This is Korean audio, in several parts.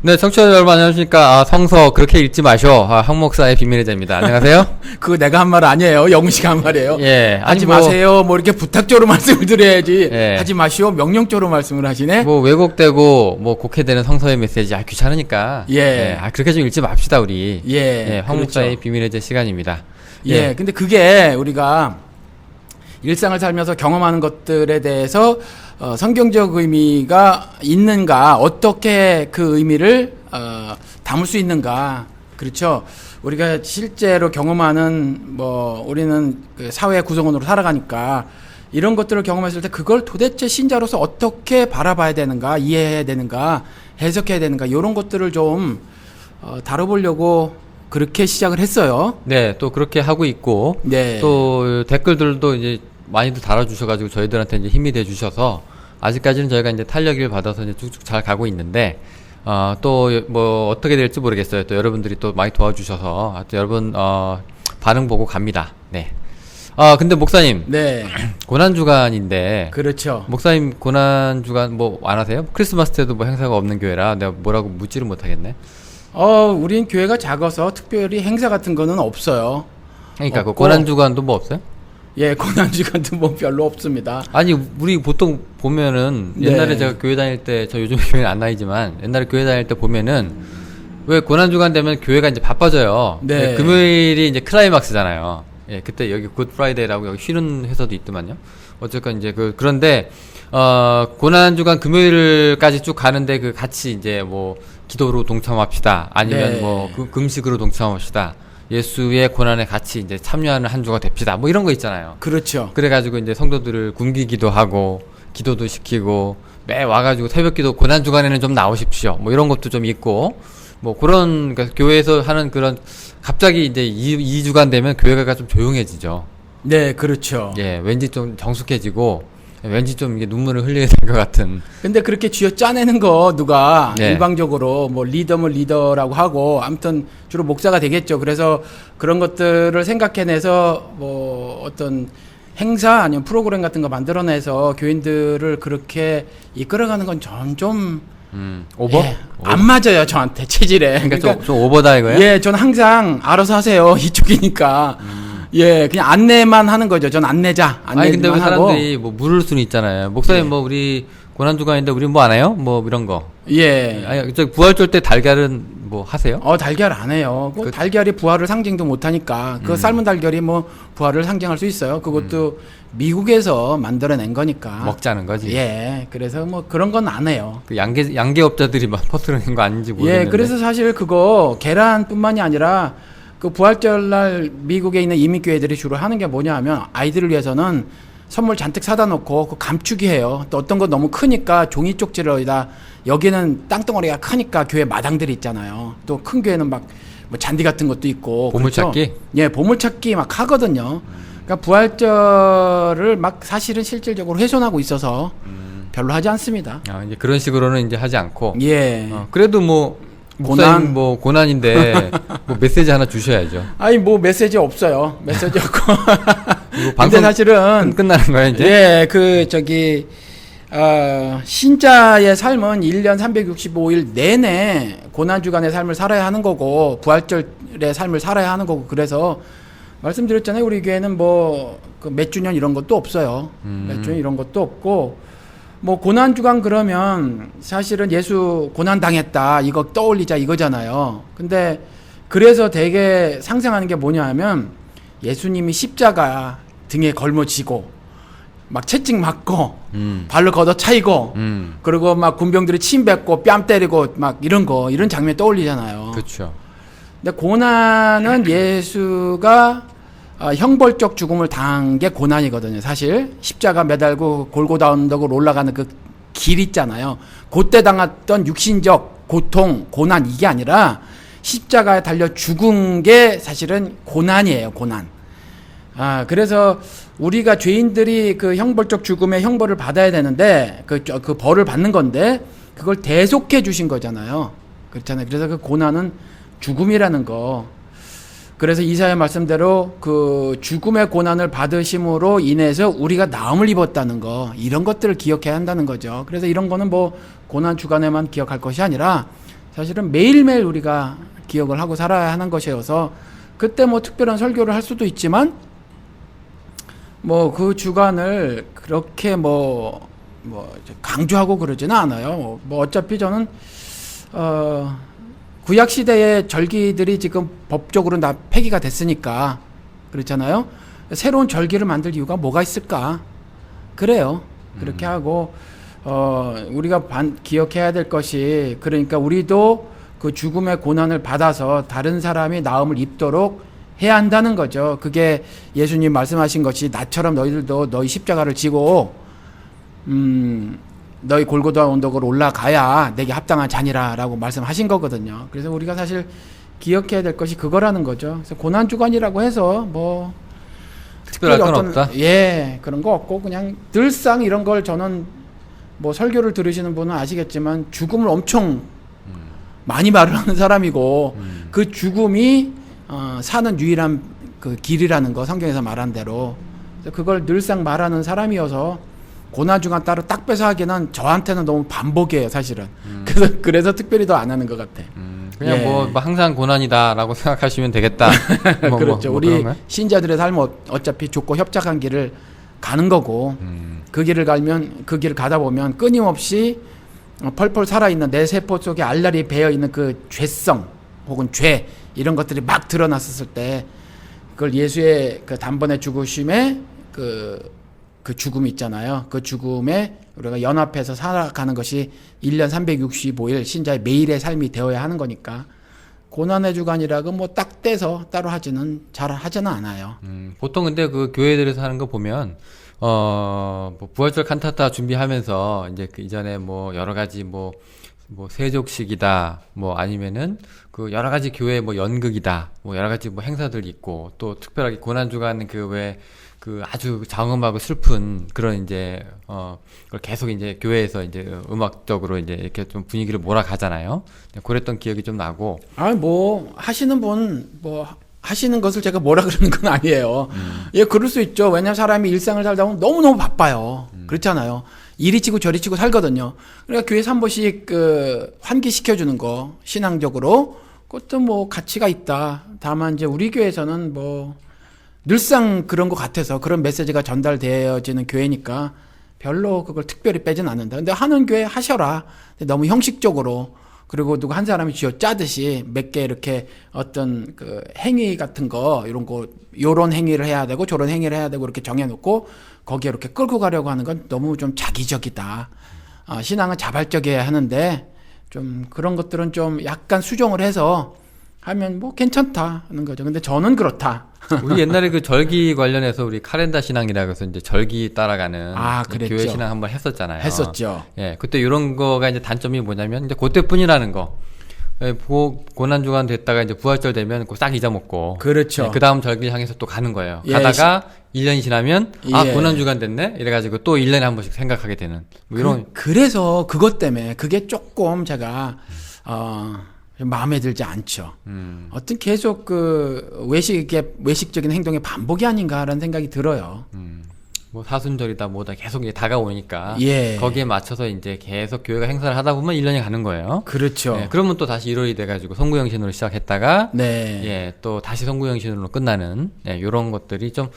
네, 청취자 여러분 안녕하십니까. 성서 그렇게 읽지 마쇼. 한 목사의 비밀의 제입니다. 안녕하세요. 그거 내가 한 말 아니에요. 영식이 한 말이에요. 예, 하지 마세요. 뭐 이렇게 부탁조로 말씀을 드려야지. 예. 하지 마시오. 명령조로 말씀을 하시네. 뭐 왜곡되고 뭐 곡해되는 성서의 메시지 귀찮으니까. 예. 그렇게 좀 읽지 맙시다 우리. 예. 황 목사의 그렇죠. 비밀의 제 시간입니다. 예. 근데 그게 우리가 일상을 살면서 경험하는 것들에 대해서 성경적 의미가 있는가, 어떻게 그 의미를 담을 수 있는가. 그렇죠. 우리가 실제로 경험하는 우리는 그 사회의 구성원으로 살아가니까 이런 것들을 경험했을 때 그걸 도대체 신자로서 어떻게 바라봐야 되는가, 이해해야 되는가, 해석해야 되는가, 이런 것들을 좀 다뤄보려고 그렇게 시작을 했어요. 네, 또 그렇게 하고 있고, 네. 또 댓글들도 이제 많이들 달아주셔가지고 저희들한테 이제 힘이 돼 주셔서 아직까지는 저희가 이제 탄력을 받아서 이제 쭉쭉 잘 가고 있는데, 또 뭐 어떻게 될지 모르겠어요. 또 여러분들이 또 많이 도와주셔서 하여튼 여러분 반응 보고 갑니다. 네. 근데 목사님, 네. 고난 주간인데, 그렇죠. 목사님 고난 주간 뭐 안 하세요? 크리스마스 때도 뭐 행사가 없는 교회라 내가 뭐라고 묻지를 못하겠네. 우린 교회가 작아서 특별히 행사 같은 거는 없어요. 그러니까 그 없고, 고난 주간도 뭐 없어요? 예, 고난주간도 뭐 별로 없습니다. 아니 우리 보통 보면은 네. 옛날에 제가 교회 다닐 때, 저 요즘 교회는 안 다니지만 옛날에 교회 다닐 때 보면은 왜 고난 주간 되면 교회가 이제 바빠져요. 네. 금요일이 이제 클라이막스잖아요. 예, 그때 여기 굿 프라이데이라고 여기 쉬는 회사도 있더만요. 어쨌건 이제 그런데 고난 주간 금요일까지 쭉 가는데 그 같이 이제 뭐 기도로 동참합시다. 아니면 네. 뭐 금식으로 동참합시다. 예수의 고난에 같이 이제 참여하는 한 주가 됩시다. 뭐 이런 거 있잖아요. 그렇죠. 그래가지고 이제 성도들을 굶기기도 하고 기도도 시키고 매 와가지고 새벽기도 고난 주간에는 좀 나오십시오. 뭐 이런 것도 좀 있고 뭐 그런 그러니까 교회에서 하는 그런 갑자기 이제 2주간 되면 교회가 좀 조용해지죠. 네, 그렇죠. 예, 왠지 좀 정숙해지고 왠지 좀 이게 눈물을 흘리게 될 것 같은. 근데 그렇게 쥐어 짜내는 거 누가 네. 일방적으로 뭐 리더면 리더라고 하고 아무튼 주로 목사가 되겠죠. 그래서 그런 것들을 생각해내서 뭐 어떤 행사 아니면 프로그램 같은 거 만들어내서 교인들을 그렇게 이끌어가는 건 전 좀 오버? 예, 안 맞아요 저한테 체질에. 그러니까 좀 오버다 이거예요? 예, 저는 항상 알아서 하세요 이쪽이니까. 예, 그냥 안내만 하는 거죠. 전 안내자. 아니 근데 왜 안내만 하고. 사람들이 뭐 물을 수는 있잖아요. 목사님 예. 뭐 우리 고난 주간인데 우리 뭐 안 해요? 뭐 이런 거. 예. 아니 저 부활절 때 달걀은 뭐 하세요? 달걀 안 해요. 그- 달걀이 부활을 상징도 못 하니까. 그 삶은 달걀이 뭐 부활을 상징할 수 있어요. 그것도 미국에서 만들어낸 거니까. 먹자는 거지. 예. 그래서 뭐 그런 건 안 해요. 그 양계업자들이 막 퍼뜨리는 거 아닌지 모르겠는데. 예. 그래서 사실 그거 계란뿐만이 아니라 그 부활절 날 미국에 있는 이민교회들이 주로 하는 게 뭐냐 하면 아이들을 위해서는 선물 잔뜩 사다 놓고 그 감추기 해요. 또 어떤 건 너무 크니까 종이 쪽지를 여기다 여기는 땅덩어리가 크니까 교회 마당들이 있잖아요. 또 큰 교회는 막 뭐 잔디 같은 것도 있고. 보물찾기? 그렇죠? 예, 보물찾기 막 하거든요. 그러니까 부활절을 막 사실은 실질적으로 훼손하고 있어서 별로 하지 않습니다. 이제 그런 식으로는 이제 하지 않고. 예. 그래도 뭐 목사님 뭐 고난인데 뭐 메시지 하나 주셔야죠. 아니 뭐 메시지 없어요. 메시지 없고. 이거 근데 방송 사실은 끝나는 거야 이제. 예, 신자의 삶은 1년 365일 내내 고난주간의 삶을 살아야 하는 거고, 부활절의 삶을 살아야 하는 거고, 그래서 말씀드렸잖아요. 우리 교회는 몇 주년 이런 것도 없어요. 몇 주년 이런 것도 없고, 뭐, 고난주간 그러면 사실은 예수 고난당했다. 이거 떠올리자 이거잖아요. 근데 그래서 되게 상상하는 게 뭐냐 하면 예수님이 십자가 등에 걸머지고, 막 채찍 맞고 발로 걷어 차이고 그리고 막 군병들이 침 뱉고 뺨 때리고 막 이런 장면 떠올리잖아요. 그렇죠. 근데 고난은 예수가 형벌적 죽음을 당한 게 고난이거든요. 사실 십자가 매달고 골고다 언덕으로 올라가는 그 길 있잖아요. 그때 당했던 육신적 고통, 고난 이게 아니라 십자가에 달려 죽은 게 사실은 고난이에요. 고난. 그래서 우리가 죄인들이 그 형벌적 죽음의 형벌을 받아야 되는데 그 벌을 받는 건데 그걸 대속해 주신 거잖아요. 그렇잖아요. 그래서 그 고난은 죽음이라는 거. 그래서 이사야 말씀대로 그 죽음의 고난을 받으심으로 인해서 우리가 나음을 입었다는 거, 이런 것들을 기억해야 한다는 거죠. 그래서 이런 거는 뭐 고난 주간에만 기억할 것이 아니라 사실은 매일매일 우리가 기억을 하고 살아야 하는 것이어서 그때 뭐 특별한 설교를 할 수도 있지만 뭐 그 주간을 그렇게 뭐 강조하고 그러지는 않아요. 뭐 어차피 저는 구약 시대의 절기들이 지금 법적으로 다 폐기가 됐으니까 그렇잖아요. 새로운 절기를 만들 이유가 뭐가 있을까? 그래요. 그렇게 하고 우리가 기억해야 될 것이 그러니까 우리도 그 죽음의 고난을 받아서 다른 사람이 나음을 입도록 해야 한다는 거죠. 그게 예수님 말씀하신 것이 나처럼 너희들도 너희 십자가를 지고 너희 골고다 언덕으로 올라가야 내게 합당한 자니라라고 말씀하신 거거든요. 그래서 우리가 사실 기억해야 될 것이 그거라는 거죠. 그래서 고난 주간이라고 해서 뭐 특별할 건 없다. 예, 그런 거 없고 그냥 늘상 이런 걸 저는 뭐 설교를 들으시는 분은 아시겠지만 죽음을 엄청 많이 말을 하는 사람이고 그 죽음이 사는 유일한 그 길이라는 거 성경에서 말한 대로 그걸 늘상 말하는 사람이어서 고난 주간 따로 딱 빼서 하기는 저한테는 너무 반복이에요, 사실은. 그래서 특별히 더 안 하는 것 같아. 그냥 예. 뭐 항상 고난이다라고 생각하시면 되겠다. 그렇죠. 우리 그런가요? 신자들의 삶은 어차피 좁고 협착한 길을 가는 거고 그 길을 가다 보면 끊임없이 펄펄 살아있는 내 세포 속에 알알이 배어있는 그 죄성 혹은 죄 이런 것들이 막 드러났었을 때 그걸 예수의 그 단번에 죽으심에 그 죽음이 있잖아요. 그 죽음에 우리가 연합해서 살아가는 것이 1년 365일 신자의 매일의 삶이 되어야 하는 거니까 고난의 주간이라고 뭐 딱 떼서 따로 잘 하지는 않아요. 보통 근데 그 교회들에서 하는 거 보면 뭐 부활절 칸타타 준비하면서 이제 그 이전에 뭐 여러 가지 뭐 세족식이다 뭐 아니면은 그 여러 가지 교회 뭐 연극이다 뭐 여러 가지 뭐 행사들 있고 또 특별하게 고난 주간 그 아주 장엄하고 슬픈 그런 이제 그걸 계속 이제 교회에서 이제 음악적으로 이제 이렇게 좀 분위기를 몰아가잖아요. 그랬던 기억이 좀 나고. 뭐 하시는 분 뭐 하시는 것을 제가 뭐라 그러는 건 아니에요. 예, 그럴 수 있죠. 왜냐면 사람이 일상을 살다 보면 너무너무 바빠요. 그렇잖아요. 이리 치고 저리 치고 살거든요. 그러니까 교회에서 한 번씩 환기시켜주는 거 신앙적으로 그것도 뭐 가치가 있다. 다만 이제 우리 교회에서는 뭐 늘상 그런 것 같아서 그런 메시지가 전달되어지는 교회니까 별로 그걸 특별히 빼진 않는다. 근데 하는 교회 하셔라. 너무 형식적으로 그리고 누구 한 사람이 쥐어 짜듯이 몇 개 이렇게 어떤 그 행위 같은 거 이런 거 요런 행위를 해야 되고 저런 행위를 해야 되고 이렇게 정해놓고 거기에 이렇게 끌고 가려고 하는 건 너무 좀 자기적이다. 신앙은 자발적이어야 하는데 좀 그런 것들은 좀 약간 수정을 해서 하면 뭐 괜찮다 하는 거죠. 근데 저는 그렇다. 우리 옛날에 그 절기 관련해서 우리 카렌다 신앙이라고 해서 이제 절기 따라가는 그랬죠. 교회 신앙 한번 했었잖아요. 했었죠. 예, 그때 이런 거가 이제 단점이 뭐냐면 이제 그때뿐이라는 거. 예, 고난 주간 됐다가 이제 부활절 되면 싹 잊어먹고. 그렇죠. 예, 그 다음 절기 향해서 또 가는 거예요. 예, 가다가 1년이 지나면 예. 고난 주간 됐네. 이래가지고 또 1년에 한 번씩 생각하게 되는. 뭐 이런. 그래서 그것 때문에 그게 조금 제가 마음에 들지 않죠. 어떤 계속 그 외식적인 행동의 반복이 아닌가라는 생각이 들어요. 뭐 사순절이다 뭐다 계속 이제 다가오니까 예. 거기에 맞춰서 이제 계속 교회가 행사를 하다 보면 1년이 가는 거예요. 그렇죠. 예, 그러면 또 다시 1월이 돼가지고 성구영신으로 시작했다가 네. 예, 또 다시 성구영신으로 끝나는 이런 것들이 좀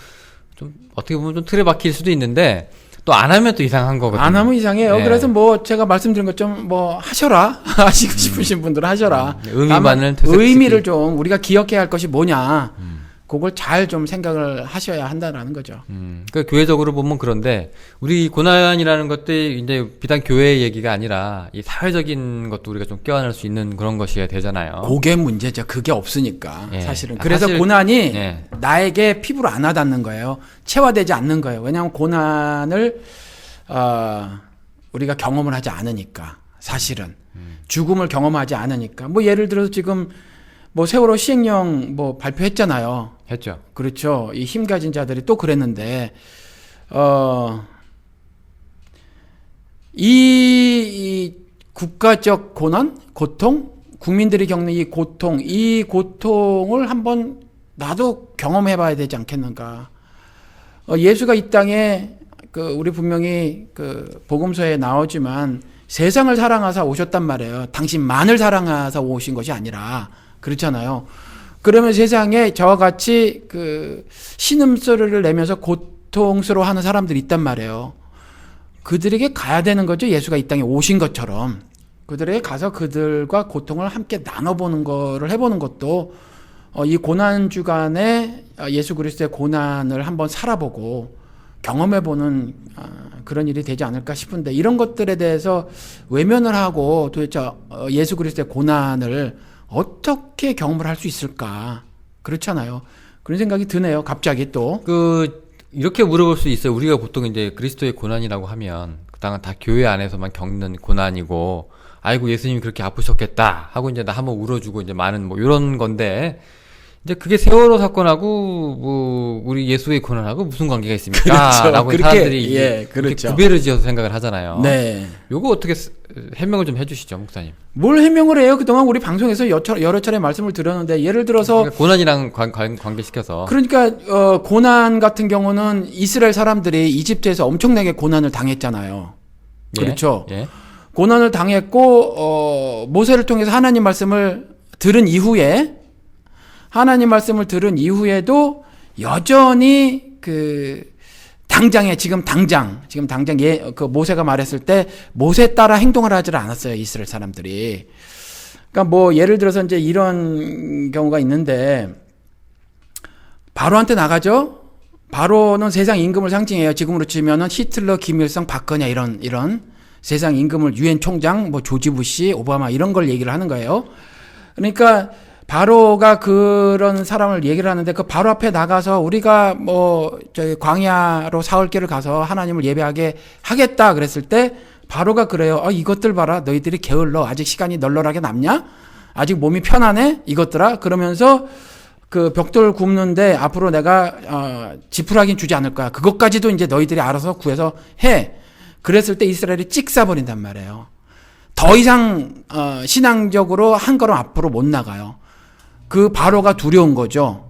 어떻게 보면 좀 틀에 박힐 수도 있는데 또 안 하면 또 이상한 거거든요. 안 하면 이상해요. 예. 그래서 뭐 제가 말씀드린 것좀 뭐 하셔라. 하시고 싶으신 분들은 하셔라. 의미만을 다만 의미를 좀 우리가 기억해야 할 것이 뭐냐. 그걸 잘 좀 생각을 하셔야 한다라는 거죠. 그 교회적으로 보면 그런데 우리 고난이라는 것들이 이제 비단 교회 얘기가 아니라 이 사회적인 것도 우리가 좀 껴안을 수 있는 그런 것이어야 되잖아요. 그게 문제죠. 그게 없으니까 예. 사실은. 그래서 사실, 고난이 예. 나에게 피부로 안 와닿는 거예요. 체화되지 않는 거예요. 왜냐하면 고난을 우리가 경험을 하지 않으니까 사실은 죽음을 경험하지 않으니까 뭐 예를 들어서 지금 뭐 세월호 시행령 뭐 발표했잖아요. 했죠. 그렇죠. 이 힘 가진 자들이 또 그랬는데 이 국가적 고통, 국민들이 겪는 이 고통을 한번 나도 경험해봐야 되지 않겠는가. 예수가 이 땅에 우리 분명히 복음서에 나오지만 세상을 사랑하사 오셨단 말이에요. 당신만을 사랑하사 오신 것이 아니라. 그렇잖아요. 그러면 세상에 저와 같이 그 신음소리를 내면서 고통스러워하는 사람들이 있단 말이에요. 그들에게 가야 되는 거죠. 예수가 이 땅에 오신 것처럼. 그들에게 가서 그들과 고통을 함께 나눠보는 거를 해보는 것도 이 고난주간에 예수 그리스도의 고난을 한번 살아보고 경험해보는 그런 일이 되지 않을까 싶은데, 이런 것들에 대해서 외면을 하고 도대체 예수 그리스도의 고난을 어떻게 경험을 할 수 있을까? 그렇잖아요. 그런 생각이 드네요. 갑자기 또. 이렇게 물어볼 수 있어요. 우리가 보통 이제 그리스도의 고난이라고 하면 그당은 다 교회 안에서만 겪는 고난이고, 아이고 예수님이 그렇게 아프셨겠다 하고 이제 나 한번 울어주고 이제 많은 뭐 이런 건데, 이제 그게 세월호 사건하고 뭐 우리 예수의 고난하고 무슨 관계가 있습니까? 그렇죠. 라고 그렇게, 사람들이 예, 그렇게 그렇죠. 구별을 지어서 생각을 하잖아요. 네. 요거 어떻게 해명을 좀 해주시죠, 목사님. 뭘 해명을 해요? 그동안 우리 방송에서 여러 차례 말씀을 드렸는데, 예를 들어서 그러니까 고난이랑 관계시켜서. 그러니까 고난 같은 경우는 이스라엘 사람들이 이집트에서 엄청나게 고난을 당했잖아요. 예? 그렇죠. 예. 고난을 당했고 모세를 통해서 하나님 말씀을 들은 이후에, 하나님 말씀을 들은 이후에도 여전히 지금 당장 그 모세가 말했을 때 모세 따라 행동을 하지 않았어요, 이스라엘 사람들이. 그러니까 뭐 예를 들어서 이제 이런 경우가 있는데, 바로한테 나가죠. 바로는 세상 임금을 상징해요. 지금으로 치면은 히틀러, 김일성, 박근혜 이런 세상 임금을, 유엔 총장, 뭐 조지 부시, 오바마 이런 걸 얘기를 하는 거예요. 그러니까 바로가 그런 사람을 얘기를 하는데, 그 바로 앞에 나가서 우리가 뭐 저기 광야로 사흘길을 가서 하나님을 예배하게 하겠다 그랬을 때, 바로가 그래요. 이것들 봐라, 너희들이 게을러. 아직 시간이 널널하게 남냐? 아직 몸이 편하네? 이것들아. 그러면서 그 벽돌 굽는데 앞으로 내가 지푸라기는 주지 않을 거야. 그것까지도 이제 너희들이 알아서 구해서 해. 그랬을 때 이스라엘이 찍사버린단 말이에요. 더 이상 신앙적으로 한 걸음 앞으로 못 나가요. 그 바로가 두려운 거죠.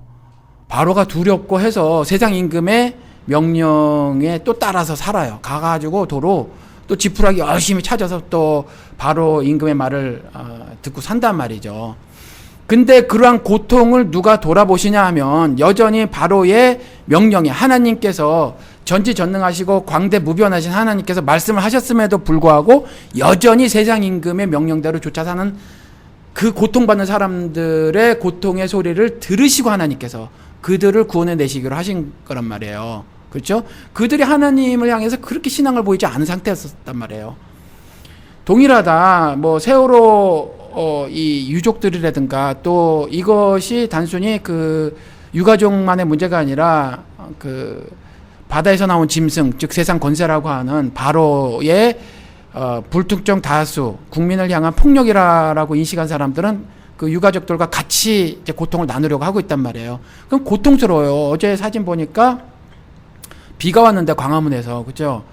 바로가 두렵고 해서 세상 임금의 명령에 또 따라서 살아요. 가가지고 도로 또 지푸라기 열심히 찾아서 또 바로 임금의 말을 듣고 산단 말이죠. 근데 그러한 고통을 누가 돌아보시냐 하면, 여전히 바로의 명령에 하나님께서 전지전능하시고 광대무변하신 하나님께서 말씀을 하셨음에도 불구하고 여전히 세상 임금의 명령대로 쫓아 사는 그 고통받는 사람들의 고통의 소리를 들으시고 하나님께서 그들을 구원해 내시기로 하신 거란 말이에요. 그렇죠? 그들이 하나님을 향해서 그렇게 신앙을 보이지 않은 상태였단 말이에요. 동일하다. 뭐 세월호 이 유족들이라든가, 또 이것이 단순히 그 유가족만의 문제가 아니라 그 바다에서 나온 짐승, 즉 세상 권세라고 하는 바로의 불특정 다수 국민을 향한 폭력이라고 인식한 사람들은 그 유가족들과 같이 이제 고통을 나누려고 하고 있단 말이에요. 그럼 고통스러워요. 어제 사진 보니까 비가 왔는데 광화문에서, 그죠?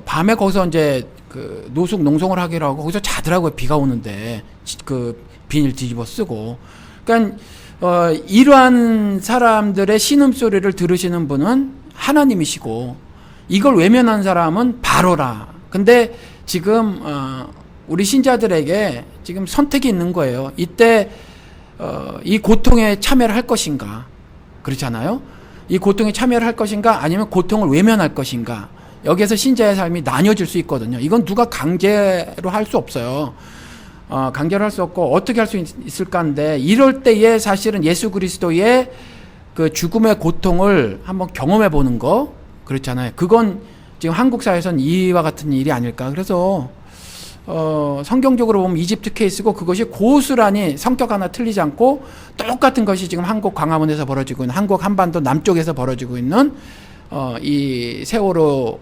밤에 거기서 이제 그 노숙 농성을 하기로 하고 거기서 자더라고요. 비가 오는데 그 비닐 뒤집어 쓰고. 그러니까 이러한 사람들의 신음소리를 들으시는 분은 하나님이시고, 이걸 외면한 사람은 바로라. 근데 지금 우리 신자들에게 지금 선택이 있는 거예요. 이때 이 고통에 참여를 할 것인가? 그렇잖아요. 이 고통에 참여를 할 것인가? 아니면 고통을 외면할 것인가? 여기에서 신자의 삶이 나뉘어질 수 있거든요. 이건 누가 강제로 할 수 없어요. 강제로 할 수 없고 어떻게 할 수 있을까 하는데, 이럴 때에 사실은 예수 그리스도의 그 죽음의 고통을 한번 경험해 보는 거, 그렇잖아요. 그건 지금 한국 사회에서는 이와 같은 일이 아닐까. 그래서 성경적으로 보면 이집트 케이스고, 그것이 고스란히 성격 하나 틀리지 않고 똑같은 것이 지금 한국 광화문에서 벌어지고 있는, 한국 한반도 남쪽에서 벌어지고 있는 이 세월호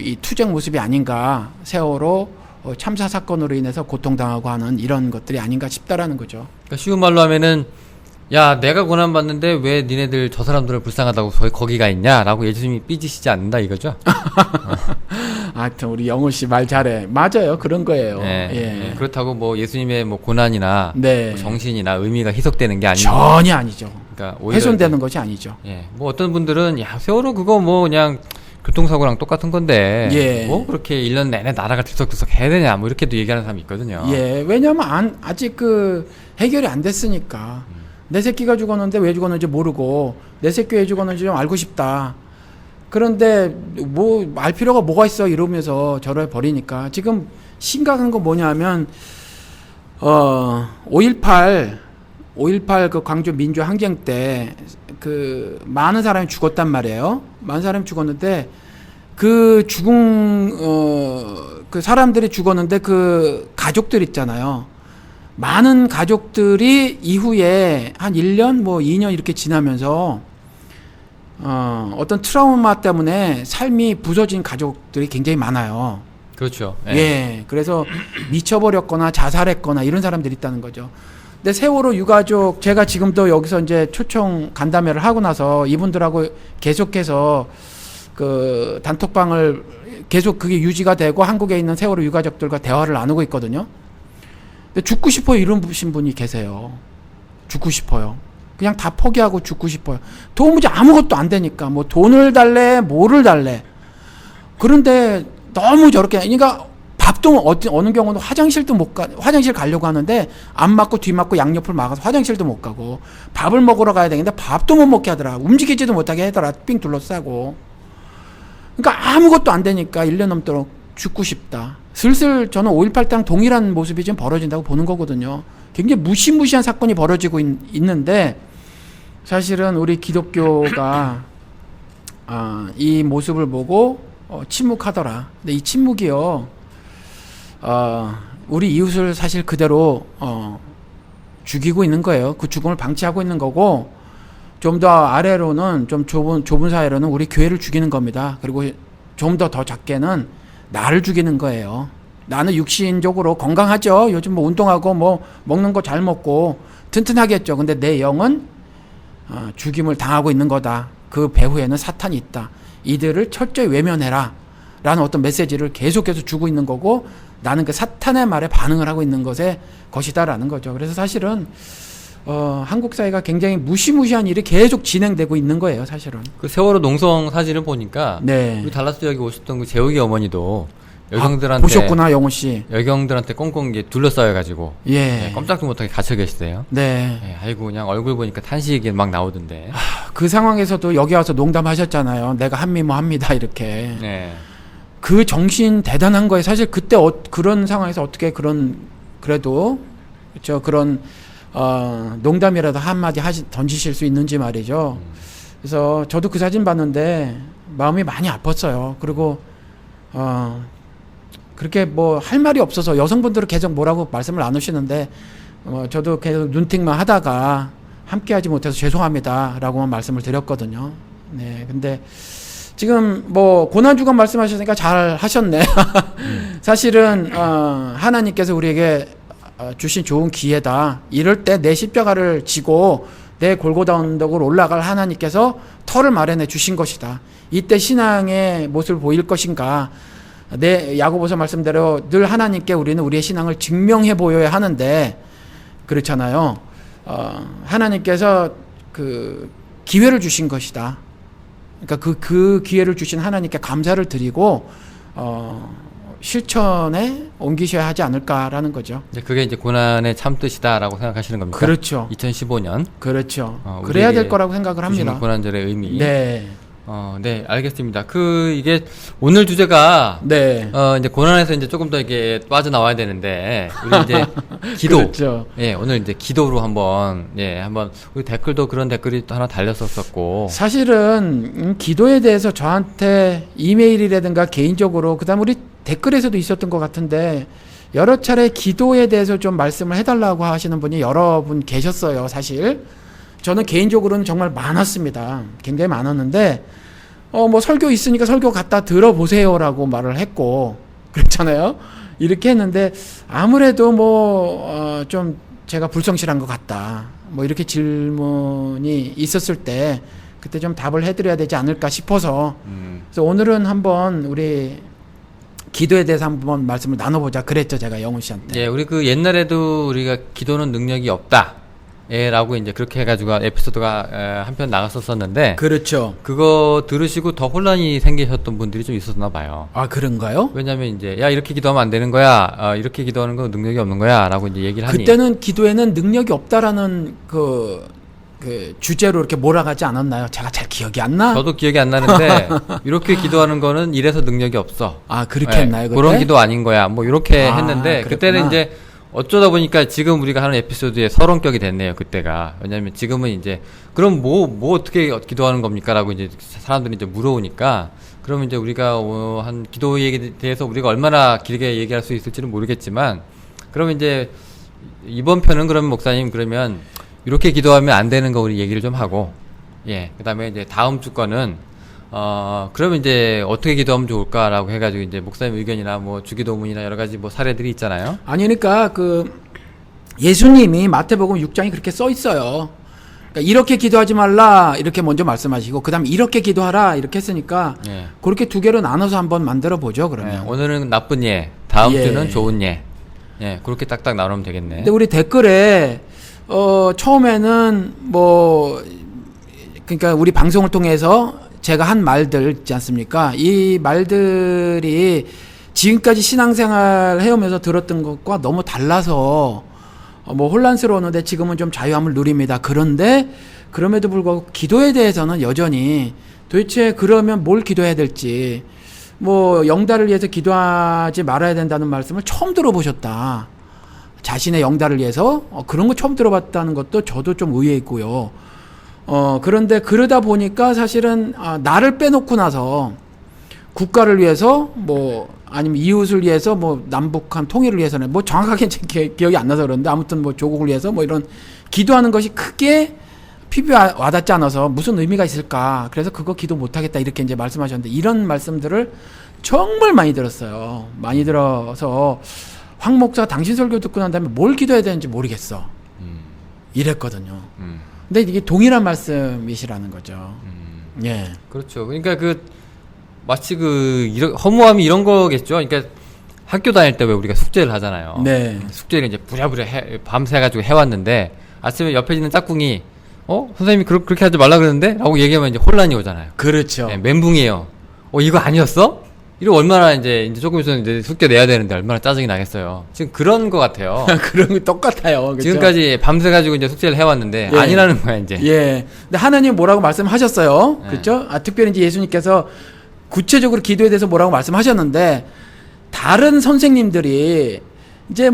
이 투쟁 모습이 아닌가. 세월호 참사 사건으로 인해서 고통당하고 하는 이런 것들이 아닌가 싶다라는 거죠. 그러니까 쉬운 말로 하면은, 야, 내가 고난받는데 왜 니네들 저 사람들을 불쌍하다고 거기가 있냐라고 예수님이 삐지시지 않는다 이거죠? 하여튼 우리 영호 씨 말 잘해. 맞아요. 그런 거예요. 네, 예. 네. 그렇다고 뭐 예수님의 뭐 고난이나 네. 뭐 정신이나 의미가 희석되는 게 아니고, 전혀 아니죠. 그러니까 오히려 훼손되는 것이 아니죠. 예, 뭐 어떤 분들은 야 세월호 그거 뭐 그냥 교통사고랑 똑같은 건데 예. 뭐 그렇게 1년 내내 나라가 들썩들썩 해야 되냐 뭐 이렇게도 얘기하는 사람이 있거든요. 예, 왜냐면 아직 그 해결이 안 됐으니까. 내 새끼가 죽었는데 왜 죽었는지 모르고 내 새끼 왜 죽었는지 좀 알고 싶다. 그런데 뭐 알 필요가 뭐가 있어 이러면서 저를 버리니까 지금 심각한 건 뭐냐면 5.18 그 광주 민주 항쟁 때 그 많은 사람이 죽었단 말이에요. 많은 사람이 죽었는데 그 죽은 그 사람들이 죽었는데 그 가족들 있잖아요. 많은 가족들이 이후에 한 1년 뭐 2년 이렇게 지나면서 어떤 트라우마 때문에 삶이 부서진 가족들이 굉장히 많아요. 그렇죠. 예. 예. 그래서 미쳐버렸거나 자살했거나 이런 사람들이 있다는 거죠. 근데 세월호 유가족 제가 지금도 여기서 이제 초청 간담회를 하고 나서 이분들하고 계속해서 그 단톡방을 계속 그게 유지가 되고 한국에 있는 세월호 유가족들과 대화를 나누고 있거든요. 근데 죽고 싶어요 이러신 분이 계세요. 죽고 싶어요. 그냥 다 포기하고 죽고 싶어요. 도무지 아무것도 안 되니까 뭐 돈을 달래 뭐를 달래. 그런데 너무 저렇게 그러니까 밥도 어느 경우는 화장실도 못 가, 화장실 가려고 하는데 앞 맞고 뒤 맞고 양옆을 막아서 화장실도 못 가고 밥을 먹으러 가야 되는데 밥도 못 먹게 하더라. 움직이지도 못하게 하더라. 삥 둘러싸고. 그러니까 아무것도 안 되니까 1년 넘도록 죽고 싶다. 슬슬 저는 5.18 때랑 동일한 모습이 지금 벌어진다고 보는 거거든요. 굉장히 무시무시한 사건이 벌어지고 있는데 사실은 우리 기독교가 이 모습을 보고 침묵하더라. 근데 이 침묵이요. 우리 이웃을 사실 그대로 죽이고 있는 거예요. 그 죽음을 방치하고 있는 거고 좀 더 아래로는 좀 좁은 사회로는 우리 교회를 죽이는 겁니다. 그리고 좀 더 작게는 나를 죽이는 거예요. 나는 육신적으로 건강하죠. 요즘 뭐 운동하고 뭐 먹는 거 잘 먹고 튼튼하겠죠. 근데 내 영은 죽임을 당하고 있는 거다. 그 배후에는 사탄이 있다. 이들을 철저히 외면해라. 라는 어떤 메시지를 계속해서 주고 있는 거고 나는 그 사탄의 말에 반응을 하고 있는 것이다라는 거죠. 그래서 사실은 한국 사회가 굉장히 무시무시한 일이 계속 진행되고 있는 거예요, 사실은. 그 세월호 농성 사진을 보니까 네. 우리 달라스 지역에 오셨던 그 재욱이 어머니도 여경들한테 보셨구나, 영호 씨. 여경들한테 꽁꽁 이게 둘러싸여 가지고 예. 꼼짝도 못하게 갇혀 계시대요. 네. 예, 아이고 그냥 얼굴 보니까 탄식이 막 나오던데. 그 상황에서도 여기 와서 농담하셨잖아요. 내가 한미모합니다 이렇게. 네. 그 정신 대단한 거예요. 사실 그때 그런 상황에서 어떻게 그래도 그런 농담이라도 한마디 던지실 수 있는지 말이죠. 그래서 저도 그 사진 봤는데 마음이 많이 아팠어요. 그리고 그렇게 뭐 할 말이 없어서 여성분들은 계속 뭐라고 말씀을 나누시는데 저도 계속 눈팅만 하다가 함께하지 못해서 죄송합니다라고만 말씀을 드렸거든요. 네, 근데 지금 뭐 고난주간 말씀하셨으니까 잘 하셨네. 사실은 하나님께서 우리에게 주신 좋은 기회다. 이럴 때 내 십자가를 지고 내 골고다 언덕으로 올라갈 하나님께서 터를 마련해 주신 것이다. 이때 신앙의 모습을 보일 것인가. 내 야고보서 말씀대로 늘 하나님께 우리는 우리의 신앙을 증명해 보여야 하는데 그렇잖아요. 하나님께서 그 기회를 주신 것이다. 그러니까 그 기회를 주신 하나님께 감사를 드리고 실천에 옮기셔야 하지 않을까라는 거죠. 그게 이제 고난의 참뜻이다라고 생각하시는 겁니까? 그렇죠. 2015년. 그렇죠. 그래야 될 거라고 생각을 합니다. 고난절의 의미. 네. 네, 알겠습니다. 이게 오늘 주제가 네. 이제 고난에서 이제 조금 더 이게 빠져나와야 되는데 우리 이제 기도. 그렇죠. 예, 오늘 이제 기도로 한번 우리 댓글도 그런 댓글이 또 하나 달렸었고. 사실은 기도에 대해서 저한테 이메일이라든가 개인적으로 그다음 우리 댓글에서도 있었던 것 같은데 여러 차례 기도에 대해서 좀 말씀을 해달라고 하시는 분이 여러 분 계셨어요. 사실 저는 개인적으로는 정말 많았습니다. 굉장히 많았는데 뭐 설교 있으니까 설교 갖다 들어보세요라고 말을 했고 그렇잖아요. 이렇게 했는데 아무래도 좀 제가 불성실한 것 같다. 뭐 이렇게 질문이 있었을 때 그때 좀 답을 해드려야 되지 않을까 싶어서 그래서 오늘은 한번 우리 기도에 대해서 한번 말씀을 나눠보자 그랬죠. 제가 영훈 씨한테. 예, 우리 옛날에도 우리가 기도는 능력이 없다. 라고 이제 그렇게 해가지고 에피소드가 한편 나갔었었는데 그렇죠. 그거 들으시고 더 혼란이 생기셨던 분들이 좀 있었나 봐요. 아, 그런가요? 왜냐면 이제 야 이렇게 기도하면 안 되는 거야, 이렇게 기도하는 건 능력이 없는 거야라고 이제 얘기를 하니 그때는 기도에는 능력이 없다라는 그 주제로 이렇게 몰아가지 않았나요? 제가 잘 기억이 안 나. 저도 기억이 안 나는데 이렇게 기도하는 거는 이래서 능력이 없어. 아, 그렇게 했나요? 그때? 그런 기도 아닌 거야. 뭐 이렇게 했는데 그랬구나. 그때는 이제 어쩌다 보니까 지금 우리가 하는 에피소드의 서론격이 됐네요. 그때가. 왜냐면 지금은 이제 그럼 뭐 어떻게 기도하는 겁니까라고 이제 사람들이 이제 물어오니까 그러면 이제 우리가 한 기도 얘기에 대해서 우리가 얼마나 길게 얘기할 수 있을지는 모르겠지만 그러면 이제 이번 편은 그러면 목사님 그러면 이렇게 기도하면 안 되는 거 우리 얘기를 좀 하고 그다음에 이제 다음 주 거는 그러면 이제 어떻게 기도하면 좋을까라고 해가지고 이제 목사님 의견이나 뭐 주기도문이나 여러 가지 뭐 사례들이 있잖아요. 아니, 그러니까 예수님이 마태복음 6장이 그렇게 써 있어요. 그러니까 이렇게 기도하지 말라 이렇게 먼저 말씀하시고 그다음 이렇게 기도하라 이렇게 했으니까 그렇게 두 개로 나눠서 한번 만들어 보죠. 그러면 오늘은 나쁜 예, 다음 예. 주는 좋은 예, 그렇게 딱딱 나누면 되겠네. 근데 우리 댓글에 처음에는 뭐 그러니까 우리 방송을 통해서 제가 한 말들 있지 않습니까? 이 말들이 지금까지 신앙생활 해오면서 들었던 것과 너무 달라서 뭐 혼란스러웠는데 지금은 좀 자유함을 누립니다. 그런데 그럼에도 불구하고 기도에 대해서는 여전히 도대체 그러면 뭘 기도해야 될지 뭐 영달을 위해서 기도하지 말아야 된다는 말씀을 처음 들어보셨다. 자신의 영달을 위해서 그런 거 처음 들어봤다는 것도 저도 좀 의외 있고요. 그런데 그러다 보니까 사실은 나를 빼놓고 나서 국가를 위해서 뭐 아니면 이웃을 위해서 뭐 남북한 통일을 위해서는 뭐 정확하게 기억이 안 나서 그런데 아무튼 뭐 조국을 위해서 뭐 이런 기도하는 것이 크게 피부에 와닿지 않아서 무슨 의미가 있을까. 그래서 그거 기도 못하겠다 이렇게 이제 말씀하셨는데 이런 말씀들을 정말 많이 들었어요. 많이 들어서 황 목사 당신 설교 듣고 난 다음에 뭘 기도해야 되는지 모르겠어. 이랬거든요. 근데 이게 동일한 말씀이시라는 거죠. 예. 그렇죠. 그러니까 마치 허무함이 이런 거겠죠. 그러니까 학교 다닐 때 왜 우리가 숙제를 하잖아요. 네. 숙제를 이제 부랴부랴 밤새 가지고 해왔는데 아침에 옆에 있는 짝꿍이 선생님이 그렇게 하지 말라 그러는데? 라고 얘기하면 이제 혼란이 오잖아요. 그렇죠. 멘붕이에요. 이거 아니었어? 이러고 얼마나 이제 조금 있으면 이제 숙제 내야 되는데 얼마나 짜증이 나겠어요. 지금 그런 것 같아요. 그런 거 똑같아요. 그렇죠? 지금까지 밤새 가지고 이제 숙제를 해왔는데 예. 아니라는 거야 이제. 예. 근데 하나님 뭐라고 말씀하셨어요? 예. 그렇죠? 특별히 이제 예수님께서 구체적으로 기도에 대해서 뭐라고 말씀하셨는데 다른 선생님들이 이제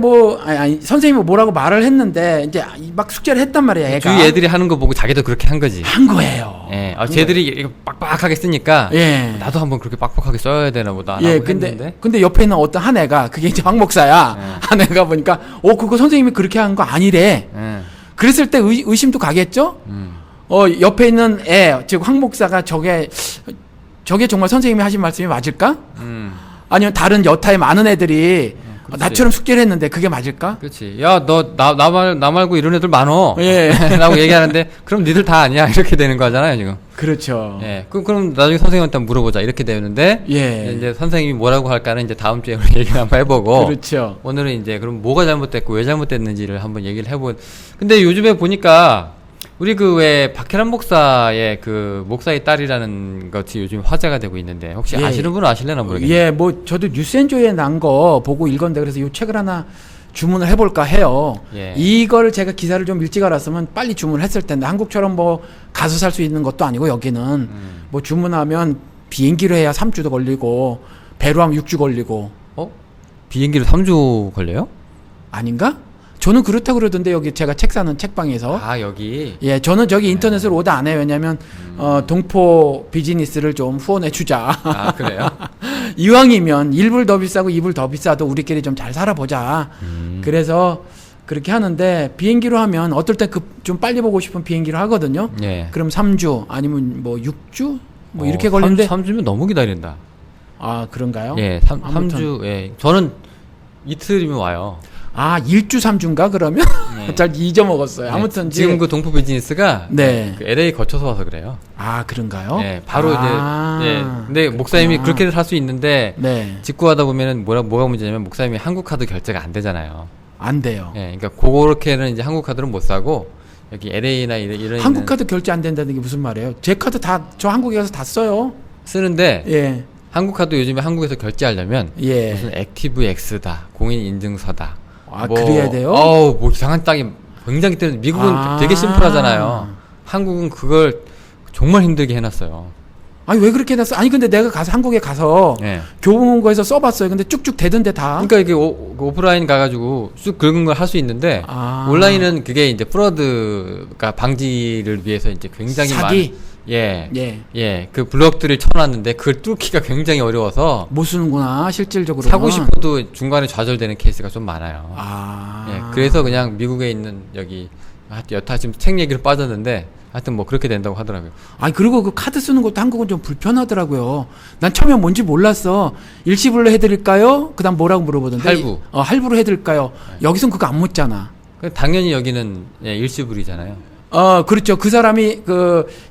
선생님이 뭐라고 말을 했는데 이제 막 숙제를 했단 말이야. 애가. 주위 애들이 하는 거 보고 자기도 그렇게 한 거지. 한 거예요. 예. 쟤들이 이거 빡빡하게 쓰니까 예. 나도 한번 그렇게 빡빡하게 써야 되나 보다. 예, 라고 했는데. 근데 옆에 있는 어떤 한 애가, 그게 이제 황 목사야. 예. 한 애가 보니까, 그거 선생님이 그렇게 한 거 아니래. 그랬을 때 의심도 가겠죠? 옆에 있는 애, 즉, 황 목사가 저게 정말 선생님이 하신 말씀이 맞을까? 아니면 다른 여타의 많은 애들이 나처럼 숙제를 했는데 그게 맞을까? 그렇지. 야, 나 말고 이런 애들 많어. 예. 라고 얘기하는데, 그럼 니들 다 아니야. 이렇게 되는 거잖아요, 지금. 그렇죠. 예. 그럼 나중에 선생님한테 한번 물어보자. 이렇게 되는데, 예. 이제 선생님이 뭐라고 할까는 이제 다음 주에 우리 얘기를 한번 해보고. 그렇죠. 오늘은 이제 그럼 뭐가 잘못됐고 왜 잘못됐는지를 한번 얘기를 근데 요즘에 보니까, 우리 왜 박혜란 목사의 목사의 딸이라는 것이 요즘 화제가 되고 있는데 혹시 예. 아시는 분은 아실래나 모르겠네요. 예, 저도 뉴스엔조에 난 거 보고 읽었는데 그래서 이 책을 하나 주문을 해볼까 해요. 예. 이걸 제가 기사를 좀 일찍 알았으면 빨리 주문을 했을 텐데 한국처럼 가서 살 수 있는 것도 아니고 여기는 주문하면 비행기로 해야 3주도 걸리고 배로 하면 6주 걸리고. 비행기로 3주 걸려요? 아닌가? 저는 그렇다고 그러던데 여기 제가 책 사는 책방에서. 여기. 예, 저는 저기 인터넷으로 오다 안 해요. 왜냐면 동포 비즈니스를 좀 후원해 주자. 그래요? 이왕이면 1불 더 비싸고 2불 더 비싸도 우리끼리 좀 잘 살아보자. 그래서 그렇게 하는데 비행기로 하면 어떨 때 좀 빨리 보고 싶은 비행기로 하거든요. 예. 그럼 3주 아니면 6주 이렇게 걸리는데 3주면 너무 기다린다. 그런가요? 예, 아무튼. 3주. 예. 저는 이틀이면 와요. 1주 3주인가 그러면? 네. 잘 잊어먹었어요. 네. 아무튼 지금 동포 비즈니스가 네. LA 거쳐서 와서 그래요. 그런가요? 예, 바로 이제 근데 목사님이 그렇게도 살 수 있는데 네. 직구하다 보면은 뭐가 문제냐면 목사님이 한국 카드 결제가 안 되잖아요. 안 돼요. 예, 그러니까 그렇게는 이제 한국 카드는 못 사고 여기 LA나 이런 한국 있는 카드 결제 안 된다는 게 무슨 말이에요? 제 카드 다 저 한국에 가서 다 써요. 쓰는데 예. 한국 카드 요즘에 한국에서 결제하려면 예. 무슨 액티브 X다, 공인 인증서다. 아, 그래야 돼요? 뭐 이상한 땅이 굉장히 뜨는. 미국은 아. 되게 심플하잖아요. 한국은 그걸 정말 힘들게 해놨어요. 아니 왜 그렇게 해놨어? 아니 근데 내가 가서 한국에 가서 예. 교보문고에서 써봤어요. 근데 쭉쭉 되던데 다. 그러니까 이게 오프라인 가가지고 쭉 긁은 걸 할 수 있는데 아. 온라인은 그게 이제 프로드가 방지를 위해서 이제 굉장히 사기? 예. 예. 예. 그 블럭들을 쳐놨는데 그걸 뚫기가 굉장히 어려워서 못 쓰는구나 실질적으로. 사고 싶어도 중간에 좌절되는 케이스가 좀 많아요. 아. 예. 그래서 그냥 미국에 있는 여기 여타 지금 책 얘기로 빠졌는데 하여튼 뭐 그렇게 된다고 하더라고요. 아니 그리고 그 카드 쓰는 것도 한국은 좀 불편하더라고요. 난 처음에 뭔지 몰랐어. 일시불로 해드릴까요? 그다음 뭐라고 물어보던데. 할부. 할부로 해드릴까요? 여기선 그거 안 묻잖아. 당연히 여기는 예, 일시불이잖아요. 그렇죠. 그 사람이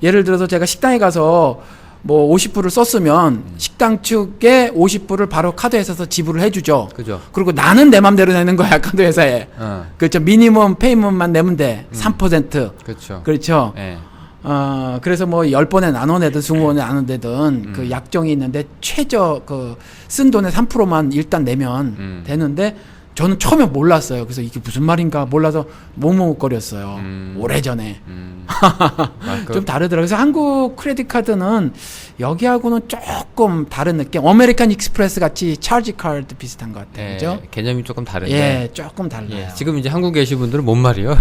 예를 들어서 제가 식당에 가서 뭐 50불을 썼으면 식당 측에 50불을 바로 카드에 써서 지불을 해주죠. 그죠? 그리고 나는 내 맘대로 내는 거야 카드 회사에. 어. 그렇죠. 미니멈 페이먼트만 내면 돼. 3%. 그렇죠. 그렇죠. 예. 그래서 뭐 10번에 나눠내든 20번에 나눠내든 그 약정이 있는데 최저 쓴 돈의 3%만 일단 내면 되는데 저는 처음에 몰랐어요. 그래서 이게 무슨 말인가 몰라서 묵묵거렸어요. 오래전에. 좀 다르더라고요. 그래서 한국 크레딧 카드는 여기하고는 조금 다른 느낌. 아메리칸 익스프레스 같이 차지 카드 비슷한 것 같아요. 예, 그죠? 개념이 조금 다른데. 예, 조금 달라요. 예, 지금 이제 한국에 계신 분들은 뭔 말이요?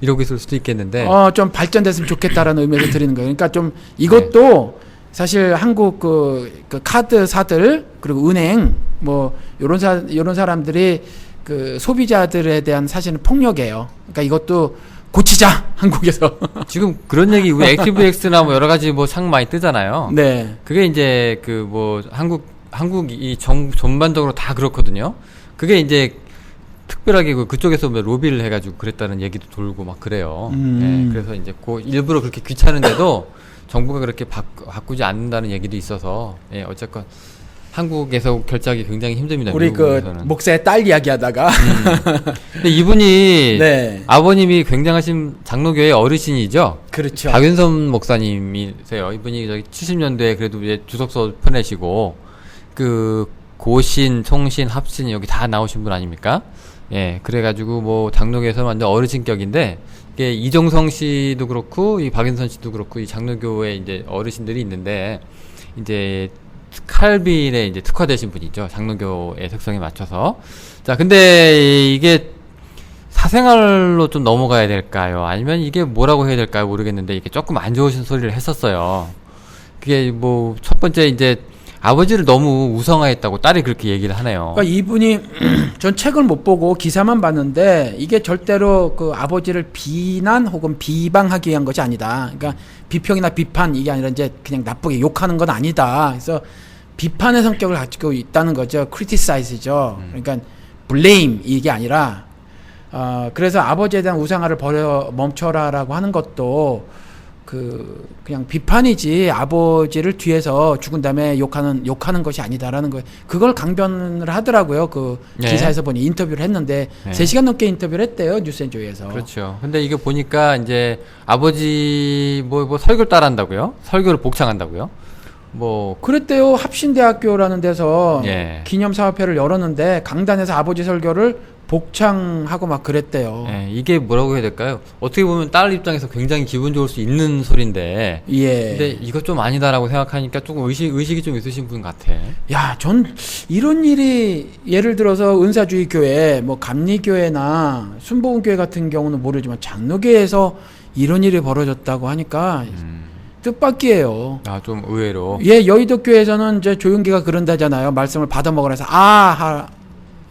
이러고 있을 수도 있겠는데. 좀 발전됐으면 좋겠다라는 의미에서 드리는 거예요. 그러니까 좀 이것도 사실 한국 그 카드사들 그리고 은행 뭐 요런 사람들이 그 소비자들에 대한 사실은 폭력이에요. 그러니까 이것도 고치자 한국에서. 지금 그런 얘기 왜 액티브엑스나 뭐 여러 가지 뭐 상 많이 뜨잖아요. 네. 그게 이제 그 뭐 한국이 전반적으로 다 그렇거든요. 그게 이제 특별하게 그쪽에서 뭐 로비를 해가지고 그랬다는 얘기도 돌고 막 그래요. 예, 그래서 이제 일부러 그렇게 귀찮은데도 정부가 그렇게 바꾸지 않는다는 얘기도 있어서 예, 어쨌건 한국에서 결제하기 굉장히 힘듭니다. 우리 미국에서는. 목사의 딸 이야기하다가 근데 이분이 네. 아버님이 굉장하신 장로교회 어르신이죠. 그렇죠. 박윤선 목사님이세요. 이분이 저기 70년대에 그래도 이제 주석서 펴내시고 그 고신, 총신, 합신 여기 다 나오신 분 아닙니까? 예, 그래가지고 뭐 장로교회에서는 완전 어르신격인데 이게 이정성 씨도 그렇고 이 박윤선 씨도 그렇고 이 장로교회 이제 어르신들이 있는데 이제 칼빈에 이제 특화되신 분이죠. 장로교의 특성에 맞춰서. 자, 근데 이게 사생활로 좀 넘어가야 될까요? 아니면 이게 뭐라고 해야 될까요? 모르겠는데 이게 조금 안 좋으신 소리를 했었어요. 그게 뭐 첫 번째 이제 아버지를 너무 우상화했다고 딸이 그렇게 얘기를 하네요. 그러니까 이분이 전 책을 못 보고 기사만 봤는데 이게 절대로 그 아버지를 비난 혹은 비방하기 위한 것이 아니다. 그러니까 비평이나 비판 이게 아니라 이제 그냥 나쁘게 욕하는 건 아니다. 그래서 비판의 성격을 가지고 있다는 거죠. criticize죠. 그러니까 blame 이게 아니라 그래서 아버지에 대한 우상화를 멈춰라라고 하는 것도 그냥 비판이지 아버지를 뒤에서 죽은 다음에 욕하는 것이 아니다라는 거예요. 그걸 강변을 하더라고요. 네. 기사에서 보니 인터뷰를 했는데 네. 3시간 넘게 인터뷰를 했대요. 뉴스앤조이에서. 그렇죠. 근데 이게 보니까 이제 아버지 뭐 설교를 따라한다고요? 설교를 복창한다고요? 뭐 그랬대요. 합신대학교라는 데서 예. 기념사업회를 열었는데 강단에서 아버지 설교를 복창하고 막 그랬대요. 예, 이게 뭐라고 해야 될까요? 어떻게 보면 딸 입장에서 굉장히 기분 좋을 수 있는 소리인데 예. 근데 이거 좀 아니다라고 생각하니까 조금 의식이 좀 있으신 분 같아. 야, 전 이런 일이 예를 들어서 은사주의 교회, 뭐 감리교회나 순복음교회 같은 경우는 모르지만 장로교회에서 이런 일이 벌어졌다고 하니까 뜻밖이에요. 아, 좀 의외로. 예, 여의도 교회에서는 이제 조용기가 그런다잖아요. 말씀을 받아 먹으라 해서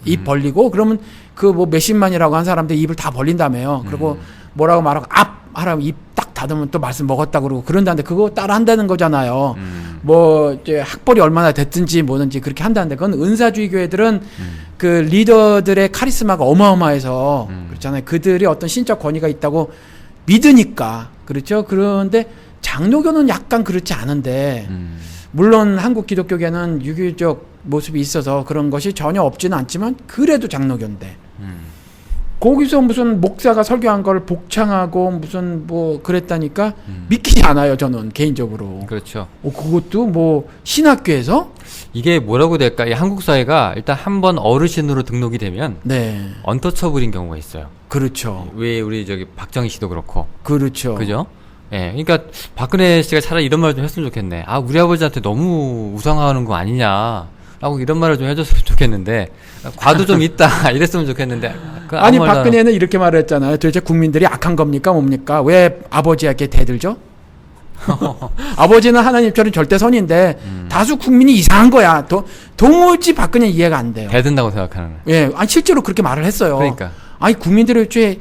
입 벌리고 그러면 그 뭐 몇십만이라고 한 사람들 입을 다 벌린다며요. 그리고 뭐라고 말하고 하라면 입 딱 닫으면 또 말씀 먹었다 그러고 그런다는데 그거 따라 한다는 거잖아요. 뭐 이제 학벌이 얼마나 됐든지 뭐든지 그렇게 한다는데 그건 은사주의 교회들은 그 리더들의 카리스마가 어마어마해서 그렇잖아요. 그들이 어떤 신적 권위가 있다고 믿으니까 그렇죠. 그런데 장로교는 약간 그렇지 않은데 물론 한국 기독교계는 유교적 모습이 있어서 그런 것이 전혀 없지는 않지만 그래도 장로교인데 거기서 무슨 목사가 설교한 걸 복창하고 무슨 뭐 그랬다니까 믿기지 않아요, 저는 개인적으로. 그렇죠. 그것도 뭐 신학교에서? 이게 뭐라고 될까? 이 한국 사회가 일단 한번 어르신으로 등록이 되면 네. 언터처블인 경우가 있어요. 그렇죠. 왜 우리 저기 박정희 씨도 그렇고. 그렇죠. 그죠? 예. 그러니까 박근혜 씨가 차라리 이런 말 좀 했으면 좋겠네. 아, 우리 아버지한테 너무 우상화하는 거 아니냐. 라고 이런 말을 좀 해줬으면 좋겠는데, 과도 좀 있다. 이랬으면 좋겠는데. 아니, 박근혜는 이렇게 말을 했잖아요. 도대체 국민들이 악한 겁니까? 뭡니까? 왜 아버지에게 대들죠? 아버지는 하나님처럼 절대선인데, 다수 국민이 이상한 거야. 도무지 박근혜 이해가 안 돼요. 대든다고 생각하는. 예. 아니, 실제로 그렇게 말을 했어요. 그러니까. 아니, 국민들의 죄,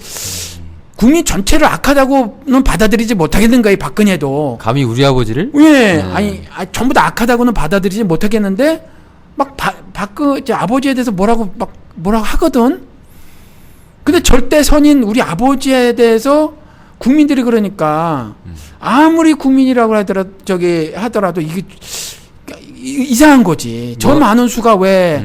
국민 전체를 악하다고는 받아들이지 못하겠는가, 이 박근혜도. 감히 우리 아버지를? 예. 아니, 전부 다 악하다고는 받아들이지 못하겠는데, 막 아버지에 대해서 뭐라고 하거든. 근데 절대 선인 우리 아버지에 대해서 국민들이 그러니까 아무리 국민이라고 하더라도 이게 이상한 거지. 저 많은 수가 왜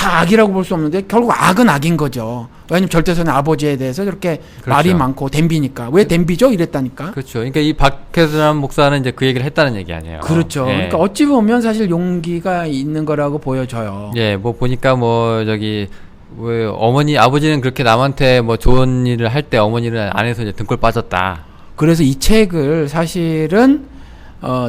다 악이라고 볼 수 없는데 결국 악은 악인 거죠. 왜냐면 절대선의 아버지에 대해서 저렇게 그렇죠. 말이 많고 댐비니까. 왜 댐비죠? 이랬다니까. 그렇죠. 그러니까 이 박혜선 목사는 이제 그 얘기를 했다는 얘기 아니에요. 그렇죠. 예. 그러니까 어찌 보면 사실 용기가 있는 거라고 보여져요. 예, 뭐 보니까 뭐 저기 왜 아버지는 그렇게 남한테 뭐 좋은 일을 할 때 어머니는 안에서 이제 등골 빠졌다. 그래서 이 책을 사실은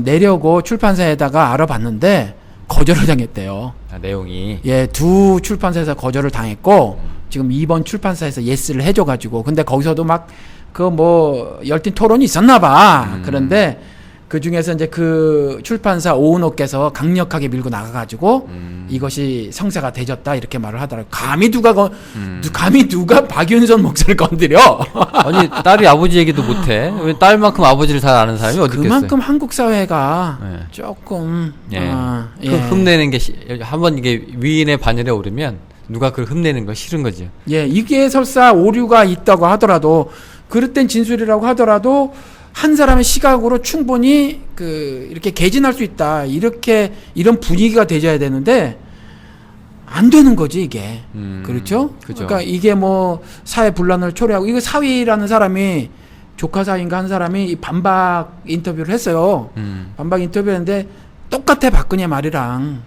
내려고 출판사에다가 알아봤는데 거절을 당했대요. 아, 내용이. 예, 두 출판사에서 거절을 당했고 지금 2번 출판사에서 예스를 해줘가지고 근데 거기서도 막 그 뭐 열띤 토론이 있었나봐. 그런데 그 중에서 이제 그 출판사 오은호께서 강력하게 밀고 나가가지고 이것이 성사가 되졌다 이렇게 말을 하더라고요. 감히 누가 박윤선 목사를 건드려? 아니 딸이 아버지 얘기도 못해. 왜 딸만큼 아버지를 잘 아는 사람이 어디 있겠어요? 그만큼 한국 사회가 예. 조금 예. 예. 그 흠내는 게 한번 이게 위인의 반열에 오르면 누가 그걸 흠내는 거 싫은 거죠. 예, 이게 설사 오류가 있다고 하더라도 그릇된 진술이라고 하더라도 한 사람의 시각으로 충분히 이렇게 개진할 수 있다. 이런 분위기가 되져야 되는데 안 되는 거지 이게. 그렇죠? 그죠. 그러니까 이게 뭐 사회 분란을 초래하고 이거 사위라는 사람이 조카 사위인가 한 사람이 반박 인터뷰를 했어요. 반박 인터뷰했는데 똑같아 박근혜 말이랑.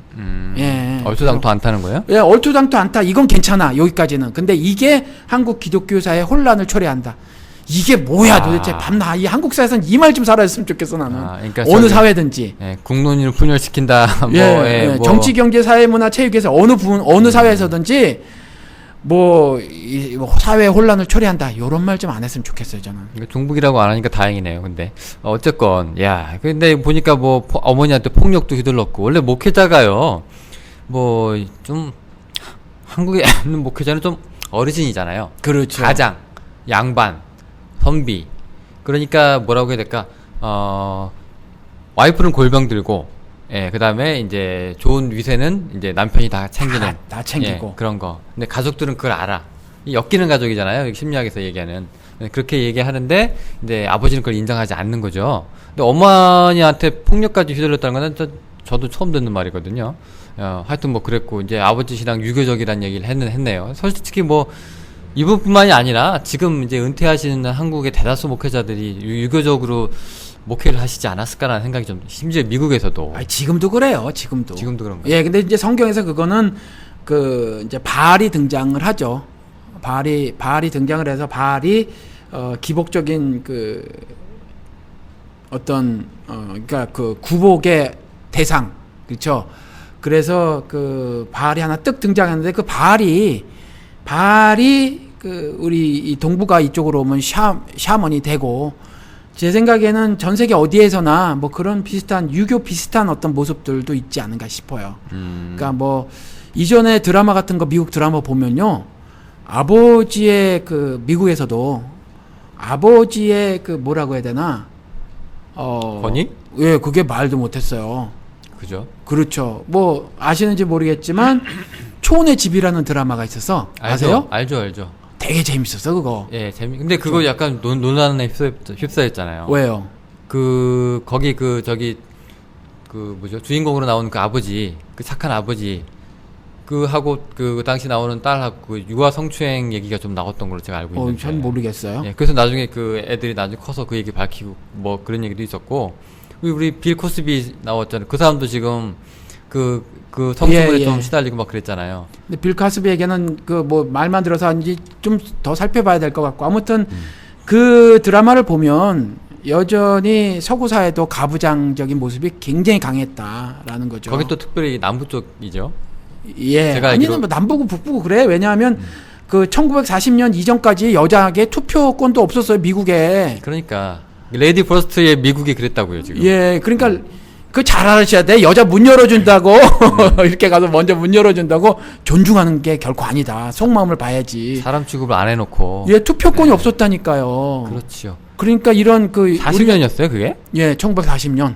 예. 얼토당토 않다는 거예요? 예, 얼토당토 않다. 이건 괜찮아. 여기까지는. 근데 이게 한국 기독교 사회 혼란을 초래한다. 이게 뭐야 도대체 밤나 이 한국 사회에서는 이 말 좀 살아있으면 좋겠어 나는. 그러니까 어느 사회든지. 예, 국론을 분열시킨다. 뭐, 예, 뭐. 정치, 경제, 사회, 문화, 체육에서 어느 사회에서든지 뭐 사회 혼란을 초래한다. 이런 말 좀 안 했으면 좋겠어요 저는. 그러니까 종북이라고 안 하니까 다행이네요. 근데 어쨌건 야 근데 보니까 뭐 어머니한테 폭력도 휘둘렀고 원래 목회자가요 뭐 좀 한국에 있는 목회자는 좀 어르신이잖아요. 그렇죠. 가장 양반 선비 그러니까 뭐라고 해야 될까 와이프는 골병 들고 예 그다음에 이제 좋은 위세는 이제 남편이 다 챙기는 다 챙기고 예, 그런 거. 근데 가족들은 그걸 알아. 엮이는 가족이잖아요. 심리학에서 얘기하는. 그렇게 얘기하는데 이제 아버지는 그걸 인정하지 않는 거죠. 근데 어머니한테 폭력까지 휘둘렀다는 건 저도 처음 듣는 말이거든요. 하여튼 뭐 그랬고 이제 아버지 신앙 유교적이라는 얘기를 했네요. 솔직히 뭐 이분뿐만이 아니라 지금 이제 은퇴하시는 한국의 대다수 목회자들이 유교적으로 목회를 하시지 않았을까라는 생각이 좀 심지어 미국에서도 아니, 지금도 그래요. 지금도 그런가요? 예, 근데 이제 성경에서 그거는 이제 바알이 등장을 하죠. 바알이 등장을 해서 바알이 기복적인 그러니까 그 대상 그렇죠. 그래서 바알이 하나 뜩 등장했는데 그 바알이 우리 이 동북아 이쪽으로 오면 샤먼이 되고 제 생각에는 전 세계 어디에서나 뭐 그런 비슷한 유교 비슷한 어떤 모습들도 있지 않은가 싶어요. 그러니까 뭐 이전에 드라마 같은 거 미국 드라마 보면요. 아버지의 미국에서도 아버지의 뭐라고 해야 되나? 권위? 예, 그게 말도 못했어요. 그죠? 그렇죠. 뭐 아시는지 모르겠지만 초혼의 집이라는 드라마가 있어서 아세요? 알죠. 되게 재밌었어 그거. 예, 근데 그거 약간 논란에 휩싸였잖아요. 왜요? 거기 뭐죠? 주인공으로 나오는 그 아버지, 그 착한 아버지, 하고 그 당시 나오는 딸하고 그 유아 성추행 얘기가 좀 나왔던 걸로 제가 알고 있는데. 전 모르겠어요. 예, 그래서 나중에 그 애들이 나중에 커서 그 얘기 밝히고 뭐 그런 얘기도 있었고, 우리 빌 코스비 나왔잖아요. 그 사람도 지금 그 성추행에 좀 시달리고 막 그랬잖아요. 근데 빌 카스비에게는 그 뭐 말만 들어서 아닌지 좀 더 살펴봐야 될 것 같고, 아무튼 그 드라마를 보면 여전히 서구 사회도 가부장적인 모습이 굉장히 강했다라는 거죠. 거기 또 특별히 남부 쪽이죠. 예. 제가 아니면 뭐 남부고 북부고 그래. 왜냐하면 그 1940년 이전까지 여자에게 투표권도 없었어요, 미국에. 그러니까 레이디 퍼스트의 미국이 그랬다고요, 지금. 예. 그러니까 그 잘 알으셔야 돼. 여자 문 열어준다고 이렇게 가서 먼저 문 열어준다고 존중하는 게 결코 아니다. 속마음을 봐야지. 사람 취급을 안 해놓고. 예, 투표권이 없었다니까요. 그렇죠. 그러니까 이런 그 40년이었어요, 그게? 예, 1940년.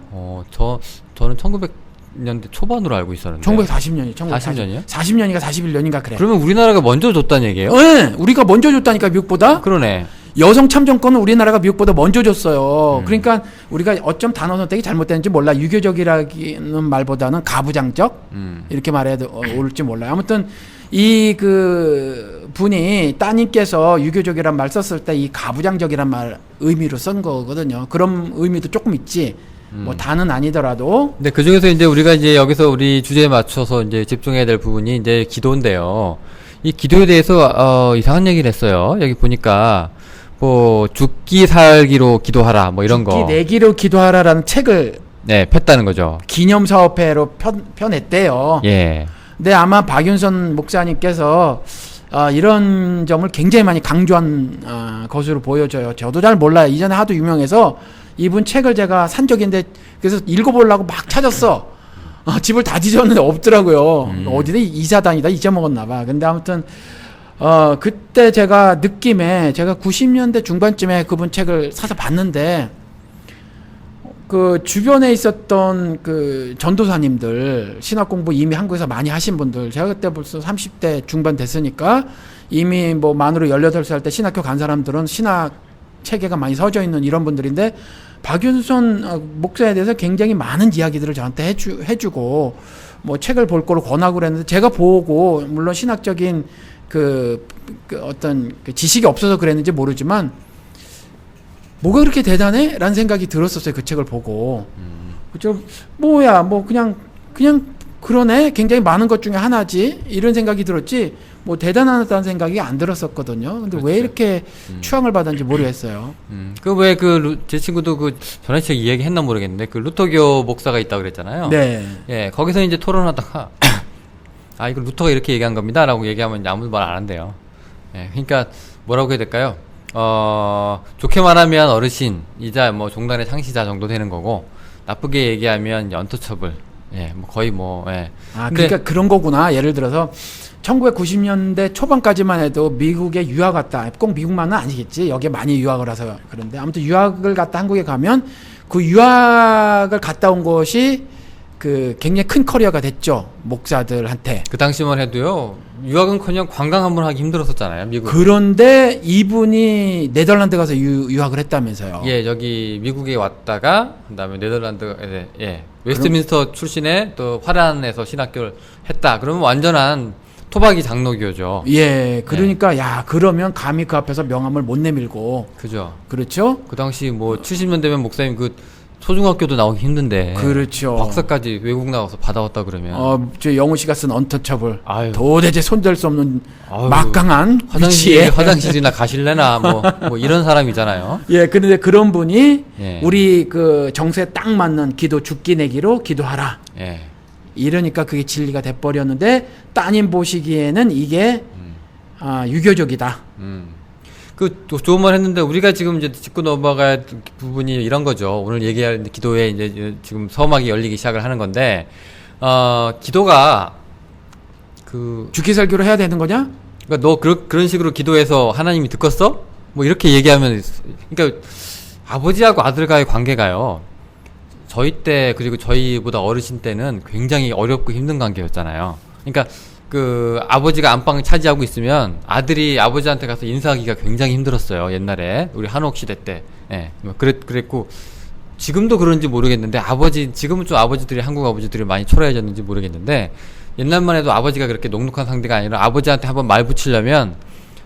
저는 1900년대 초반으로 알고 있었는데. 1940년이 40년 이요? 40년인가 41년인가 그래. 그러면 우리나라가 먼저 줬다는 얘기예요? 예, 우리가 먼저 줬다니까 미국보다. 그러네. 여성 참정권은 우리나라가 미국보다 먼저 줬어요. 그러니까 우리가 어쩜 단어 선택이 잘못됐는지 몰라. 유교적이라는 말보다는 가부장적 이렇게 말해야 옳을지 몰라요. 아무튼 이 그 분이 따님께서 유교적이란 말 썼을 때 이 가부장적이란 말 의미로 쓴 거거든요. 그런 의미도 조금 있지. 뭐 다는 아니더라도. 근데 그 중에서 이제 우리가 이제 여기서 우리 주제에 맞춰서 이제 집중해야 될 부분이 이제 기도인데요. 이 기도에 대해서 이상한 얘기를 했어요. 여기 보니까 뭐 죽기 살기로 기도하라 뭐 이런 거. 죽기 내기로 기도하라라는 책을 네, 폈다는 거죠. 기념사업회로 펴냈대요. 예. 근데 아마 박윤선 목사님께서 이런 점을 굉장히 많이 강조한 것으로 보여져요. 저도 잘 몰라요. 이전에 하도 유명해서 이분 책을 제가 산 적이 있는데 그래서 읽어보려고 막 찾았어. 집을 다 뒤졌는데 없더라고요. 어디다 이사 다니다 잊어먹었나 봐. 근데 아무튼 그때 제가 느낌에 제가 90년대 중반쯤에 그분 책을 사서 봤는데 그 주변에 있었던 그 전도사님들 신학 공부 이미 한국에서 많이 하신 분들 제가 그때 벌써 30대 중반 됐으니까 이미 뭐 만으로 18살 때 신학교 간 사람들은 신학 체계가 많이 서져 있는 이런 분들인데 박윤선 목사에 대해서 굉장히 많은 이야기들을 저한테 해주고 뭐 책을 볼 거로 권하고 그랬는데 제가 보고 물론 신학적인 그 어떤 그 지식이 없어서 그랬는지 모르지만 뭐가 그렇게 대단해? 라는 생각이 들었었어요. 그 책을 보고. 좀 뭐야 뭐 그냥 그러네. 굉장히 많은 것 중에 하나지. 이런 생각이 들었지 뭐 대단하다는 생각이 안 들었었거든요. 근데 그렇죠. 왜 이렇게 추앙을 받았는지 모르겠어요. 그 왜 제 친구도 그 전에 책 이야기 했나 모르겠는데 그 루터교 목사가 있다고 그랬잖아요. 네. 예, 거기서 이제 토론하다가 이거 루터가 이렇게 얘기한 겁니다. 라고 얘기하면 아무도 말 안 한대요. 예, 그러니까 뭐라고 해야 될까요? 좋게 말하면 어르신이자 뭐 종단의 창시자 정도 되는 거고, 나쁘게 얘기하면 연터처블. 예, 뭐 거의 뭐, 예. 그러니까 그런 거구나. 예를 들어서 1990년대 초반까지만 해도 미국에 유학 갔다. 꼭 미국만은 아니겠지. 여기에 많이 유학을 해서 그런데 아무튼 유학을 갔다 한국에 가면 그 유학을 갔다 온 것이 그 굉장히 큰 커리어가 됐죠. 목사들한테. 그 당시만 해도요, 유학은커녕 관광 한번 하기 힘들었었잖아요, 미국. 그런데 이분이 네덜란드 가서 유학을 했다면서요. 예, 여기 미국에 왔다가 그다음에 네덜란드 웨스트민스터 출신의 또 화란에서 신학교를 했다. 그러면 완전한 토박이 장로교죠. 예, 그러니까 야 그러면 감히 그 앞에서 명함을 못 내밀고. 그죠. 그렇죠. 그 당시 뭐 70년대면 목사님 그 초중학교도 나오기 힘든데. 그렇죠. 박사까지 외국 나가서 받아왔다 그러면. 저 영우 씨가 쓴 언터처블. 아유. 도대체 손댈 수 없는 아유. 막강한 위치에. 화장실이나 가실래나 뭐 이런 사람이잖아요. 예, 그런데 그런 분이 예. 우리 그 정서에 딱 맞는 기도 죽기 내기로 기도하라. 예. 이러니까 그게 진리가 돼버렸는데 따님 보시기에는 이게 유교적이다. 좋은 말 했는데 우리가 지금 이제 짚고 넘어갈 부분이 이런 거죠. 오늘 얘기할 기도에 이제 지금 서막이 열리기 시작을 하는 건데, 기도가 죽기 살기로 해야 되는 거냐? 그러니까 너 그런 식으로 기도해서 하나님이 듣겠어? 뭐 이렇게 얘기하면, 그러니까 아버지하고 아들과의 관계가요. 저희 때 그리고 저희보다 어르신 때는 굉장히 어렵고 힘든 관계였잖아요. 그러니까 아버지가 안방을 차지하고 있으면 아들이 아버지한테 가서 인사하기가 굉장히 힘들었어요. 옛날에 우리 한옥 시대 때. 예. 그랬고 지금도 그런지 모르겠는데 지금은 좀 한국 아버지들이 많이 초라해졌는지 모르겠는데 옛날만 해도 아버지가 그렇게 녹록한 상대가 아니라 아버지한테 한번 말 붙이려면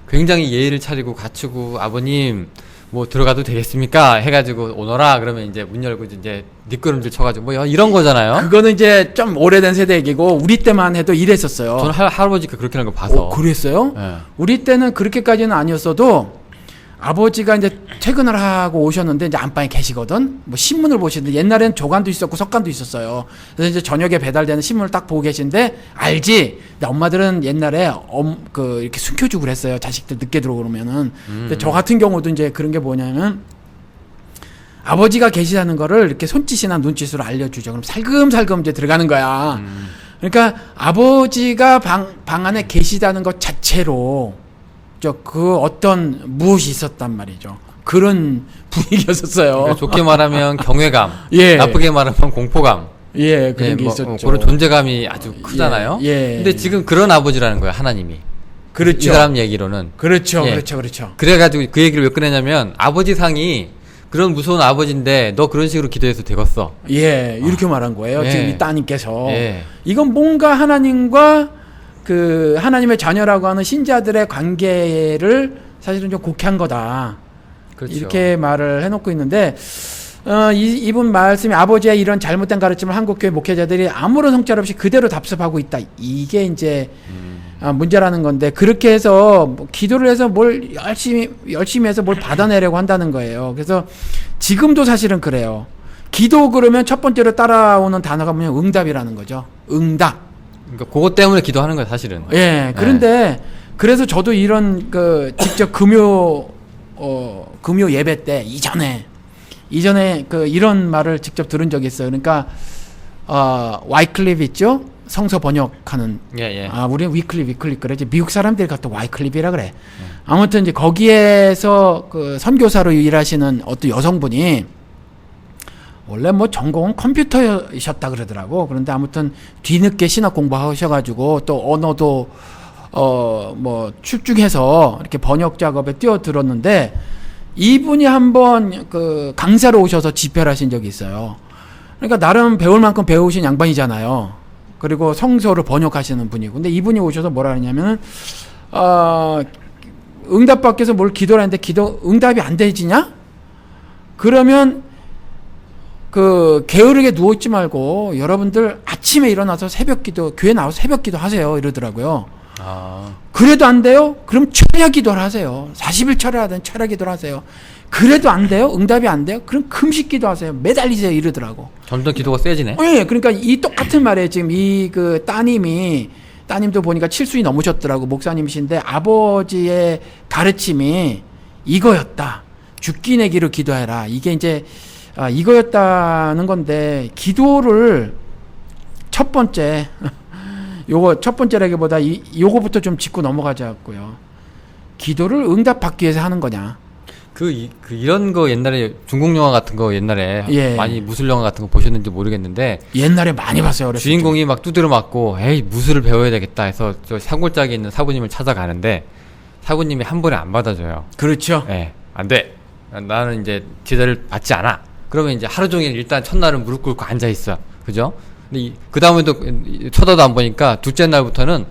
굉장히 예의를 차리고 갖추고 아버님 뭐 들어가도 되겠습니까? 해가지고 오너라 그러면 이제 문 열고 이제 미끄럼질 쳐가지고 뭐 이런 거잖아요. 그거는 이제 좀 오래된 세대 얘기고 우리 때만 해도 이랬었어요. 저는 할아버지가 그렇게 하는 거 봐서. 그랬어요? 예. 우리 때는 그렇게까지는 아니었어도 아버지가 이제 퇴근을 하고 오셨는데 이제 안방에 계시거든. 뭐 신문을 보시는데 옛날에는 조간도 있었고 석간도 있었어요. 그래서 이제 저녁에 배달되는 신문을 딱 보고 계신데 알지. 근데 엄마들은 옛날에 이렇게 숨겨주고 그랬어요. 자식들 늦게 들어오면은. 근데 저 같은 경우도 이제 그런 게 뭐냐면 아버지가 계시다는 거를 이렇게 손짓이나 눈짓으로 알려주죠. 그럼 살금살금 이제 들어가는 거야. 그러니까 아버지가 방 안에 계시다는 것 자체로 그 어떤 무엇이 있었단 말이죠. 그런 분위기였었어요. 그러니까 좋게 말하면 경외감, 예. 나쁘게 말하면 공포감. 예, 그런 예, 게 뭐, 있었죠. 그런 존재감이 아주 크잖아요. 예, 예. 근데 지금 그런 아버지라는 거예요, 하나님이. 그렇죠. 이 사람 얘기로는. 그렇죠, 예. 그렇죠. 그래가지고 그 얘기를 왜 꺼내냐면 아버지 상이 그런 무서운 아버지인데 너 그런 식으로 기도해서 되겠어. 예, 이렇게 말한 거예요. 예. 지금 이 따님께서. 예. 이건 뭔가 하나님과 그 하나님의 자녀라고 하는 신자들의 관계를 사실은 좀 곡해한 거다. 그렇죠. 이렇게 말을 해놓고 있는데 이분 말씀이 아버지의 이런 잘못된 가르침을 한국교회 목회자들이 아무런 성찰 없이 그대로 답습하고 있다. 이게 이제 문제라는 건데 그렇게 해서 뭐 기도를 해서 뭘 열심히 해서 뭘 받아내려고 한다는 거예요. 그래서 지금도 사실은 그래요. 기도 그러면 첫 번째로 따라오는 단어가 뭐냐면 응답이라는 거죠. 응답. 그러니까 그것 때문에 기도하는 거예요, 사실은. 예. 그런데 그래서 저도 이런 그 직접 금요 예배 때 이전에 그 이런 말을 직접 들은 적이 있어요. 그러니까 와이클립 있죠? 성서 번역하는. 예. 우리는 위클립 그러지. 미국 사람들이 갖다 와이클립이라 그래. 아무튼 이제 거기에서 그 선교사로 일하시는 어떤 여성분이 원래 뭐 전공은 컴퓨터셨다 그러더라고. 그런데 아무튼 뒤늦게 신학 공부하셔가지고 또 언어도 뭐 출중해서 이렇게 번역 작업에 뛰어들었는데 이분이 한번 그 강사로 오셔서 집회를 하신 적이 있어요. 그러니까 나름 배울 만큼 배우신 양반이잖아요. 그리고 성서를 번역하시는 분이고. 근데 이분이 오셔서 뭐라 하냐면은 응답받기 위해서 뭘 기도를 하는데 응답이 안 되지냐? 그러면 그 게으르게 누워있지 말고 여러분들 아침에 일어나서 교회 나와서 새벽 기도 하세요 이러더라고요. 그래도 안 돼요? 그럼 철야 기도를 하세요. 40일 철야하든 철야 기도를 하세요. 그래도 안 돼요? 응답이 안 돼요? 그럼 금식 기도 하세요. 매달리세요 이러더라고. 점점 기도가 세지네. 네, 그러니까 이 똑같은 말이에요. 지금 이 그 따님도 보니까 70이 넘으셨더라고. 목사님이신데 아버지의 가르침이 이거였다. 죽기 내기로 기도해라. 이게 이제 이거였다는 건데 기도를 첫 번째 요거 첫 번째라기보다 요거부터 좀 짚고 넘어가자고요. 기도를 응답받기 위해서 하는 거냐? 이런 거 옛날에 중국 영화 같은 거 옛날에 예. 많이 무술 영화 같은 거 보셨는지 모르겠는데 옛날에 많이 봤어요. 어렸을 주인공이 막 두드려 맞고 에이 무술을 배워야 되겠다 해서 저 산골짜기에 있는 사부님을 찾아가는데 사부님이 한 번에 안 받아줘요. 그렇죠. 예, 안 돼. 나는 이제 제자를 받지 않아. 그러면 이제 하루 종일 일단 첫날은 무릎 꿇고 앉아 있어. 그죠? 근데 그 다음에도 쳐다도 안 보니까 둘째 날부터는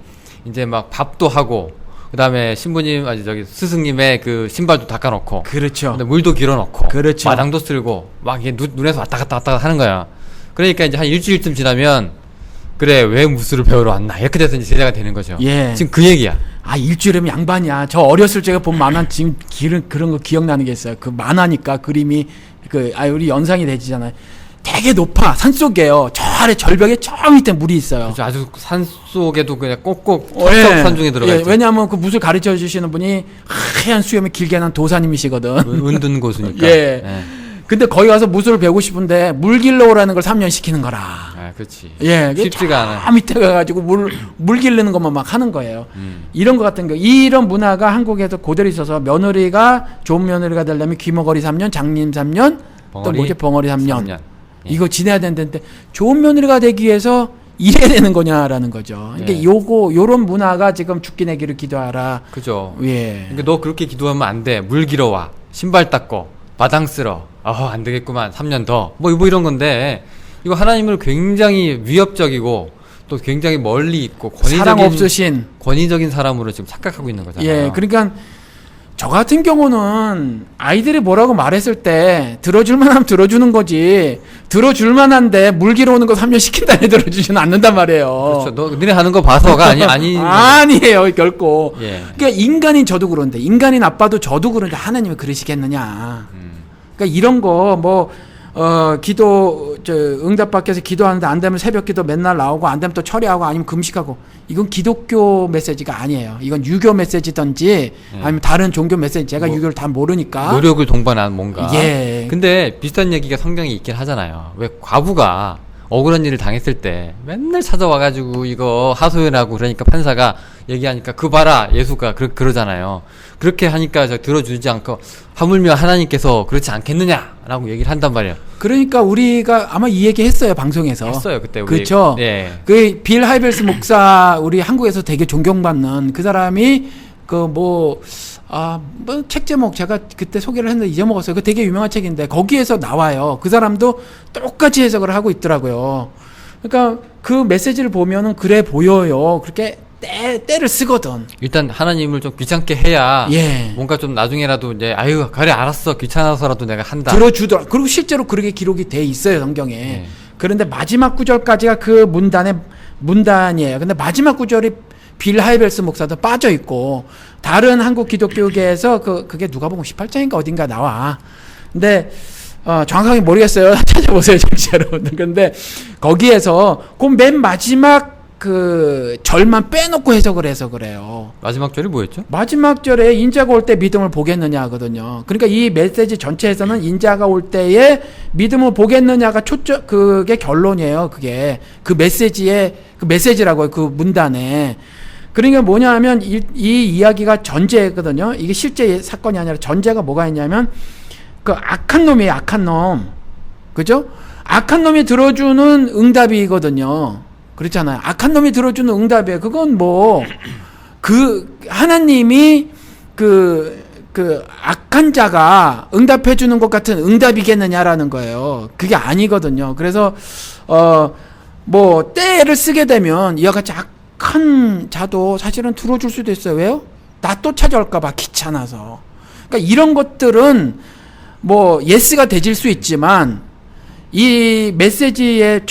이제 막 밥도 하고 그 다음에 신부님, 스승님의 그 신발도 닦아놓고. 그렇죠. 근데 물도 길어놓고. 그렇죠. 마당도 쓸고. 막 이게 눈에서 왔다 갔다 하는 거야. 그러니까 이제 한 일주일쯤 지나면, 그래, 왜 무술을 배우러 왔나. 이렇게 돼서 이제 제자가 되는 거죠. 예. 지금 그 얘기야. 일주일이면 양반이야. 저 어렸을 적에 본 만화 지금 그런 거 기억나는 게 있어요. 그 만화니까 그림이, 우리 연상이 되지잖아요. 되게 높아. 산속이에요. 저 아래 절벽에 저 밑에 물이 있어요. 그렇죠. 아주 산 속에도 그냥 꼭꼭 예. 산 중에 들어가 있죠. 왜냐하면 그 무술 가르쳐 주시는 분이 하얀 수염이 길게 난 도사님이시거든. 은둔 고수니까. 예. 예. 근데 거기 가서 무술을 배우고 싶은데 물 길러 오라는 걸 3년 시키는 거라. 그렇지. 예. 쉽지가 않아. 저 밑에 가가지고 물 기르는 것만 막 하는 거예요. 이런 것 같은 거. 이런 문화가 한국에도 그대로 있어서 며느리가 좋은 며느리가 되려면 귀머거리 3년, 장님 3년, 또 뭐지 벙어리 3년. 이거 지내야 되는데 좋은 며느리가 되기 위해서 이래야 되는 거냐라는 거죠. 그러니까 요런 문화가 지금 죽기 내기를 기도하라. 그죠. 예. 그러니까 너 그렇게 기도하면 안 돼. 물 길어 와. 신발 닦고 마당 쓸어. 안 되겠구만. 3년 더. 뭐 이런 건데 이거 하나님을 굉장히 위협적이고 또 굉장히 멀리 있고 사랑 없으신. 권위적인 사람으로 지금 착각하고 있는 거잖아요. 예, 그러니까 저 같은 경우는 아이들이 뭐라고 말했을 때 들어줄만 하면 들어주는 거지. 들어줄만 한데 물기로 오는 거 3년 시킨다니 들어주지는 않는단 말이에요. 그렇죠. 너네 하는 거 봐서가 아니 아니에요, 결코. 예. 그러니까 인간인 저도 그런데, 인간인 아빠도 저도 그런데 하나님이 그러시겠느냐. 그러니까 이런 거 뭐 응답받기 위해서 기도하는데 안 되면 새벽 기도 맨날 나오고 안 되면 또 철회하고 아니면 금식하고, 이건 기독교 메시지가 아니에요. 이건 유교 메시지든지 아니면 다른 종교 메시지. 제가 유교를 다 모르니까. 노력을 동반한 뭔가. 예. 근데 비슷한 얘기가 성경에 있긴 하잖아요. 왜 과부가 억울한 일을 당했을 때 맨날 찾아와가지고 이거 하소연하고 그러니까 판사가 얘기하니까 그 봐라 예수가 그러잖아요. 그렇게 하니까 저 들어주지 않고 하물며 하나님께서 그렇지 않겠느냐라고 얘기를 한단 말이에요. 그러니까 우리가 아마 이 얘기 했어요, 방송에서. 했어요 그때 우리. 그렇죠. 예. 그 빌 하이벨스 목사, 우리 한국에서 되게 존경받는 그 사람이 뭐 책 제목 제가 그때 소개를 했는데 잊어먹었어요. 그 되게 유명한 책인데 거기에서 나와요. 그 사람도 똑같이 해석을 하고 있더라고요. 그러니까 그 메시지를 보면은 그래 보여요. 그렇게 때를 쓰거든. 일단 하나님을 좀 귀찮게 해야 예. 뭔가 좀 나중에라도 이제 아유 그래 알았어 귀찮아서라도 내가 한다. 들어주더라. 그리고 실제로 그렇게 기록이 돼 있어요, 성경에. 예. 그런데 마지막 구절까지가 그 문단이에요. 근데 마지막 구절이 빌 하이벨스 목사도 빠져 있고 다른 한국 기독교계에서 그게 누가복음 18장인가 어딘가 나와. 근데 정확하게 모르겠어요. 찾아보세요, 정치로. 근데 거기에서 그 맨 마지막 그 절만 빼놓고 해석을 해서 그래요. 마지막 절이 뭐였죠? 마지막 절에 인자가 올 때 믿음을 보겠느냐 하거든요. 그러니까 이 메시지 전체에서는 인자가 올 때에 믿음을 보겠느냐가 그게 결론이에요. 그게 그 메시지라고요. 그 문단에. 그러니까 뭐냐 하면 이 이야기가 전제거든요. 이게 실제 사건이 아니라 전제가 뭐가 있냐면 그 악한 놈이에요. 악한 놈. 그죠? 악한 놈이 들어주는 응답이거든요. 그렇잖아요. 악한 놈이 들어주는 응답이에요. 그건 하나님이 악한 자가 응답해 주는 것 같은 응답이겠느냐라는 거예요. 그게 아니거든요. 그래서, 때를 쓰게 되면 이와 같이 악한 자도 사실은 들어줄 수도 있어요. 왜요? 나 또 찾아올까봐 귀찮아서. 그러니까 이런 것들은 예스가 되질 수 있지만, 이 메시지의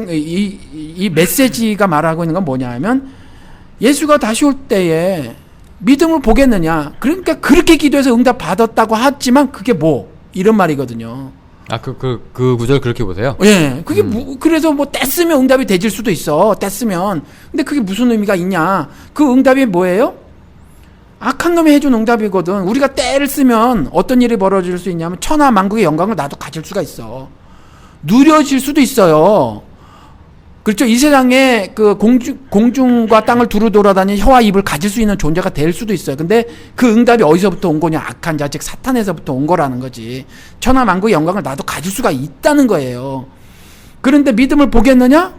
이 메시지가 말하고 있는 건 뭐냐 하면 예수가 다시 올 때에 믿음을 보겠느냐. 그러니까 그렇게 기도해서 응답 받았다고 하지만 그게 이런 말이거든요. 그 구절 그렇게 보세요? 예. 그게 그래서 떼쓰면 응답이 되질 수도 있어. 떼쓰면. 근데 그게 무슨 의미가 있냐. 그 응답이 뭐예요? 악한 놈이 해준 응답이거든. 우리가 때를 쓰면 어떤 일이 벌어질 수 있냐면 천하 만국의 영광을 나도 가질 수가 있어. 누려질 수도 있어요. 그렇죠. 이 세상에 그 공중과 땅을 두루 돌아다니는 혀와 입을 가질 수 있는 존재가 될 수도 있어요. 근데 그 응답이 어디서부터 온 거냐? 악한 자, 즉 사탄에서부터 온 거라는 거지. 천하 만국의 영광을 나도 가질 수가 있다는 거예요. 그런데 믿음을 보겠느냐?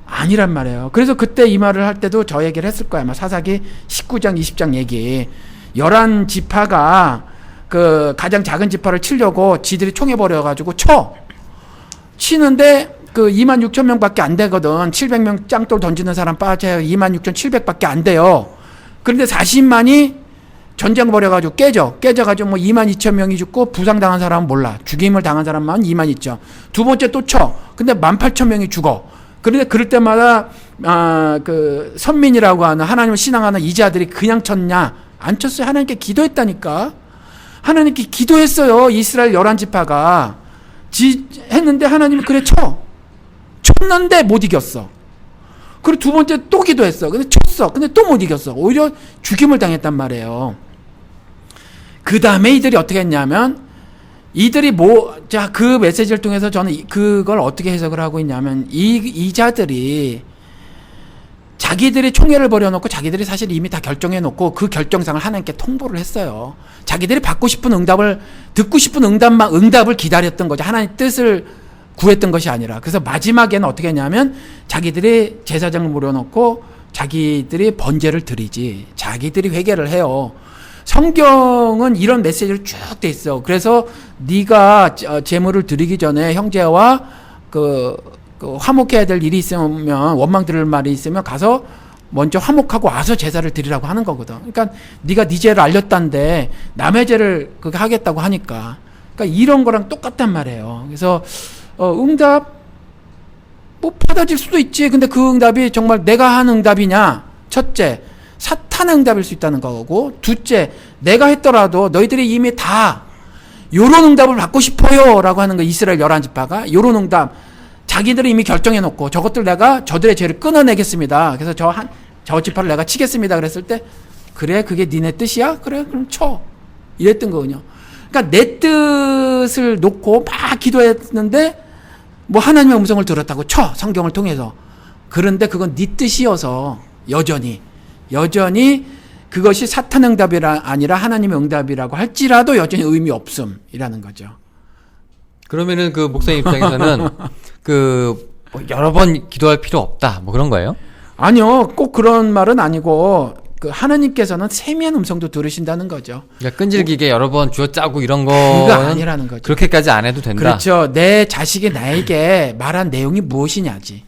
아니란 말이에요. 그래서 그때 이 말을 할 때도 저 얘기를 했을 거야. 아마 사사기 19장, 20장 얘기. 11지파가 그 가장 작은 지파를 치려고 지들이 총해버려가지고 치는데 그 26,000명밖에 안 되거든. 700명 짱돌 던지는 사람 빠져요. 26,700밖에 안 돼요. 그런데 40만이 전쟁 벌여가지고 깨져가지고 22,000명이 죽고 부상당한 사람은 몰라. 죽임을 당한 사람만 22,000. 두 번째 또 근데 18,000명이 죽어. 그런데 그럴 때마다 그 선민이라고 하는 하나님을 신앙하는 이자들이 그냥 쳤냐? 안 쳤어요. 하나님께 기도했다니까. 하나님께 기도했어요. 이스라엘 11지파가 했는데 하나님이 그래 쳤는데 못 이겼어. 그리고 두 번째 또 기도했어. 근데 쳤어. 근데 또 못 이겼어. 오히려 죽임을 당했단 말이에요. 그 다음에 이들이 어떻게 했냐면 이들이 그 메시지를 통해서 저는 그걸 어떻게 해석을 하고 있냐면 이자들이 자기들이 총회를 벌여놓고 자기들이 사실 이미 다 결정해놓고 그 결정상을 하나님께 통보를 했어요. 자기들이 받고 싶은 듣고 싶은 응답을 기다렸던 거죠. 하나님 뜻을 구했던 것이 아니라. 그래서 마지막에는 어떻게 했냐면 자기들이 제사장을 물어놓고 자기들이 번제를 드리지. 자기들이 회개를 해요. 성경은 이런 메시지를 쭉 돼 있어. 그래서 네가 제물을 드리기 전에 형제와 그 화목해야 될 일이 있으면 원망 들을 말이 있으면 가서 먼저 화목하고 와서 제사를 드리라고 하는 거거든. 그러니까 네가 네 죄를 알렸다는데 남의 죄를 그렇게 하겠다고 하니까. 그러니까 이런 거랑 똑같단 말이에요. 그래서 응답 뭐 받아질 수도 있지. 근데 그 응답이 정말 내가 한 응답이냐? 첫째, 사탄의 응답일 수 있다는 거고, 둘째, 내가 했더라도 너희들이 이미 다 요런 응답을 받고 싶어요라고 하는 거. 이스라엘 11지파가 요런 응답 자기들이 이미 결정해 놓고 저것들 내가 저들의 죄를 끊어내겠습니다. 그래서 저 지파를 내가 치겠습니다. 그랬을 때 그래 그게 니네 뜻이야? 그래 그럼 쳐. 이랬던 거군요. 그러니까 내 뜻을 놓고 막 기도했는데 뭐 하나님의 음성을 들었다고 쳐. 성경을 통해서. 그런데 그건 네 뜻이어서 여전히 그것이 사탄 응답이 아니라 하나님의 응답이라고 할지라도 여전히 의미 없음이라는 거죠. 그러면은 그 목사님 입장에서는 뭐 여러 번 기도할 필요 없다 뭐 그런 거예요? 아니요, 꼭 그런 말은 아니고 그 하나님께서는 세미한 음성도 들으신다는 거죠. 그러니까 끈질기게 여러 번 쥐어짜고 이런 거 그거 아니라는 거죠. 그렇게까지 안 해도 된다. 그렇죠. 내 자식이 나에게 말한 내용이 무엇이냐지.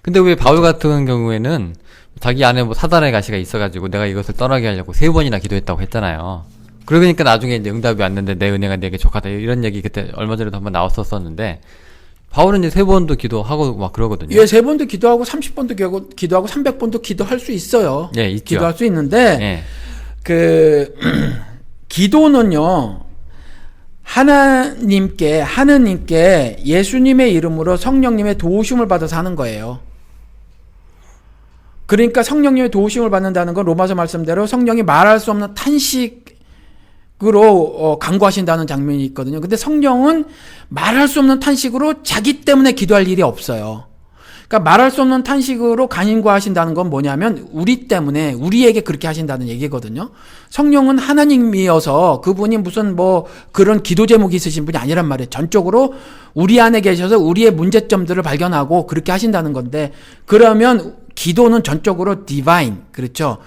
근데 왜 바울 같은 경우에는 자기 안에 뭐 사단의 가시가 있어가지고 내가 이것을 떠나게 하려고 3번이나 기도했다고 했잖아요. 그러니까 나중에 이제 응답이 왔는데 내 은혜가 내게 족하다 이런 얘기 그때 얼마 전에도 한번 나왔었었는데 바울은 이제 3번도 기도하고 막 그러거든요. 예, 3번도 기도하고 30번도 기도하고 300번도 기도할 수 있어요. 예, 있죠. 기도할 수 있는데 예. 그 기도는요. 하나님께 예수님의 이름으로 성령님의 도우심을 받아서 하는 거예요. 그러니까 성령님의 도우심을 받는다는 건 로마서 말씀대로 성령이 말할 수 없는 탄식으로 간구하신다는 장면이 있거든요. 근데 성령은 말할 수 없는 탄식으로 자기 때문에 기도할 일이 없어요. 그러니까 말할 수 없는 탄식으로 간구하신다는 건 뭐냐면 우리 때문에 우리에게 그렇게 하신다는 얘기거든요. 성령은 하나님이어서 그분이 무슨 뭐 그런 기도 제목이 있으신 분이 아니란 말이에요. 전적으로 우리 안에 계셔서 우리의 문제점들을 발견하고 그렇게 하신다는 건데, 그러면 기도는 전적으로 디바인, 그렇죠?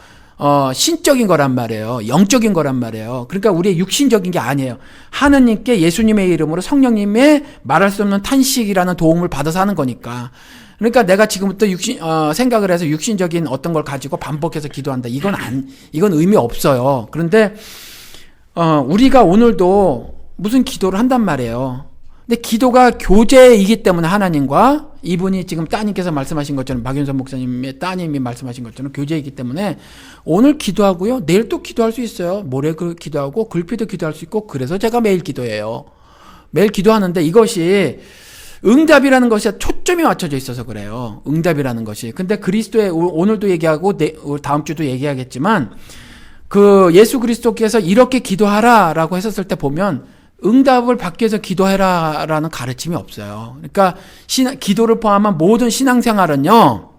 신적인 거란 말이에요. 영적인 거란 말이에요. 그러니까 우리의 육신적인 게 아니에요. 하느님께 예수님의 이름으로 성령님의 말할 수 없는 탄식이라는 도움을 받아서 하는 거니까. 그러니까 내가 지금부터 생각을 해서 육신적인 어떤 걸 가지고 반복해서 기도한다. 이건 의미 없어요. 그런데, 우리가 오늘도 무슨 기도를 한단 말이에요. 근데 기도가 교제이기 때문에 하나님과 이분이 지금 따님께서 말씀하신 것처럼 박윤선 목사님의 따님이 말씀하신 것처럼 교제이기 때문에 오늘 기도하고요. 내일 또 기도할 수 있어요. 모레 기도하고 글피도 기도할 수 있고, 그래서 제가 매일 기도해요. 매일 기도하는데 이것이 응답이라는 것이 초점이 맞춰져 있어서 그래요. 응답이라는 것이. 근데 그리스도의 오늘도 얘기하고 다음 주도 얘기하겠지만 그 예수 그리스도께서 이렇게 기도하라라고 했었을 때 보면 응답을 받기 위해서 기도해라라는 가르침이 없어요. 그러니까 기도를 포함한 모든 신앙생활은요,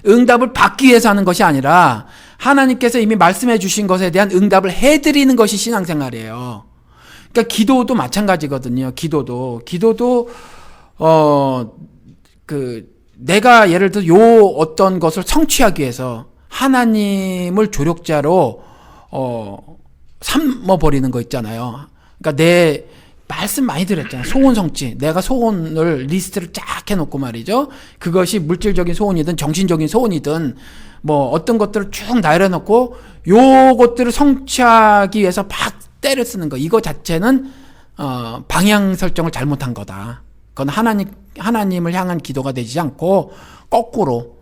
응답을 받기 위해서 하는 것이 아니라 하나님께서 이미 말씀해 주신 것에 대한 응답을 해드리는 것이 신앙생활이에요. 그러니까 기도도 마찬가지거든요. 기도도 내가 예를 들어 어떤 것을 성취하기 위해서 하나님을 조력자로 삼어버리는 거 있잖아요. 그러니까 내 말씀 많이 드렸잖아요. 소원 성취. 내가 소원을 리스트를 쫙 해놓고 말이죠. 그것이 물질적인 소원이든 정신적인 소원이든 뭐 어떤 것들을 쭉 나열해놓고 요것들을 성취하기 위해서 막 때를 쓰는 거. 이거 자체는 방향 설정을 잘못한 거다. 그건 하나님을 향한 기도가 되지 않고 거꾸로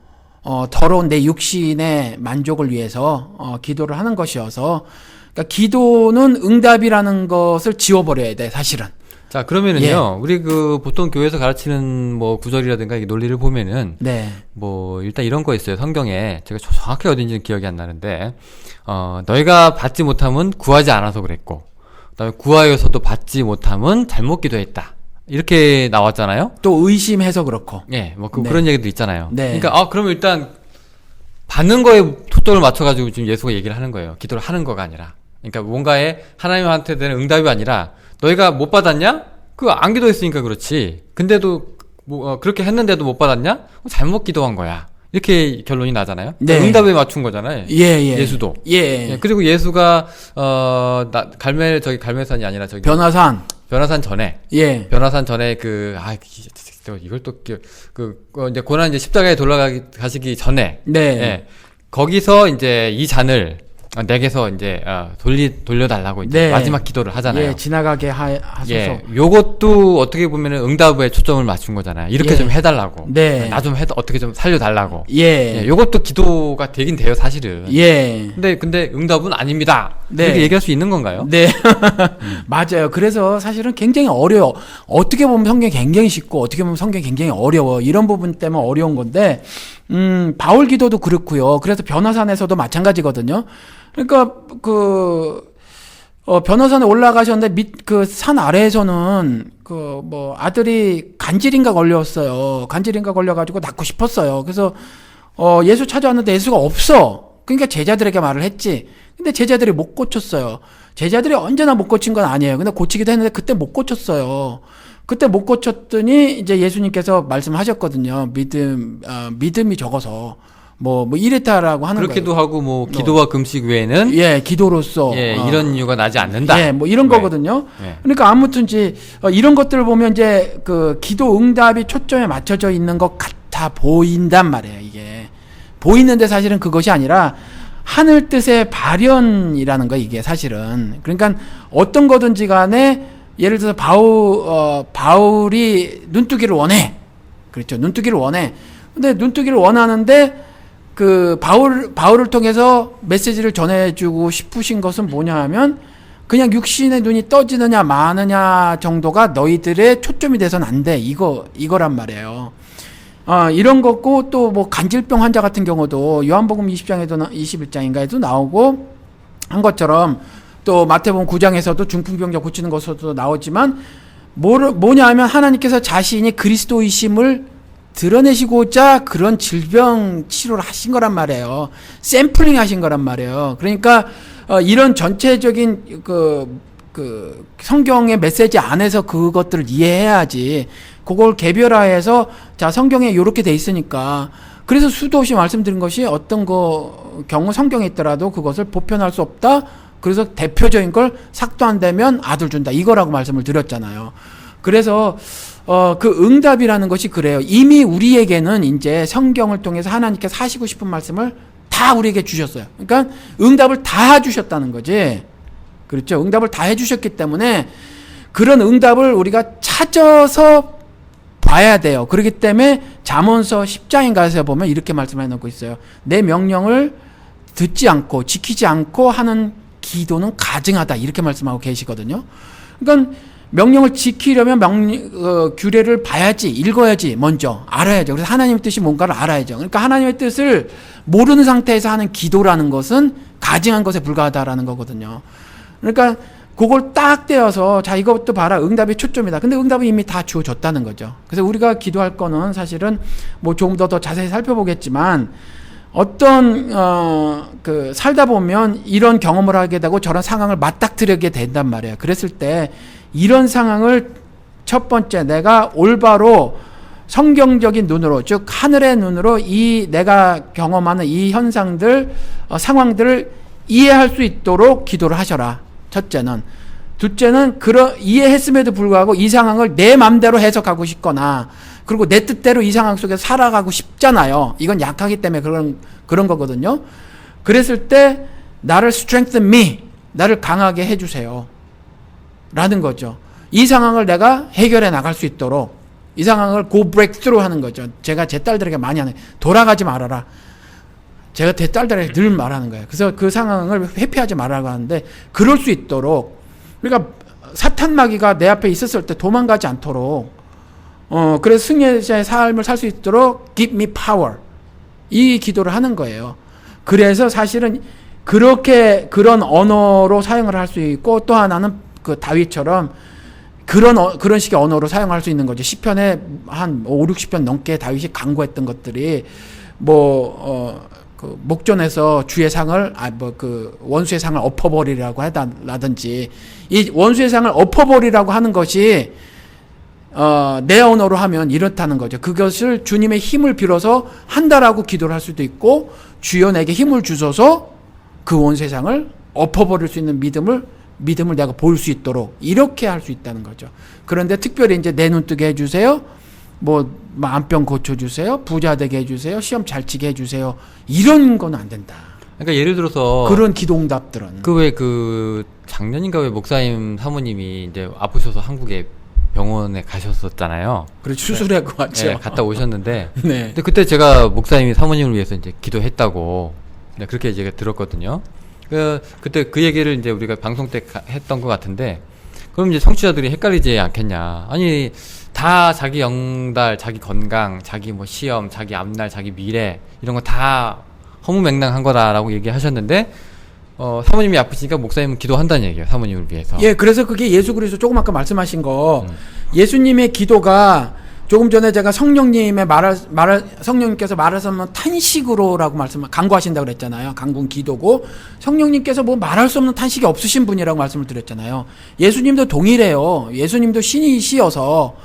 더러운 내 육신의 만족을 위해서 기도를 하는 것이어서, 그러니까 기도는 응답이라는 것을 지워버려야 돼, 사실은. 자, 그러면은요, 우리 보통 교회에서 가르치는 뭐 구절이라든가 이 논리를 보면은, 네. 뭐, 일단 이런 거 있어요. 성경에. 제가 정확히 어딘지는 기억이 안 나는데, 너희가 받지 못함은 구하지 않아서 그랬고, 그 다음에 구하여서도 받지 못함은 잘못 기도했다. 이렇게 나왔잖아요? 또 의심해서 그렇고. 예, 뭐 네. 그런 얘기도 있잖아요. 네. 그러니까, 그러면 일단, 받는 거에 초점을 맞춰가지고 지금 예수가 얘기를 하는 거예요. 기도를 하는 거가 아니라. 그러니까 뭔가에 하나님한테 되는 응답이 아니라 너희가 못 받았냐? 안 기도했으니까 그렇지. 근데도 그렇게 했는데도 못 받았냐? 잘못 기도한 거야. 이렇게 결론이 나잖아요. 네. 응답에 맞춘 거잖아요. 예. 예수도. 예. 그리고 예수가 갈멜산이 아니라 변화산. 변화산 전에 예. 변화산 전에 이걸 또 이제 고난 이제 십자가에 돌아가시기 전에 네. 예. 거기서 이제 이 잔을 내게서 이제 돌려달라고 이제 네. 마지막 기도를 하잖아요. 예, 지나가게 하소서. 예, 요것도 어떻게 보면은 응답에 초점을 맞춘 거잖아요. 이렇게 예. 좀 해달라고. 네. 나 좀 어떻게 좀 살려달라고. 예. 예, 요것도 기도가 되긴 돼요, 사실은. 예. 근데 응답은 아닙니다. 네. 이렇게 얘기할 수 있는 건가요? 네. 맞아요. 그래서 사실은 굉장히 어려워. 어떻게 보면 성경이 굉장히 쉽고, 어떻게 보면 성경이 굉장히 어려워. 이런 부분 때문에 어려운 건데, 바울 기도도 그렇고요. 그래서 변화산에서도 마찬가지거든요. 그러니까, 변화산에 올라가셨는데, 그 산 아래에서는, 아들이 간질인가 걸렸어요. 간질인가 걸려가지고 낳고 싶었어요. 그래서, 예수 찾아왔는데 예수가 없어. 그러니까 제자들에게 말을 했지. 근데 제자들이 못 고쳤어요. 제자들이 언제나 못 고친 건 아니에요. 근데 고치기도 했는데 그때 못 고쳤어요. 그때 못 고쳤더니 이제 예수님께서 말씀하셨거든요. 믿음이 적어서 이랬다라고 하는 그렇기도 거예요. 하고 기도와 금식 외에는 예, 기도로서 이런 이유가 나지 않는다. 예, 이런 네. 거거든요. 네. 그러니까 아무튼지 이런 것들을 보면 이제 그 기도 응답이 초점에 맞춰져 있는 것 같아 보인단 말이에요. 이게 보이는데 사실은 그것이 아니라 하늘 뜻의 발현이라는 거 이게 사실은. 그러니까 어떤 거든지 간에 예를 들어서 바울이 눈뜨기를 원해. 그렇죠. 눈뜨기를 원해. 근데 눈뜨기를 원하는데 그 바울을 통해서 메시지를 전해주고 싶으신 것은 뭐냐 하면 그냥 육신의 눈이 떠지느냐 마느냐 정도가 너희들의 초점이 돼서는 안 돼. 이거란 말이에요. 이런 거고 또 간질병 환자 같은 경우도 요한복음 21장인가에도 나오고 한 것처럼 또 마태복음 9장에서도 중풍병자 고치는 것으로도 나오지만 뭐냐 하면 하나님께서 자신이 그리스도이심을 드러내시고자 그런 질병 치료를 하신 거란 말이에요. 샘플링 하신 거란 말이에요. 그러니까 이런 전체적인 그 성경의 메시지 안에서 그것들을 이해해야지. 그걸 개별화해서 자 성경에 요렇게 돼 있으니까 그래서 수도 없이 말씀드린 것이 어떤 경우 성경에 있더라도 그것을 보편할 수 없다. 그래서 대표적인 걸 삭도 안 되면 아들 준다. 이거라고 말씀을 드렸잖아요. 그래서 그 응답이라는 것이 그래요. 이미 우리에게는 이제 성경을 통해서 하나님께서 하시고 싶은 말씀을 다 우리에게 주셨어요. 그러니까 응답을 다 주셨다는 거지. 그렇죠. 응답을 다 해주셨기 때문에 그런 응답을 우리가 찾아서 봐야 돼요. 그렇기 때문에 잠언서 10장인가에서 보면 이렇게 말씀해 놓고 있어요. 내 명령을 듣지 않고 지키지 않고 하는 기도는 가증하다. 이렇게 말씀하고 계시거든요. 그러니까 명령을 지키려면 규례를 봐야지, 읽어야지, 먼저 알아야죠. 그래서 하나님의 뜻이 뭔가를 알아야죠. 그러니까 하나님의 뜻을 모르는 상태에서 하는 기도라는 것은 가증한 것에 불과하다라는 거거든요. 그러니까 그걸 딱 떼어서 자 이것도 봐라. 응답이 초점이다. 근데 응답이 이미 다 주어졌다는 거죠. 그래서 우리가 기도할 거는 사실은 조금 더 자세히 살펴보겠지만 어떤 살다 보면 이런 경험을 하게 되고 저런 상황을 맞닥뜨리게 된단 말이에요. 그랬을 때 이런 상황을 첫 번째 내가 올바로 성경적인 눈으로 즉 하늘의 눈으로 이 내가 경험하는 이 현상들 상황들을 이해할 수 있도록 기도를 하셔라. 첫째는. 둘째는 이해했음에도 불구하고 이 상황을 내 맘대로 해석하고 싶거나 그리고 내 뜻대로 이 상황 속에서 살아가고 싶잖아요. 이건 약하기 때문에 그런 거거든요. 그랬을 때 나를 strengthen me, 나를 강하게 해주세요. 라는 거죠. 이 상황을 내가 해결해 나갈 수 있도록 이 상황을 go break through 하는 거죠. 제가 제 딸들에게 많이 하는 돌아가지 말아라. 제가 제 딸들에게 늘 말하는 거예요. 그래서 그 상황을 회피하지 말라고 하는데 그럴 수 있도록 그러니까 사탄 마귀가 내 앞에 있었을 때 도망가지 않도록 그래서 승리자의 삶을 살 수 있도록 give me power 이 기도를 하는 거예요. 그래서 사실은 그런 언어로 사용을 할 수 있고 또 하나는 그 다윗처럼 그런 식의 언어로 사용할 수 있는 거죠. 시편에 한 5, 60편 넘게 다윗이 강구했던 것들이 그 목전에서 주의 상을 원수의 상을 엎어버리라고 하다라든지 이 원수의 상을 엎어버리라고 하는 것이 내 언어로 하면 이렇다는 거죠. 그것을 주님의 힘을 빌어서 한다라고 기도를 할 수도 있고 주여 내게 힘을 주소서 그 원수의 상을 엎어버릴 수 있는 믿음을 믿음을 내가 볼 수 있도록 이렇게 할 수 있다는 거죠. 그런데 특별히 이제 내 눈 뜨게 해주세요. 뭐 암병 고쳐주세요. 부자 되게 해주세요. 시험 잘 치게 해주세요. 이런 건 안 된다. 그러니까 예를 들어서 그런 기도응답들은 그 작년인가 왜 목사님 사모님이 이제 아프셔서 한국에 병원에 가셨었잖아요. 그래 수술하고 왔죠. 네, 갔다 오셨는데 네. 근데 그때 제가 목사님이 사모님을 위해서 이제 기도했다고 그렇게 이제 들었거든요. 그때 그 얘기를 이제 우리가 방송 때 했던 것 같은데 그럼 이제 청취자들이 헷갈리지 않겠냐. 아니 다 자기 영달, 자기 건강, 자기 뭐 시험, 자기 앞날, 자기 미래 이런 거 다 허무맹랑한 거다라고 얘기하셨는데 사모님이 아프시니까 목사님은 기도한다는 얘기예요. 사모님을 위해서. 예, 그래서 그게 예수 그리스도 조금 아까 말씀하신 거 예수님의 기도가 조금 전에 제가 성령님의 성령님께서 말할 수 없는 탄식으로라고 간구하신다고 그랬잖아요. 간구는 기도고 성령님께서 뭐 말할 수 없는 탄식이 없으신 분이라고 말씀을 드렸잖아요. 예수님도 동일해요. 예수님도 신이시여서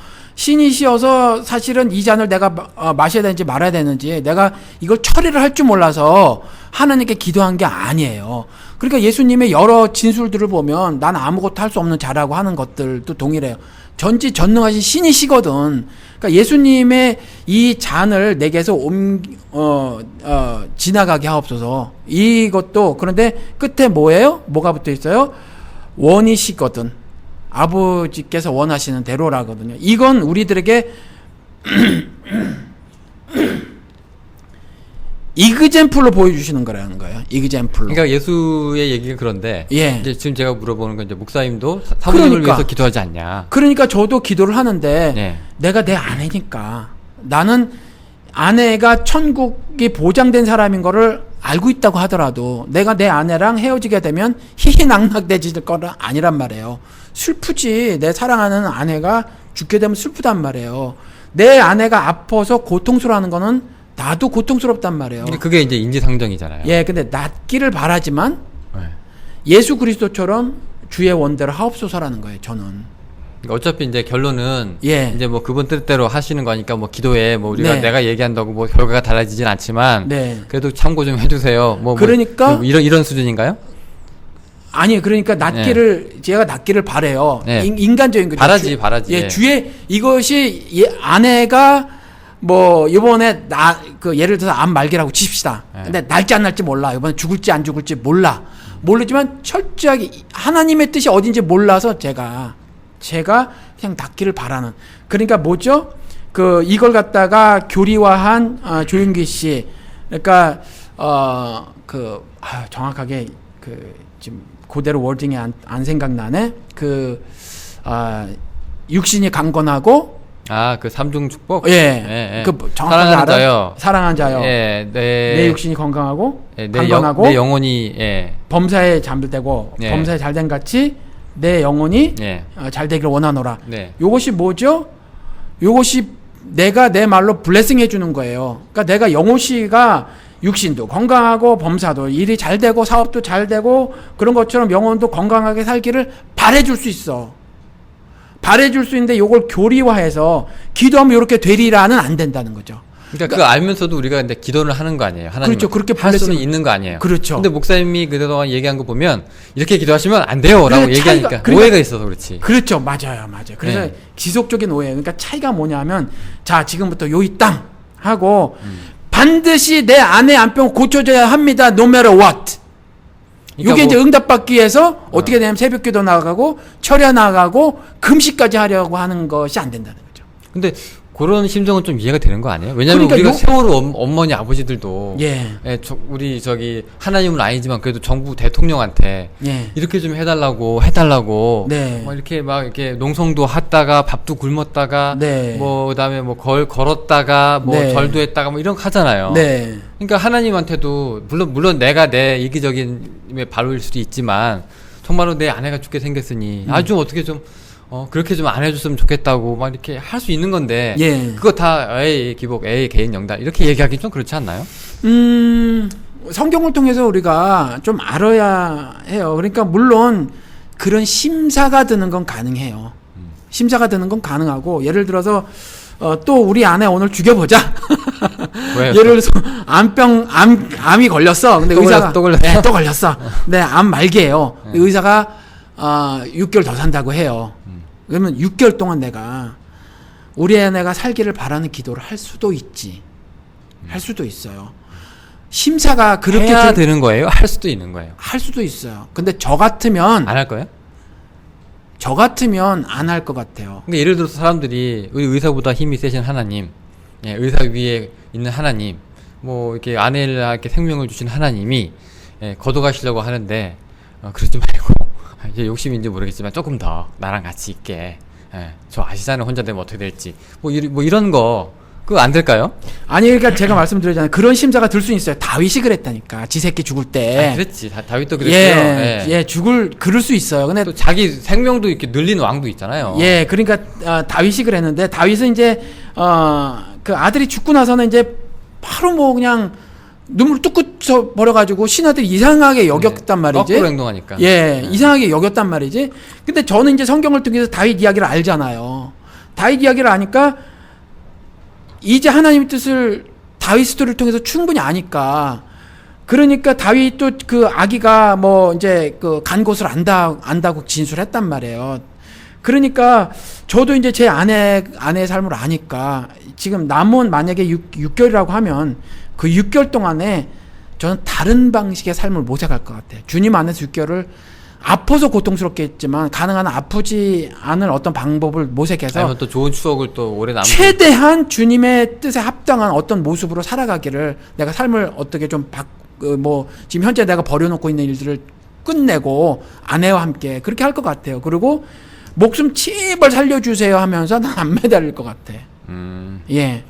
사실은 이 잔을 내가 마셔야 되는지 말아야 되는지 내가 이걸 처리를 할 줄 몰라서 하나님께 기도한 게 아니에요. 그러니까 예수님의 여러 진술들을 보면 난 아무것도 할 수 없는 자라고 하는 것들도 동일해요. 전지전능하신 신이시거든. 그러니까 예수님의 이 잔을 내게서 지나가게 하옵소서. 이것도 그런데 끝에 뭐예요? 뭐가 붙어 있어요? 원이시거든. 아버지께서 원하시는 대로라거든요. 이건 우리들에게 이그젠플로 보여주시는 거라는 거예요. 이그젠플로. 그러니까 예수의 얘기가 그런데 예. 이제 지금 제가 물어보는 건 이제 목사님도 사모님을 위해서 기도하지 않냐. 그러니까 저도 기도를 하는데 네. 내가 내 아내니까 나는 아내가 천국이 보장된 사람인 거를 알고 있다고 하더라도 내가 내 아내랑 헤어지게 되면 희희낙낙대질 거는 아니란 말이에요. 슬프지. 내 사랑하는 아내가 죽게 되면 슬프단 말이에요. 내 아내가 아파서 고통스러워하는 거는 나도 고통스럽단 말이에요. 근데 그게 이제 인지상정이잖아요. 예, 근데 낫기를 바라지만 네. 예수 그리스도처럼 주의 원대로 하옵소서라는 거예요. 저는. 그러니까 어차피 이제 결론은 예. 이제 뭐 그분 뜻대로 하시는 거니까 뭐 기도에 뭐 우리가 네. 내가 얘기한다고 뭐 결과가 달라지진 않지만 네. 그래도 참고 좀 해주세요. 그러니까 뭐 이런 수준인가요? 아니 그러니까 낫기를 제가 낫기를 바래요. 네. 인간적인 거죠. 바라지. 예, 주의 이것이 아내가 뭐 이번에 예를 들어서 암 말기라고 칩시다. 네. 근데 날지 안 날지 몰라. 이번에 죽을지 안 죽을지 몰라. 모르지만 철저하게 하나님의 뜻이 어딘지 몰라서 제가 그냥 낫기를 바라는. 그러니까 뭐죠? 이걸 갖다가 교리화한 조윤기 씨. 그러니까 정확하게 지금 그대로 워딩이 안 생각나네. 육신이 강건하고 그 삼중 축복? 예. 정확하게 사랑하는 자요. 사랑하는 자요. 예, 내 육신이 건강하고 내 강건하고 영혼이 범사에 잠들되고 예. 범사에 잘된 같이 내 영혼이 예. 잘 되기를 원하노라. 네. 요것이 뭐죠? 요것이 내가 내 말로 블레싱 해주는 거예요. 그러니까 내가 영호 씨가 육신도 건강하고 범사도 일이 잘 되고 사업도 잘 되고 그런 것처럼 영혼도 건강하게 살기를 바래줄 수 있어. 바래줄 수 있는데 요걸 교리화해서 기도하면 이렇게 되리라는 안 된다는 거죠. 그러니까 그거 알면서도 우리가 근데 기도를 하는 거 아니에요. 하나님. 그렇죠. 그렇게 할 수는 있는 거 아니에요. 그렇죠. 근데 목사님이 그동안 얘기한 거 보면 이렇게 기도하시면 안 돼요라고 얘기하니까 오해가 있어서 그렇지. 그렇죠. 맞아요. 그래서 네. 지속적인 오해. 그러니까 차이가 뭐냐면 자 지금부터 요이 땅 하고 반드시 내 아내 안병 고쳐져야 합니다. No matter what. 그러니까 이게 이제 응답받기 위해서 어떻게 되냐면 새벽기도 나가고 철야 나가고 금식까지 하려고 하는 것이 안 된다는 거죠. 근데 그런 심정은 좀 이해가 되는 거 아니에요? 왜냐면 그러니까 우리가 세월호 어머니 아버지들도 예. 우리 하나님은 아니지만 그래도 정부 대통령한테 예. 이렇게 좀 해달라고 네. 이렇게 농성도 했다가 밥도 굶었다가 네. 뭐 그다음에 뭐 걸었다가 뭐 네. 절도 했다가 뭐 이런 거 하잖아요. 네. 그러니까 하나님한테도 물론 내가 내 이기적인 발로일 수도 있지만 정말로 내 아내가 죽게 생겼으니 좀 어떻게 좀 그렇게 좀 안 해줬으면 좋겠다고 막 이렇게 할 수 있는 건데 예. 그거 다 에이 기복 에이 개인 영달 이렇게 얘기하기 좀 그렇지 않나요? 성경을 통해서 우리가 좀 알아야 해요. 그러니까 물론 그런 심사가 드는 건 가능해요. 심사가 드는 건 가능하고 예를 들어서 또 우리 아내 오늘 죽여보자. 왜요? 예를 들어서 암이 걸렸어. 근데 또 의사가 걸렸어? 네, 또 걸렸어. 네, 암 말기예요. 의사가 6개월 더 산다고 해요. 그러면 6개월 동안 내가 우리 아내가 살기를 바라는 기도를 할 수도 있지. 할 수도 있어요. 심사가 그렇게 해야 되는 거예요? 할 수도 있는 거예요? 할 수도 있어요. 근데 저 같으면 안 할 거예요? 안 할 것 같아요. 그러니까 예를 들어서 사람들이 우리 의사보다 힘이 세신 하나님, 예, 의사 위에 있는 하나님, 뭐 이렇게 아내에게 생명을 주신 하나님이 예, 거둬가시려고 하는데 그러지 말고 이제 욕심인지 모르겠지만 조금 더 나랑 같이 있게. 예, 저 아시잖아요. 혼자 되면 어떻게 될지. 뭐 이런 거 그거 안 될까요? 아니 그러니까 제가 말씀드렸잖아요. 그런 심사가 들 수 있어요. 다윗이 그랬다니까. 지 새끼 죽을 때. 그랬지. 다윗도 그랬어요. 예, 그럴 수 있어요. 근데 또 자기 생명도 이렇게 늘린 왕도 있잖아요. 예, 그러니까 다윗이 그랬는데 다윗은 이제 그 아들이 죽고 나서는 이제 바로 뭐 그냥 눈물 뚝뚝 버려가지고 신하들이 이상하게 여겼단 말이지. 거꾸로 행동하니까. 예, 이상하게 여겼단 말이지. 근데 저는 이제 성경을 통해서 다윗 이야기를 알잖아요. 다윗 이야기를 아니까 이제 하나님의 뜻을 다윗 스토리를 통해서 충분히 아니까. 그러니까 다윗도 그 아기가 뭐 이제 그 간 곳을 안다고 진술했단 말이에요. 그러니까 저도 이제 제 아내의 삶을 아니까 지금 남은 만약에 6개월이라고 하면 그 6개월 동안에 저는 다른 방식의 삶을 모색할 것 같아요. 주님 안에서 6개월을 아파서 고통스럽겠지만 가능한 아프지 않을 어떤 방법을 모색해서 아니면 또 좋은 추억을 또 오래 남기고 최대한 주님의 뜻에 합당한 어떤 모습으로 살아가기를 내가 삶을 어떻게 좀 지금 현재 내가 버려놓고 있는 일들을 끝내고 아내와 함께 그렇게 할 것 같아요. 그리고 목숨 제발 살려주세요 하면서 난 안 매달릴 것 같아. 예.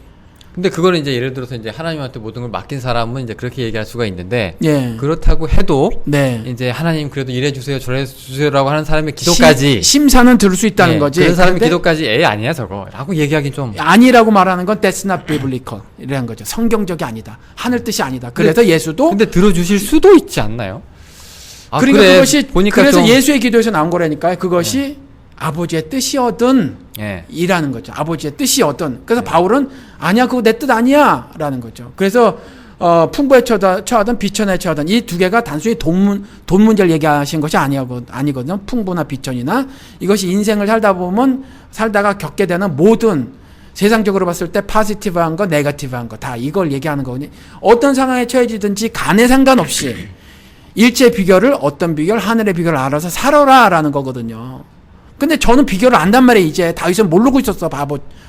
근데 그거는 이제 예를 들어서 이제 하나님한테 모든 걸 맡긴 사람은 이제 그렇게 얘기할 수가 있는데 예. 그렇다고 해도 네. 이제 하나님 그래도 이래 주세요 저래 주세요라고 하는 사람의 기도까지 심사는 들을 수 있다는 예, 거지. 그런 사람의 기도까지 아니야 저거라고 얘기하긴 좀 아니라고 말하는 건 that's not biblical 이라는 거죠. 성경적이 아니다. 하늘 뜻이 아니다. 그래서 예수도 근데 들어주실 수도 있지 않나요? 그러니까 그래, 그것이 보니까 그래서 좀, 예수의 기도에서 나온 거라니까요. 그것이 아버지의 뜻이었든 예. 이라는 거죠. 아버지의 뜻이었든. 그래서 바울은 아니야 그거 내 뜻 아니야 라는 거죠. 그래서 풍부에 처하든 비천에 처하든 이 두 개가 단순히 돈 문제를 얘기하신 것이 아니거든요. 풍부나 비천이나 이것이 인생을 살다가 겪게 되는 모든 세상적으로 봤을 때 파지티브한 거 네거티브한 거 다 이걸 얘기하는 거거든요. 어떤 상황에 처해지든지 간에 상관없이 일체 비결을 어떤 비결 하늘의 비결을 알아서 살아라 라는 거거든요. 근데 저는 비결을 안단 말이에요. 이제 다윗은 모르고 있었어.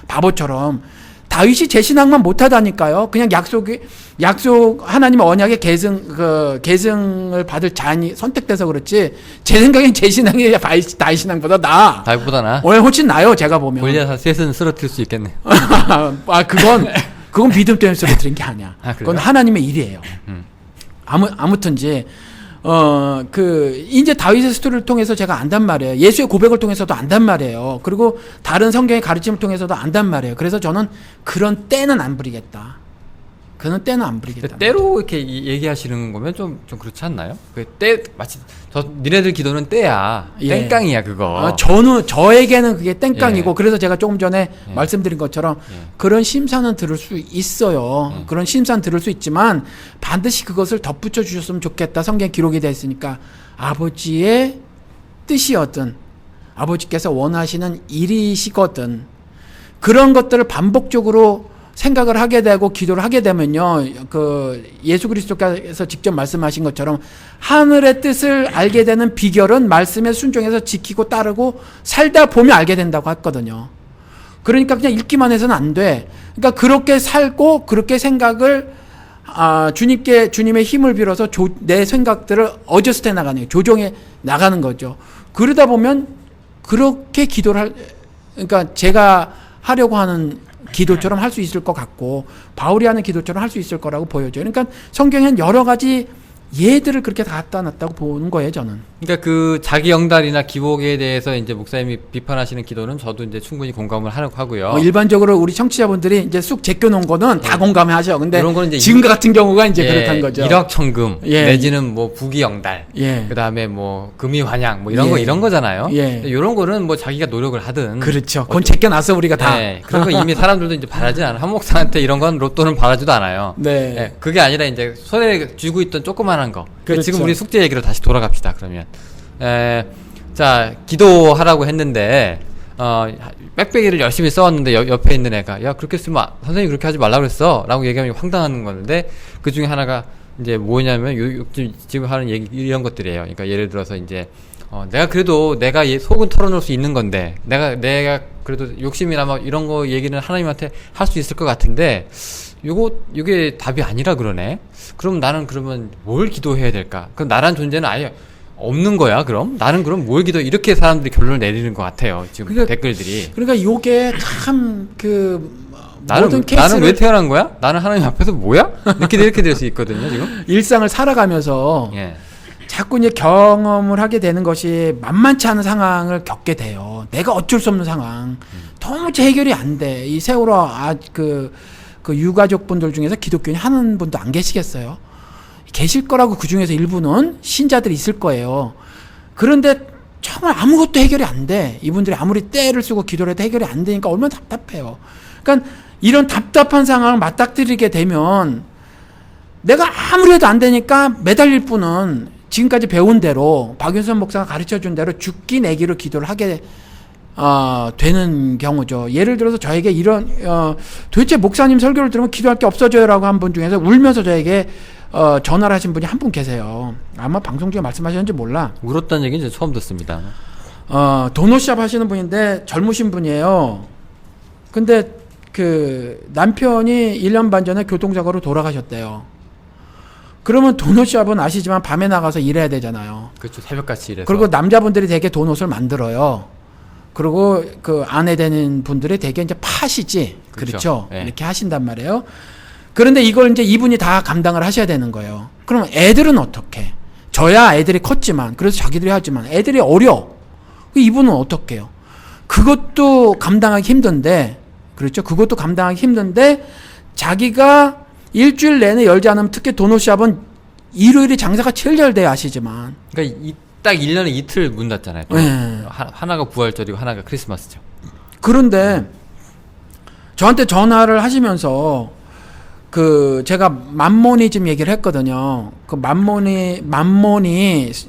바보처럼. 다윗이 제 신앙만 못하다니까요. 그냥 약속 하나님의 언약의 계승을 받을 자연이 선택돼서 그렇지. 제 생각엔 제 신앙이 다윗 신앙보다 나아. 다윗보다 나. 훨씬 나요. 제가 보면. 골리앗 셋은 쓰러뜨릴 수 있겠네. 그건 믿음 때문에 쓰러뜨린 게 아니야. 그건 하나님의 일이에요. 아무튼지. 이제 다윗의 스토리를 통해서 제가 안단 말이에요. 예수의 고백을 통해서도 안단 말이에요. 그리고 다른 성경의 가르침을 통해서도 안단 말이에요. 그래서 저는 그런 때는 안 부리겠다. 그런 때는 안 부리겠다. 때로 이렇게 얘기하시는 거면 좀 그렇지 않나요? 마치 니네들 기도는 때야. 예. 땡깡이야 그거. 저에게는 그게 땡깡이고 예. 그래서 제가 조금 전에 예. 말씀드린 것처럼 예. 그런 심사는 들을 수 있어요. 그런 심사는 들을 수 있지만 반드시 그것을 덧붙여 주셨으면 좋겠다. 성경 기록이 되어 있으니까 아버지의 뜻이었든 아버지께서 원하시는 일이시거든 그런 것들을 반복적으로 생각을 하게 되고 기도를 하게 되면요, 예수 그리스도께서 직접 말씀하신 것처럼 하늘의 뜻을 알게 되는 비결은 말씀에 순종해서 지키고 따르고 살다 보면 알게 된다고 했거든요. 그러니까 그냥 읽기만 해서는 안 돼. 그러니까 그렇게 살고 그렇게 생각을 주님의 힘을 빌어서 내 생각들을 어저스트 해 나가는 거예요. 조정해 나가는 거죠. 그러다 보면 그렇게 그러니까 제가 하려고 하는 기도처럼 할 수 있을 것 같고 바울이 하는 기도처럼 할 수 있을 거라고 보여져요. 그러니까 성경엔 여러 가지 예들을 그렇게 다 갖다 놨다고 보는 거예요, 저는. 그러니까 그 자기 영달이나 기복에 대해서 이제 목사님이 비판하시는 기도는 저도 이제 충분히 공감을 하고요. 일반적으로 우리 청취자분들이 이제 쑥 제껴놓은 거는 다 공감하죠. 근데 그런 거는 이제 지금 같은 경우가 이제 그렇다는 거죠. 일확천금 내지는 뭐 부귀 영달, 그다음에 뭐 금이 환양 뭐 이런 거잖아요. 이런 거는 뭐 자기가 노력을 하든 그렇죠. 그건 제껴놨어 우리가 다. 그런 거 이미 사람들도 이제 바라지 않아. 한 목사한테 이런 건 로또는 바라지도 않아요. 그게 아니라 이제 손에 쥐고 있던 조그만한 거. 그렇죠. 지금 우리 숙제 얘기로 다시 돌아갑시다. 그러면 자, 기도하라고 했는데, 빽빽이를 열심히 써왔는데, 옆에 있는 애가, 야, 그렇게 쓰면, 선생님이 그렇게 하지 말라고 그랬어. 라고 얘기하면 황당한 건데, 그 중에 하나가, 이제 뭐냐면, 지금 하는 얘기, 이런 것들이에요. 그러니까 예를 들어서 이제, 내가 그래도 내가 속은 털어놓을 수 있는 건데, 내가 그래도 욕심이나 막 이런 거 얘기는 하나님한테 할 수 있을 것 같은데, 이게 답이 아니라 그러네? 그럼 나는 그러면 뭘 기도해야 될까? 그럼 나란 존재는 아예 없는 거야, 그럼? 나는 그럼 뭘 이렇게 사람들이 결론을 내리는 것 같아요, 지금 그러니까, 댓글들이. 그러니까 요게 참, 나는 왜 태어난 거야? 나는 하나님 앞에서 뭐야? 이렇게 될 수 있거든요, 지금. 일상을 살아가면서 예. 자꾸 이제 경험을 하게 되는 것이 만만치 않은 상황을 겪게 돼요. 내가 어쩔 수 없는 상황. 도무지 해결이 안 돼. 이 세월호 그 유가족 분들 중에서 기독교인 하는 분도 안 계시겠어요? 계실 거라고 그 중에서 일부는 신자들이 있을 거예요. 그런데 정말 아무것도 해결이 안 돼. 이분들이 아무리 떼를 쓰고 기도를 해도 해결이 안 되니까 얼마나 답답해요. 그러니까 이런 답답한 상황을 맞닥뜨리게 되면 내가 아무리 해도 안 되니까 매달릴 뿐은 지금까지 배운 대로 박윤선 목사가 가르쳐준 대로 죽기 내기로 기도를 하게 되는 경우죠. 예를 들어서 저에게 이런 도대체 목사님 설교를 들으면 기도할 게 없어져요라고 한 분 중에서 울면서 저에게 전화를 하신 분이 한 분 계세요. 아마 방송 중에 말씀하셨는지 몰라. 울었다는 얘기는 이제 처음 듣습니다. 도넛샵 하시는 분인데 젊으신 분이에요. 근데 그 남편이 1년 반 전에 교통사고로 돌아가셨대요. 그러면 도넛샵은 아시지만 밤에 나가서 일해야 되잖아요. 그렇죠. 새벽같이 일해서. 그리고 남자분들이 되게 도넛을 만들어요. 그리고 그 아내 되는 분들이 되게 이제 파시지. 그렇죠. 네. 이렇게 하신단 말이에요. 그런데 이걸 이제 이분이 다 감당을 하셔야 되는 거예요. 그럼 애들은 어떻게? 저야 애들이 컸지만, 그래서 자기들이 하지만 애들이 어려. 이분은 어떻게 해요? 그것도 감당하기 힘든데, 그렇죠. 그것도 감당하기 힘든데, 자기가 일주일 내내 열지 않으면 특히 도넛샵은 일요일이 장사가 제일 잘 돼요. 아시지만. 그러니까 딱 1년에 이틀 문 닫잖아요. 네. 하나가 부활절이고 하나가 크리스마스죠. 그런데 저한테 전화를 하시면서 제가 만모니즘 얘기를 했거든요. 그 만모니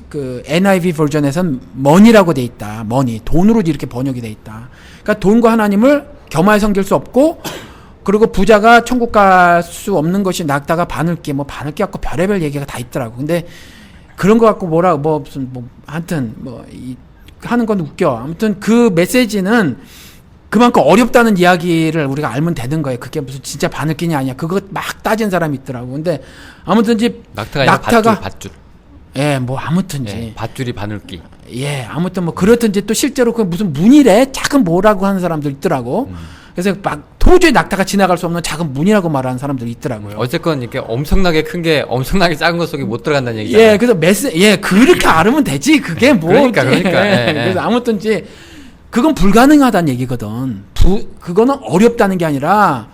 그 NIV 버전에선 머니라고 돼 있다. 머니. 돈으로 이렇게 번역이 돼 있다. 그러니까 돈과 하나님을 겸하여 섬길 수 없고, 그리고 부자가 천국 갈 수 없는 것이 낙타가 바늘기, 바늘기 갖고 별의별 얘기가 다 있더라고. 근데 그런 거 갖고 하여튼 하는 건 웃겨. 아무튼 그 메시지는 그만큼 어렵다는 이야기를 우리가 알면 되는 거예요. 그게 무슨 진짜 바늘기냐 아니야. 그거 막 따진 사람이 있더라고. 근데 아무튼지 낙타가 밧줄. 예, 아무튼지. 예, 밧줄이 바늘기. 예, 아무튼 그렇든지 또 실제로 그 무슨 문이래 작은 뭐라고 하는 사람들 있더라고. 그래서 막 도저히 낙타가 지나갈 수 없는 작은 문이라고 말하는 사람들이 있더라고요. 어쨌건 이렇게 엄청나게 큰 게 엄청나게 작은 것 속에 못 들어간다는 얘기잖아요. 예, 그래서 그렇게 알으면 되지. 그게 뭐. 그러니까. 예. 그래서 아무튼지 그건 불가능하다는 얘기거든. 그거는 어렵다는 게 아니라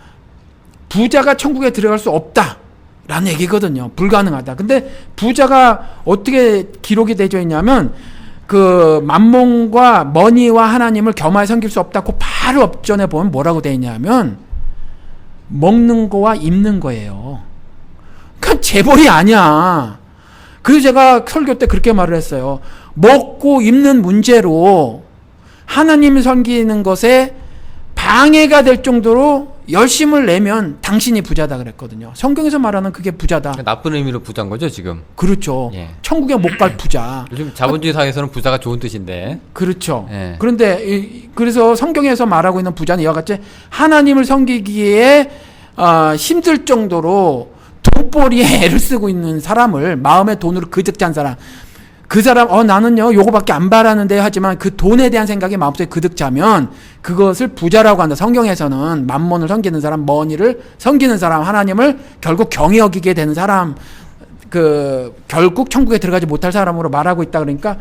부자가 천국에 들어갈 수 없다라는 얘기거든요. 불가능하다. 근데 부자가 어떻게 기록이 되어 있냐면 그 만몬과 머니와 하나님을 겸하여 섬길 수 없다고 바로 앞전에 보면 뭐라고 되어 있냐면 먹는 거와 입는 거예요. 그러니까 재벌이 아니야. 그래서 제가 설교 때 그렇게 말을 했어요. 먹고 입는 문제로 하나님을 섬기는 것에 방해가 될 정도로 열심을 내면 당신이 부자다 그랬거든요. 성경에서 말하는 그게 부자다. 나쁜 의미로 부자인 거죠, 지금. 그렇죠. 예. 천국에 못 갈 부자. 요즘 자본주의 사회에서는 부자가 좋은 뜻인데. 그렇죠. 예. 그런데 그래서 성경에서 말하고 있는 부자는 이와 같이 하나님을 섬기기에 힘들 정도로 돈벌이에 애를 쓰고 있는 사람을 마음의 돈으로 그득 찬 사람. 그 사람 나는요 요거밖에 안 바라는데 하지만 그 돈에 대한 생각이 마음속에 그득 차면 그것을 부자라고 한다. 성경에서는 만몬을 섬기는 사람, 머니를 섬기는 사람, 하나님을 결국 경히 여기게 되는 사람, 결국 천국에 들어가지 못할 사람으로 말하고 있다. 그러니까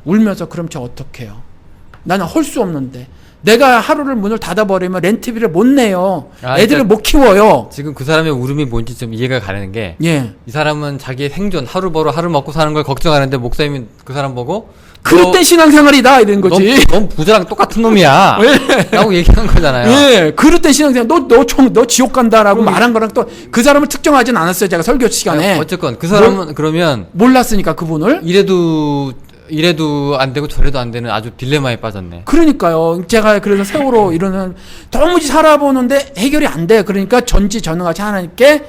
울면서 그럼 저 어떡 해요? 나는 할 수 없는데 내가 하루를 문을 닫아버리면 렌트비를 못 내요. 애들을 못 키워요. 지금 그 사람의 울음이 뭔지 좀 이해가 가는 게, 예. 이 사람은 자기의 생존, 하루 벌어 하루 먹고 사는 걸 걱정하는데 목사님이 그 사람 보고 그릇된 신앙생활이다 이런 거지. 넌 부자랑 똑같은 놈이야. 라고 얘기한 거잖아요. 예, 그릇된 신앙생활. 너 지옥 간다라고 말한 거랑 또 그 사람을 특정하진 않았어요. 제가 설교 시간에. 어쨌건 그 사람은 그러면 몰랐으니까 그분을. 이래도 이래도 안 되고 저래도 안 되는 아주 딜레마에 빠졌네. 그러니까요. 제가 그래서 세월호 이러는 도무지 살아보는데 해결이 안 돼. 그러니까 전지전능하신 하나님께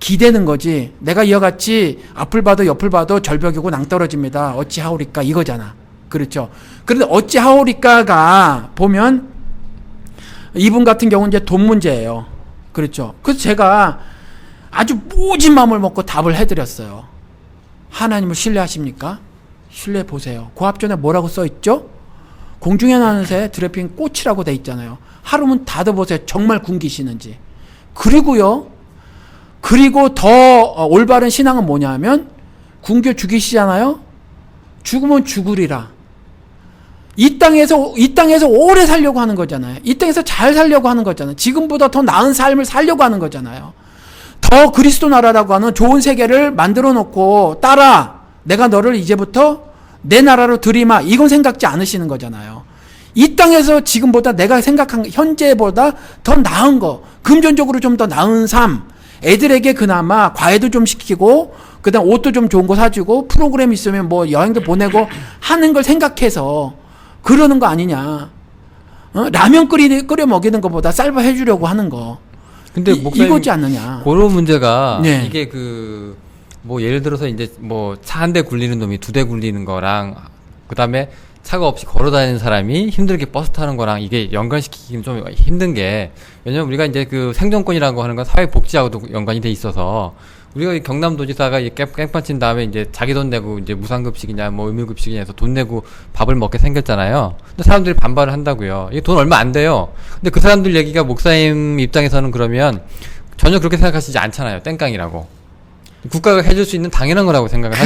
기대는 거지. 내가 이와 같이 앞을 봐도 옆을 봐도 절벽이고 낭떠러집니다. 어찌하오리까 이거잖아. 그렇죠. 그런데 어찌하오리까가 보면 이분 같은 경우는 이제 돈 문제예요. 그렇죠. 그래서 제가 아주 모진 마음을 먹고 답을 해드렸어요. 하나님을 신뢰하십니까? 신뢰해 보세요. 그 앞전에 뭐라고 써 있죠? 공중에 나는 새 드래핑 꽃이라고 돼 있잖아요. 하루면 닫아보세요. 정말 굶기시는지. 그리고 더 올바른 신앙은 뭐냐면 굶겨 죽이시잖아요. 죽으면 죽으리라. 이 땅에서 오래 살려고 하는 거잖아요. 이 땅에서 잘 살려고 하는 거잖아요. 지금보다 더 나은 삶을 살려고 하는 거잖아요. 더 그리스도 나라라고 하는 좋은 세계를 만들어 놓고 따라 내가 너를 이제부터 내 나라로 들이마 이건 생각지 않으시는 거잖아요. 이 땅에서 지금보다 내가 생각한 현재보다 더 나은 거 금전적으로 좀 더 나은 삶 애들에게 그나마 과외도 좀 시키고 그다음 옷도 좀 좋은 거 사주고 프로그램 있으면 뭐 여행도 보내고 하는 걸 생각해서 그러는 거 아니냐. 라면 끓여 먹이는 것보다 쌀밥 해주려고 하는 거. 근데 목사님 이거지 않느냐. 그런 문제가 네. 이게 뭐 예를 들어서 이제 뭐 차 한 대 굴리는 놈이 2대 굴리는 거랑 그다음에 차가 없이 걸어 다니는 사람이 힘들게 버스 타는 거랑 이게 연관시키기는 좀 힘든 게 왜냐면 우리가 이제 그 생존권이라고 하는 건 사회복지하고도 연관이 돼 있어서 우리가 이 경남도지사가 깽판 친 다음에 이제 자기 돈 내고 이제 무상급식이냐 뭐 의무급식이냐 해서 돈 내고 밥을 먹게 생겼잖아요. 근데 사람들이 반발을 한다고요. 이게 돈 얼마 안 돼요. 근데 그 사람들 얘기가 목사님 입장에서는 그러면 전혀 그렇게 생각하시지 않잖아요. 땡깡이라고. 국가가 해줄 수 있는 당연한 거라고 생각을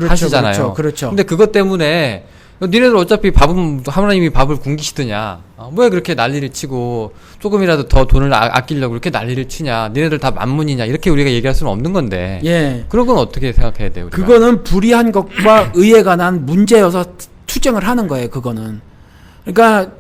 하시잖아요. 그렇죠. 근데 그것 때문에 니네들 어차피 밥은 하나님이 밥을 굶기시더냐. 왜 그렇게 난리를 치고 조금이라도 더 돈을 아끼려고 그렇게 난리를 치냐. 니네들 다 만문이냐. 이렇게 우리가 얘기할 수는 없는 건데. 예. 그런 건 어떻게 생각해야 돼요? 우리가? 그거는 불의한 것과 의에 관한 문제여서 투쟁을 하는 거예요. 그거는. 그러니까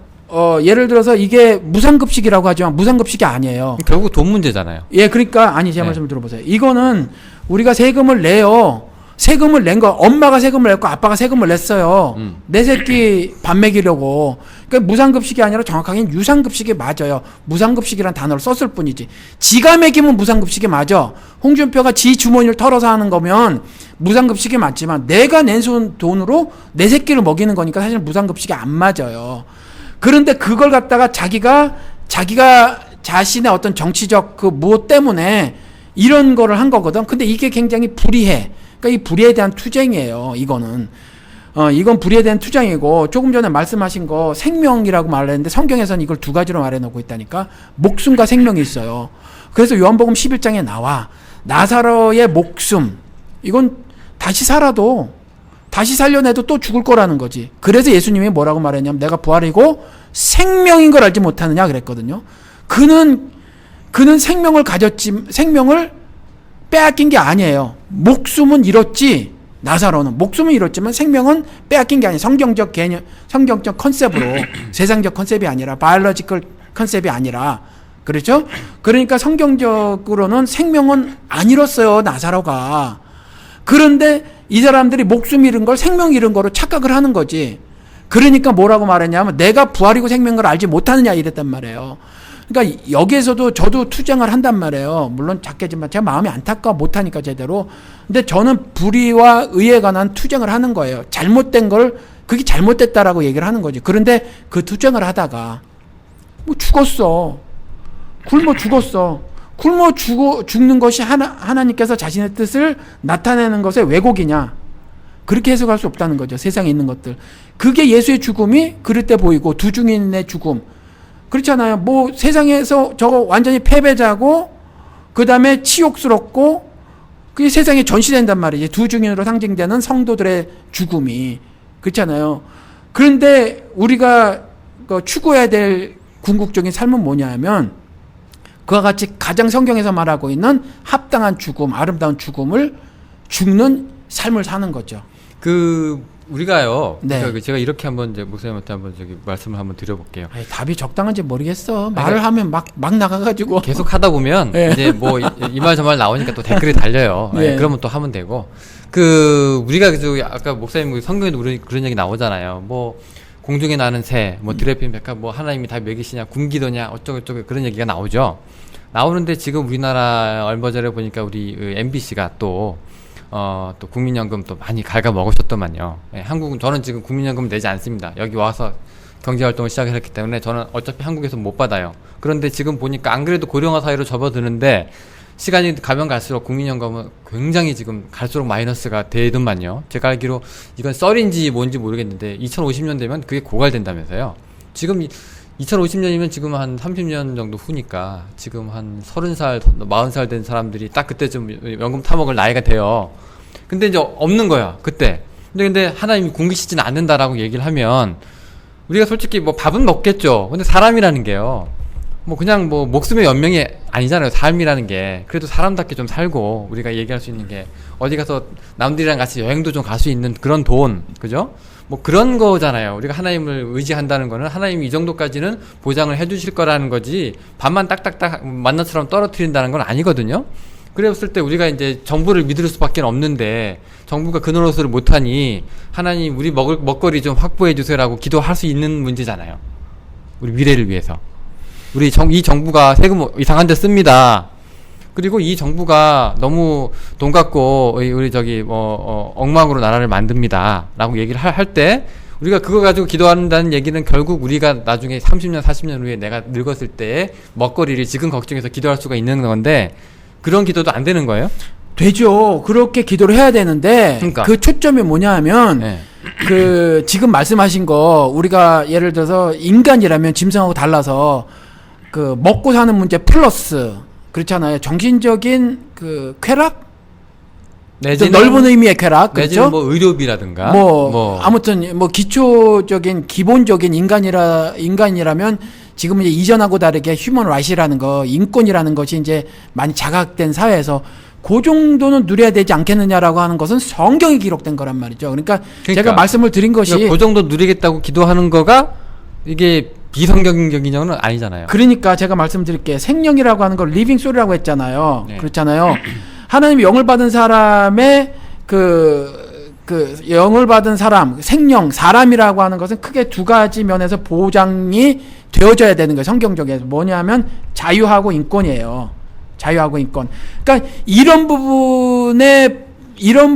예를 들어서 이게 무상급식이라고 하지만 무상급식이 아니에요. 결국 돈 문제잖아요. 예, 그러니까 제 말씀을 들어보세요. 이거는 우리가 세금을 내요. 세금을 낸 거, 엄마가 세금을 냈고 아빠가 세금을 냈어요. 내 새끼 밥 먹이려고. 그러니까 무상급식이 아니라 정확하게는 유상급식이 맞아요. 무상급식이란 단어를 썼을 뿐이지. 지가 먹이면 무상급식이 맞아. 홍준표가 지 주머니를 털어서 하는 거면 무상급식이 맞지만 내가 낸 돈으로 내 새끼를 먹이는 거니까 사실 무상급식이 안 맞아요. 그런데 그걸 갖다가 자기가 자신의 어떤 정치적 그 무엇 때문에 이런 거를 한 거거든. 근데 이게 굉장히 불의해. 그러니까 이 불의에 대한 투쟁이에요. 이거는. 이건 불의에 대한 투쟁이고 조금 전에 말씀하신 거 생명이라고 말했는데 성경에서는 이걸 두 가지로 말해놓고 있다니까. 목숨과 생명이 있어요. 그래서 요한복음 11장에 나와 나사로의 목숨 이건 다시 살려내도 또 죽을 거라는 거지. 그래서 예수님이 뭐라고 말했냐면 내가 부활이고 생명인 걸 알지 못하느냐 그랬거든요. 그는 생명을 가졌지 생명을 빼앗긴 게 아니에요. 목숨은 잃었지. 나사로는 목숨은 잃었지만 생명은 빼앗긴 게 아니에요. 성경적 개념, 성경적 컨셉으로 세상적 컨셉이 아니라 바이올로지컬 컨셉이 아니라 그렇죠? 그러니까 성경적으로는 생명은 안 잃었어요. 나사로가. 그런데 이 사람들이 목숨 잃은 걸 생명 잃은 거로 착각을 하는 거지. 그러니까 뭐라고 말했냐면 내가 부활이고 생명인 걸 알지 못하느냐 이랬단 말이에요. 그러니까 여기에서도 저도 투쟁을 한단 말이에요. 물론 작게지만 제가 마음이 안타까워 못하니까 제대로. 근데 저는 불의와 의에 관한 투쟁을 하는 거예요. 잘못된 걸 그게 잘못됐다라고 얘기를 하는 거지. 그런데 그 투쟁을 하다가 뭐 죽었어. 굶어 죽는 것이 하나님께서 자신의 뜻을 나타내는 것의 왜곡이냐. 그렇게 해석할 수 없다는 거죠. 세상에 있는 것들. 그게 예수의 죽음이 그럴 때 보이고 두 증인의 죽음. 그렇잖아요. 뭐 세상에서 저거 완전히 패배자고 그 다음에 치욕스럽고 그게 세상에 전시된단 말이지. 두 증인으로 상징되는 성도들의 죽음이. 그렇잖아요. 그런데 우리가 추구해야 될 궁극적인 삶은 뭐냐 하면 그와 같이 가장 성경에서 말하고 있는 합당한 죽음, 아름다운 죽음을 죽는 삶을 사는 거죠. 우리가요. 네. 그러니까 제가 이렇게 한번 이제 목사님한테 한번 저기 말씀을 한번 드려볼게요. 아니, 답이 적당한지 모르겠어. 말을 하면 막 나가가지고. 계속 하다 보면 네. 이제 뭐 이 말 저 말 나오니까 또 댓글이 달려요. 네. 네, 그러면 또 하면 되고. 우리가 아까 목사님 성경에도 그런 얘기 나오잖아요. 뭐 공중에 나는 새, 뭐 드레핀 백합, 뭐 하나님이 다 먹이시냐, 굶기더냐, 어쩌고저쩌고 그런 얘기가 나오죠. 나오는데 지금 우리나라 얼마 전에 보니까 우리 MBC가 또 국민연금 또 많이 갉아 먹으셨더만요. 예, 한국은 저는 지금 국민연금 내지 않습니다. 여기 와서 경제활동을 시작했기 때문에 저는 어차피 한국에서 못 받아요. 그런데 지금 보니까 안 그래도 고령화 사회로 접어드는데 시간이 가면 갈수록 국민연금은 굉장히 지금 갈수록 마이너스가 되더만요. 제가 알기로 이건 썰인지 뭔지 모르겠는데 2050년 되면 그게 고갈된다면서요. 지금 2050년이면 지금 한 30년 정도 후니까 지금 한 30살, 40살 된 사람들이 딱 그때쯤 연금 타먹을 나이가 돼요. 근데 이제 없는 거야, 그때. 근데 하나님이 굶기시진 않는다라고 얘기를 하면 우리가 솔직히 뭐 밥은 먹겠죠. 근데 사람이라는 게요. 뭐 그냥 뭐 목숨의 연명이 아니잖아요. 삶이라는 게. 그래도 사람답게 좀 살고 우리가 얘기할 수 있는 게 어디 가서 남들이랑 같이 여행도 좀 갈 수 있는 그런 돈, 그죠? 뭐 그런 거잖아요. 우리가 하나님을 의지한다는 거는 하나님이 이 정도까지는 보장을 해주실 거라는 거지 밥만 딱딱딱 만나처럼 떨어뜨린다는 건 아니거든요. 그랬을 때 우리가 이제 정부를 믿을 수밖에 없는데 정부가 그 노릇을 못하니 하나님 우리 먹거리 좀 확보해 주세요라고 기도할 수 있는 문제잖아요. 우리 미래를 위해서. 이 정부가 세금 이상한 데 씁니다. 그리고 이 정부가 너무 돈 갖고 우리 엉망으로 나라를 만듭니다. 라고 얘기를 할 때 우리가 그거 가지고 기도한다는 얘기는 결국 우리가 나중에 30년, 40년 후에 내가 늙었을 때 먹거리를 지금 걱정해서 기도할 수가 있는 건데 그런 기도도 안 되는 거예요? 되죠. 그렇게 기도를 해야 되는데 그러니까. 그 초점이 뭐냐 하면 네. 지금 말씀하신 거 우리가 예를 들어서 인간이라면 짐승하고 달라서 먹고 사는 문제 플러스 그렇잖아요. 정신적인 쾌락? 좀 넓은 의미의 쾌락. 내지는 그렇죠? 뭐 의료비라든가. 아무튼 기초적인 기본적인 인간이라면 지금 이제 이전하고 다르게 휴먼 라이트라는 거, 인권이라는 것이 이제 많이 자각된 사회에서 그 정도는 누려야 되지 않겠느냐라고 하는 것은 성경에 기록된 거란 말이죠. 그러니까 제가 말씀을 드린 것이 그 정도 누리겠다고 기도하는 거가 이게 비성경적인 건 아니잖아요. 그러니까 제가 말씀드릴게요. 생명이라고 하는 걸 리빙 소리라고 했잖아요. 네. 그렇잖아요. 하나님이 영을 받은 사람의 영을 받은 사람, 생명, 사람이라고 하는 것은 크게 두 가지 면에서 보장이 되어져야 되는 거예요. 성경적에서. 뭐냐면 자유하고 인권이에요. 자유하고 인권. 그러니까 이런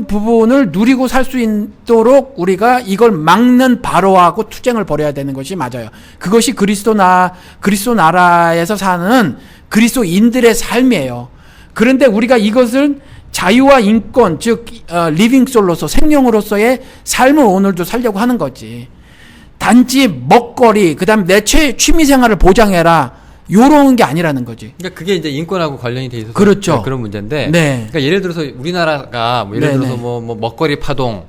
부분을 누리고 살 수 있도록 우리가 이걸 막는 바로하고 투쟁을 벌여야 되는 것이 맞아요. 그것이 그리스도 나라에서 사는 그리스도인들의 삶이에요. 그런데 우리가 이것을 자유와 인권, 즉 리빙 솔로서 생명으로서의 삶을 오늘도 살려고 하는 거지. 단지 먹거리, 그다음에 내 취미 생활을 보장해라. 요런 게 아니라는 거지. 그러니까 그게 이제 인권하고 관련이 돼 있어서 그렇죠. 그런 문제인데. 네. 그러니까 예를 들어서 우리나라가 예를 들어서 뭐 먹거리 파동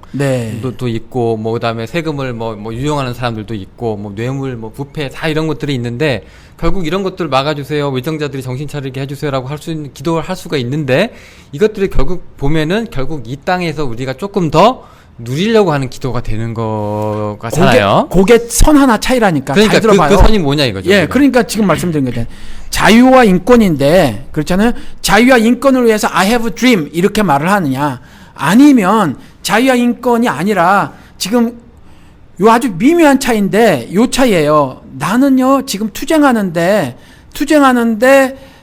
도 있고 뭐 그다음에 세금을 뭐 유용하는 사람들도 있고 뭐 뇌물 뭐 부패 다 이런 것들이 있는데 결국 이런 것들을 막아주세요. 외정자들이 정신 차리게 해주세요라고 할 수 있는 기도를 할 수가 있는데 이것들이 결국 보면은 결국 이 땅에서 우리가 조금 더 누리려고 하는 기도가 되는 거잖아요. 그게 선 하나 차이라니까. 그러니까 잘 들어봐요. 그 선이 뭐냐 이거죠. 예, 우리가. 그러니까 지금 말씀드린 거죠. 자유와 인권인데 그렇잖아요. 자유와 인권을 위해서 I have a dream 이렇게 말을 하느냐? 아니면 자유와 인권이 아니라 지금 요 아주 미묘한 차이인데 요 차이예요. 나는요 지금 투쟁하는데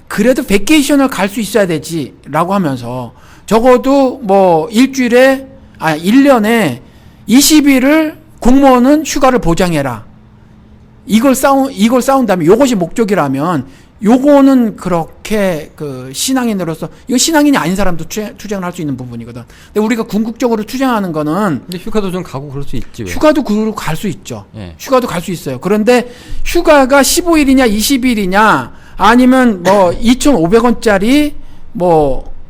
그래도 베케이션을 갈 수 있어야 되지라고 하면서 적어도 뭐 1년에 20일을 공무원은 휴가를 보장해라. 이걸 싸운다면, 요것이 목적이라면, 요거는 그렇게 신앙인으로서, 이거 신앙인이 아닌 사람도 투쟁을 할 수 있는 부분이거든. 근데 우리가 궁극적으로 투쟁하는 거는, 근데 휴가도 좀 가고 그럴 수 있지. 왜? 휴가도 갈 수 있죠. 예. 휴가도 갈 수 있어요. 그런데 휴가가 15일이냐, 20일이냐, 아니면 뭐 2,500원짜리,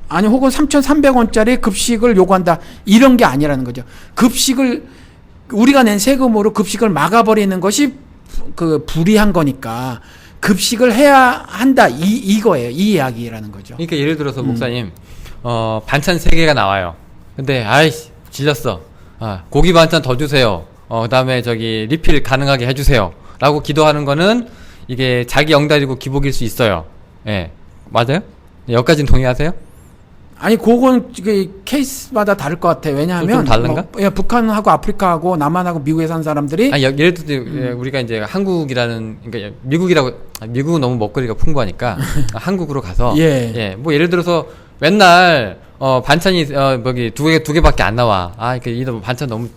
아니 혹은 3,300원짜리 급식을 요구한다. 이런 게 아니라는 거죠. 우리가 낸 세금으로 급식을 막아버리는 것이 불이한 거니까 급식을 해야 한다. 이거예요. 이 이야기라는 거죠. 그러니까 예를 들어서 목사님 반찬 3개가 나와요. 근데 아이씨 질렸어. 고기 반찬 더 주세요. 그다음에 저기 리필 가능하게 해주세요. 라고 기도하는 거는 이게 자기 영달이고 기복일 수 있어요. 예, 맞아요? 여기까지는 동의하세요? 아니 그건 케이스마다 다를 것 같아요. 왜냐하면 좀 다른가? 예, 북한하고 아프리카하고 남한하고 미국에 사는 사람들이 아니, 예를 들어 우리가 이제 한국이라는 그러니까 미국은 너무 먹거리가 풍부하니까 한국으로 가서 뭐 예를 들어서 맨날 반찬이 뭐기 두 개밖에 안 나와. 이 반찬 너무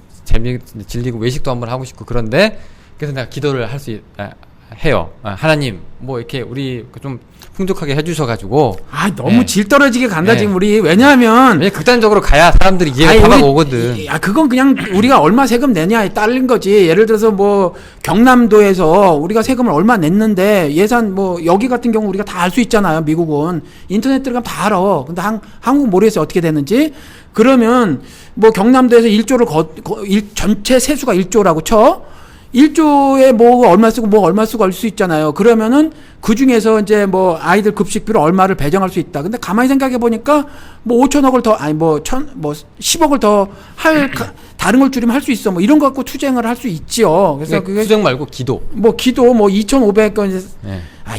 질리고 외식도 한번 하고 싶고 그런데 그래서 내가 기도를 할 수 해요. 하나님 뭐 이렇게 우리 좀 풍족하게 해주셔가지고. 너무 질 떨어지게 간다 지금 우리. 왜냐면 극단적으로 가야 사람들이 이해가 막 오거든. 그건 그냥 우리가 얼마 세금 내냐에 따른 거지. 예를 들어서 뭐 경남도에서 우리가 세금을 얼마 냈는데 예산 뭐 여기 같은 경우 우리가 다 알 수 있잖아요. 미국은 인터넷 들어가면 다 알아. 근데 한국 모르겠어요 어떻게 됐는지. 그러면 뭐 경남도에서 1조를 전체 세수가 1조라고 쳐. 1조에 뭐 얼마 쓰고 뭐 얼마 쓰고 할 수 있잖아요. 그러면은 그 중에서 이제 뭐 아이들 급식비로 얼마를 배정할 수 있다. 근데 가만히 생각해 보니까 뭐 5천억을 더 아니 뭐 10억을 더 다른 걸 줄이면 할 수 있어. 뭐 이런 거 갖고 투쟁을 할 수 있지요. 그래서 그게 투쟁 말고 기도. 뭐 2,500건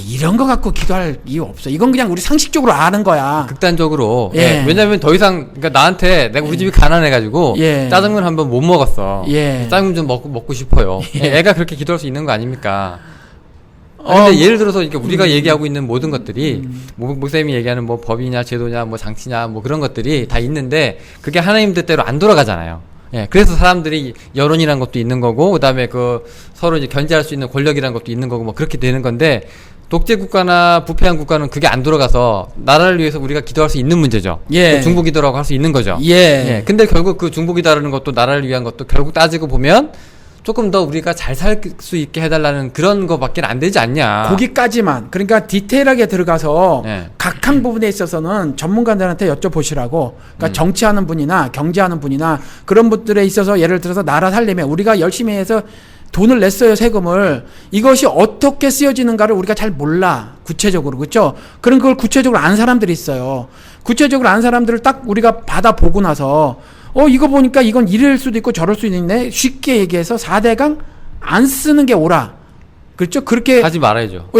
이런 거 갖고 기도할 이유 없어. 이건 그냥 우리 상식적으로 아는 거야. 극단적으로. 왜냐면 더 이상 그러니까 나한테 내가 우리 집이 가난해가지고 짜장면 한번 못 먹었어. 짜장면 좀 먹고 싶어요. 애가 그렇게 기도할 수 있는 거 아닙니까? 근데 예를 들어서 이렇게 우리가 얘기하고 있는 모든 것들이 목사님이 얘기하는 뭐 법이냐 제도냐 뭐 장치냐 뭐 그런 것들이 다 있는데 그게 하나님 뜻대로 안 돌아가잖아요. 그래서 사람들이 여론이라는 것도 있는 거고 그다음에 그 서로 이제 견제할 수 있는 권력이라는 것도 있는 거고 뭐 그렇게 되는 건데 독재 국가나 부패한 국가는 그게 안 돌아가서 나라를 위해서 우리가 기도할 수 있는 문제죠. 중보 기도라고 할 수 있는 거죠. 근데 결국 그 중보 기도라는 것도 나라를 위한 것도 결국 따지고 보면 조금 더 우리가 잘 살 수 있게 해달라는 그런 거밖에 안 되지 않냐. 거기까지만. 그러니까 디테일하게 들어가서 각한 부분에 있어서는 전문가들한테 여쭤보시라고. 그러니까 정치하는 분이나 경제하는 분이나 그런 분들에 있어서 예를 들어서 나라 살림에 우리가 열심히 해서 돈을 냈어요, 세금을. 이것이 어떻게 쓰여지는가를 우리가 잘 몰라. 구체적으로. 그렇죠? 그런 걸 구체적으로 아는 사람들이 있어요. 구체적으로 아는 사람들을 딱 우리가 받아보고 나서 이거 보니까 이건 이럴 수도 있고 저럴 수도 있네. 쉽게 얘기해서 4대강 안 쓰는 게 옳아. 그렇죠? 그렇게. 하지 말아야죠.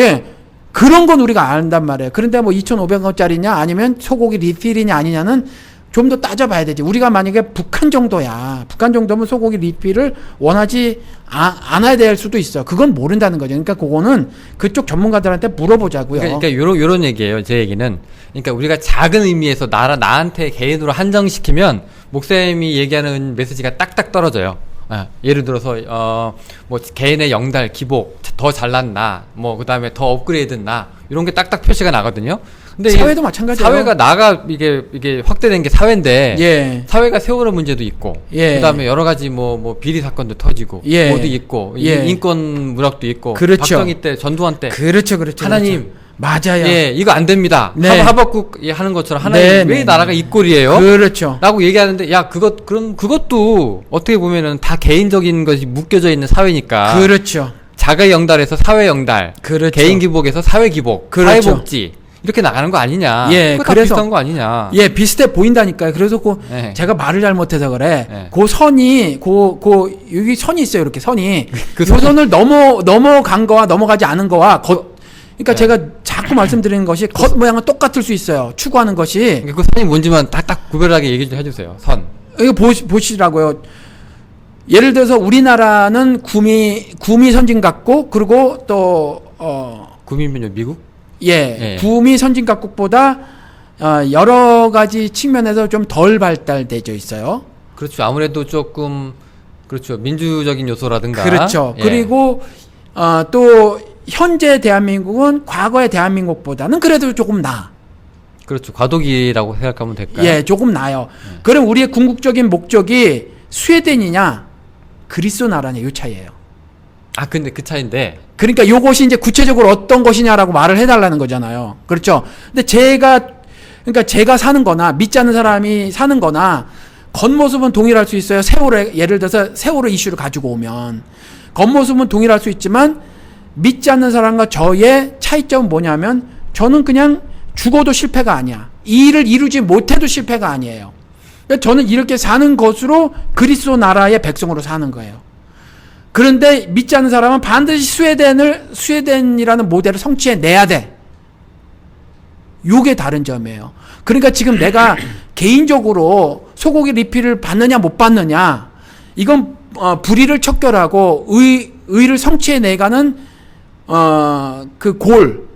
그런 건 우리가 안단 말이에요. 그런데 뭐 2,500원짜리냐 아니면 소고기 리필이냐 아니냐는 좀 더 따져봐야 되지. 우리가 만약에 북한 정도야. 북한 정도면 소고기 리필을 원하지 않아야 될 수도 있어. 그건 모른다는 거죠. 그러니까 그거는 그쪽 전문가들한테 물어보자고요. 그러니까 요런 얘기예요. 제 얘기는. 그러니까 우리가 작은 의미에서 나한테 개인으로 한정시키면 목사님이 얘기하는 메시지가 딱딱 떨어져요. 예를 들어서 뭐 개인의 영달, 기복, 더 잘났나, 뭐 그다음에 더 업그레이드나 이런 게 딱딱 표시가 나거든요. 근데 사회도 마찬가지예요. 사회가 이게 확대된 게 사회인데 사회가 세월호 문제도 있고 그다음에 여러 가지 뭐 비리 사건도 터지고 뭐도 있고 인권 문학도 있고 박정희 때 전두환 때 그렇죠. 하나님 맞아요. 이거 안 됩니다. 하박국 하는 것처럼 하나님 왜 나라가 이 꼴이에요? 그렇죠. 라고 얘기하는데 그럼 그것도 어떻게 보면은 다 개인적인 것이 묶여져 있는 사회니까. 그렇죠. 자가 영달에서 사회 영달, 개인 기복에서 사회 기복, 사회 복지 이렇게 나가는 거 아니냐? 그거 다 비슷한 거 아니냐? 비슷해 보인다니까요. 그래서 제가 말을 잘못해서 그래. 그 선이 여기 선이 있어요. 이렇게 선이 그 선을 넘어간 거와 넘어가지 않은 거와 그러니까 제가 자꾸 말씀드리는 것이 겉 모양은 똑같을 수 있어요. 추구하는 것이. 그 선이 뭔지만 딱딱 구별하게 얘기 좀 해주세요. 선. 이거 보시라고요. 예를 들어서 우리나라는 구미 선진각국 그리고 또 구미면요 미국? 구미 선진각국보다 여러 가지 측면에서 좀 덜 발달되어 있어요. 그렇죠. 아무래도 조금 그렇죠. 민주적인 요소라든가. 그렇죠. 그리고 또 현재 대한민국은 과거의 대한민국보다는 그래도 조금 나아. 그렇죠. 과도기라고 생각하면 될까요? 조금 나아요. 그럼 우리의 궁극적인 목적이 스웨덴이냐 그리스 나라냐 이 차이예요. 근데 그 차이인데. 그러니까 요것이 이제 구체적으로 어떤 것이냐라고 말을 해달라는 거잖아요. 그렇죠. 근데 제가 사는 거나 믿지 않는 사람이 사는 거나 겉모습은 동일할 수 있어요. 예를 들어서 세월호 이슈를 가지고 오면 겉모습은 동일할 수 있지만 믿지 않는 사람과 저의 차이점은 뭐냐면 저는 그냥 죽어도 실패가 아니야. 이 일을 이루지 못해도 실패가 아니에요. 그러니까 저는 이렇게 사는 것으로 그리스도 나라의 백성으로 사는 거예요. 그런데 믿지 않는 사람은 반드시 스웨덴이라는 모델을 성취해내야 돼. 요게 다른 점이에요. 그러니까 지금 내가 개인적으로 소고기 리필을 받느냐 못 받느냐, 이건 불의를 척결하고 의를 성취해내가는 그 골,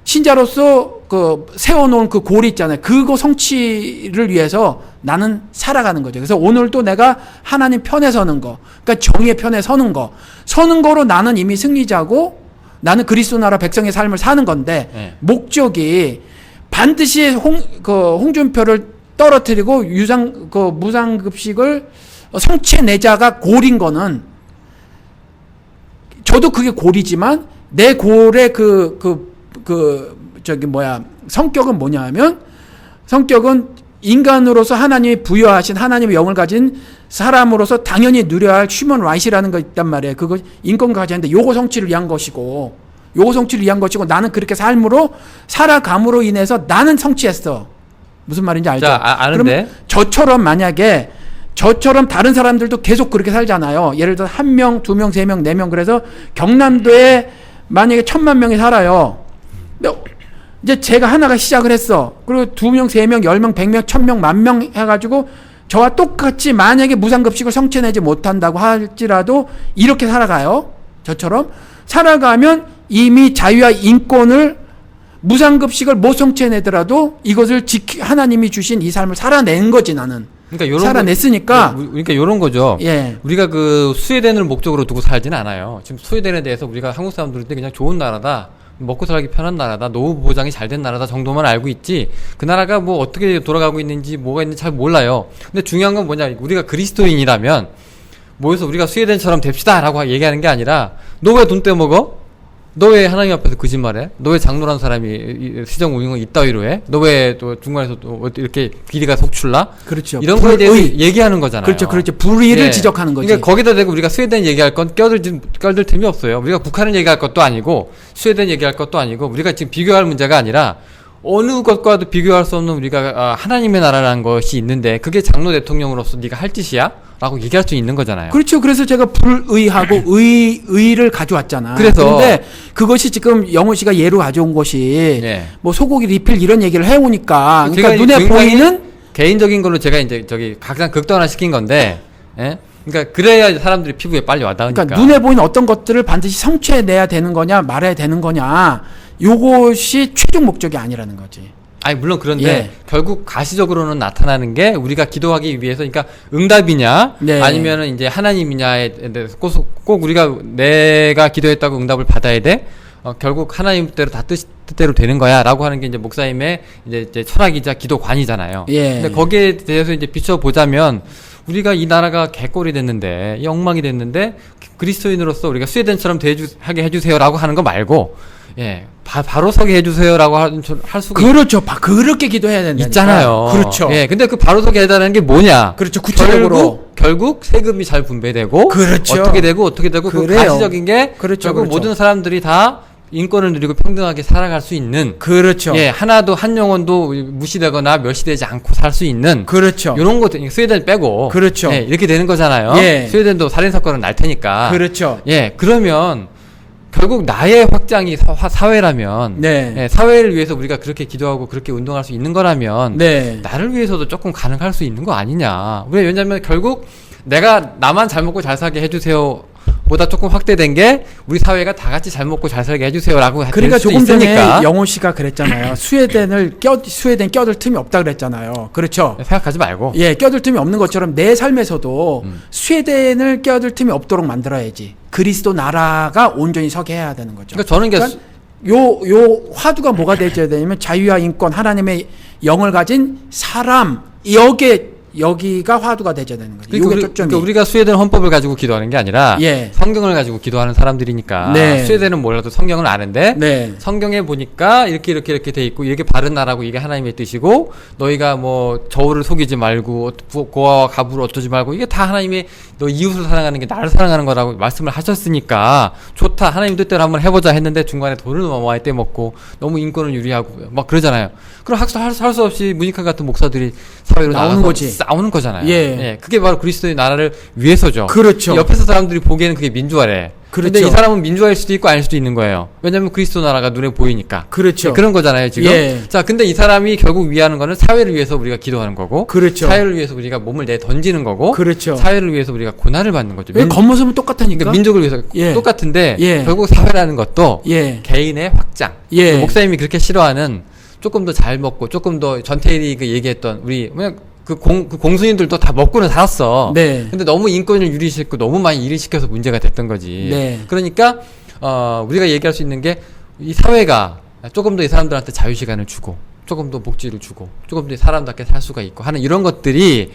신자로서 그 세워놓은 그 골이 있잖아요. 그거 성취를 위해서 나는 살아가는 거죠. 그래서 오늘도 내가 하나님 편에 서는 거, 그러니까 정의의 편에 서는 거로 나는 이미 승리자고, 나는 그리스도 나라 백성의 삶을 사는 건데, 네. 목적이 반드시 홍준표를 떨어뜨리고 무상급식을 성취해내자가 골인 거는, 저도 그게 골이지만 내 골의 성격은 뭐냐 하면, 성격은 인간으로서 하나님이 부여하신 하나님의 영을 가진 사람으로서 당연히 누려야 할 휴먼 라이트라는 거 있단 말이에요. 그거 인권과 가지는데 요거 성취를 위한 것이고, 나는 그렇게 삶으로 살아감으로 인해서 나는 성취했어. 무슨 말인지 알죠? 자, 아는데. 그럼 저처럼 다른 사람들도 계속 그렇게 살잖아요. 예를 들어 1명, 2명, 3명, 4명. 그래서 경남도에 만약에 1000만 명이 살아요. 근데 이제 제가 하나가 시작을 했어. 그리고 2명, 3명, 10명, 100명, 1000명, 10,000명 해가지고 저와 똑같이 만약에 무상급식을 성취해내지 못한다고 할지라도 이렇게 살아가요. 저처럼 살아가면 이미 자유와 인권을, 무상급식을 못 성취해내더라도 이것을 하나님이 주신 이 삶을 살아낸 거지, 나는. 그러니까 살아냈으니까. 그러니까 요런 거죠. 예. 우리가 그 스웨덴을 목적으로 두고 살지는 않아요. 지금 스웨덴에 대해서 우리가 한국 사람들한테 그냥 좋은 나라다, 먹고 살기 편한 나라다, 노후 보장이 잘 된 나라다 정도만 알고 있지, 그 나라가 뭐 어떻게 돌아가고 있는지 뭐가 있는지 잘 몰라요. 근데 중요한 건 뭐냐, 우리가 그리스도인이라면 모여서 우리가 스웨덴처럼 됩시다 라고 얘기하는 게 아니라, 너 왜 돈 떼먹어? 너 왜 하나님 앞에서 거짓말해? 너 왜 장로란 사람이 시정 운영을 이따위로 해? 너 왜 또 중간에서 또 이렇게 비리가 속출나? 그렇죠. 이런 거에 대해서 얘기하는 거잖아요. 그렇죠. 불의를 예. 지적하는 거지. 그러니까 거기다 대고 우리가 스웨덴 얘기할 건 껴들 틈이 없어요. 우리가 북한을 얘기할 것도 아니고 스웨덴 얘기할 것도 아니고, 우리가 지금 비교할 문제가 아니라 어느 것과도 비교할 수 없는 우리가 하나님의 나라라는 것이 있는데, 그게 장로 대통령으로서 네가 할 짓이야? 라고 얘기할 수 있는 거잖아요. 그렇죠. 그래서 제가 불의하고 의를 가져왔잖아. 그래서 그런데 그것이 지금 영호 씨가 예로 가져온 것이 예. 뭐 소고기 리필 이런 얘기를 해오니까, 그러니까 제가 눈에 굉장히 보이는 개인적인 걸로 제가 이제 각상 극단화 시킨 건데, 예? 그러니까 그래야 사람들이 피부에 빨리 와닿으니까. 그러니까 눈에 보이는 어떤 것들을 반드시 성취해내야 되는 거냐, 말해야 되는 거냐, 요것이 최종 목적이 아니라는 거지. 아니 물론 그런데 예. 결국 가시적으로는 나타나는 게, 우리가 기도하기 위해서, 그러니까 응답이냐, 네. 아니면은 이제 하나님이냐에 대해서 꼭 우리가 내가 기도했다고 응답을 받아야 돼. 결국 하나님 뜻대로 되는 거야라고 하는 게 이제 목사님의 이제 철학이자 기도관이잖아요. 예. 근데 거기에 대해서 이제 비춰보자면, 우리가 이 나라가 개꼴이 됐는데, 이 엉망이 됐는데, 그리스도인으로서 우리가 스웨덴처럼 하게 해주세요라고 하는 거 말고, 예, 바로 서게 해주세요라고 할 수가 그렇죠. 그렇게 기도해야 된다. 있잖아요. 그렇죠. 예, 근데 그 바로 서게 해달라는 게 뭐냐? 그렇죠. 구체적으로. 결국 세금이 잘 분배되고, 그렇죠. 어떻게 되고 그 그래요. 가시적인 게, 그렇죠. 결국 그렇죠. 모든 사람들이 다 인권을 누리고 평등하게 살아갈 수 있는, 그렇죠. 예, 한 영혼도 무시되거나 멸시되지 않고 살 수 있는, 그렇죠. 이런 것, 스웨덴 빼고, 그렇죠. 예, 이렇게 되는 거잖아요. 예. 스웨덴도 살인 사건은 날 테니까. 그렇죠. 예, 그러면 결국 나의 확장이 사회라면, 네. 예, 사회를 위해서 우리가 그렇게 기도하고 그렇게 운동할 수 있는 거라면, 네. 나를 위해서도 조금 가능할 수 있는 거 아니냐. 왜냐면 결국 내가 나만 잘 먹고 잘 살게 해주세요 보다 조금 확대된 게, 우리 사회가 다 같이 잘 먹고 잘 살게 해주세요라고 그러니까 될 수도 조금 전에 있으니까. 영호 씨가 그랬잖아요. 스웨덴 껴들 틈이 없다 그랬잖아요. 그렇죠. 생각하지 말고. 예, 껴들 틈이 없는 것처럼 내 삶에서도 스웨덴을 껴들 틈이 없도록 만들어야지. 그리스도 나라가 온전히 서게 해야 되는 거죠. 그러니까 저는 요 화두가 뭐가 되어야 되냐면, 자유와 인권, 하나님의 영을 가진 사람, 여기가 화두가 되어야 되는 거죠. 요게 초점이. 그러니까 우리가 스웨덴 헌법을 가지고 기도하는 게 아니라, 예. 성경을 가지고 기도하는 사람들이니까. 네. 스웨덴은 몰라도 성경을 아는데, 네. 성경에 보니까 이렇게 돼 있고, 이게 바른 나라고, 이게 하나님의 뜻이고, 너희가 뭐 저울을 속이지 말고, 고아와 가부를 어쩌지 말고, 이게 다 하나님의, 너 이웃을 사랑하는 게 나를 사랑하는 거라고 말씀을 하셨으니까, 좋다, 하나님 뜻대로 한번 해보자 했는데, 중간에 돈을 너무 많이 떼먹고, 너무 인권을 유리하고 막 그러잖아요. 그럼 할 수 없이 문익환 같은 목사들이 사회로 나오는 나가서 거지. 싸우는 거잖아요. 예. 그게 바로 그리스도의 나라를 위해서죠. 그렇죠. 옆에서 사람들이 보기에는 그게 민주화래. 그렇죠. 근데 이 사람은 민주화일 수도 있고 아닐 수도 있는 거예요. 왜냐면 그리스도 나라가 눈에 보이니까. 그렇죠. 네, 그런 거잖아요, 지금. 예. 자, 근데 이 사람이 결국 위하는 거는 사회를 위해서 우리가 기도하는 거고. 그렇죠. 사회를 위해서 우리가 몸을 내 던지는 거고. 그렇죠. 사회를 위해서 우리가 고난을 받는 거죠. 왜 겉모습은 똑같다니까? 그러니까 민족을 위해서 예. 똑같은데 예. 결국 사회라는 것도 예. 개인의 확장. 예. 목사님이 그렇게 싫어하는 조금 더 잘 먹고 조금 더 전태일이 그 얘기했던 우리 그냥 그 공수인들도 다 먹고는 살았어. 네. 근데 너무 인권을 유리시키고 너무 많이 일을 시켜서 문제가 됐던 거지. 네. 그러니까 우리가 얘기할 수 있는 게 이 사회가 조금 더 이 사람들한테 자유 시간을 주고 조금 더 복지를 주고 조금 더 사람답게 살 수가 있고 하는 이런 것들이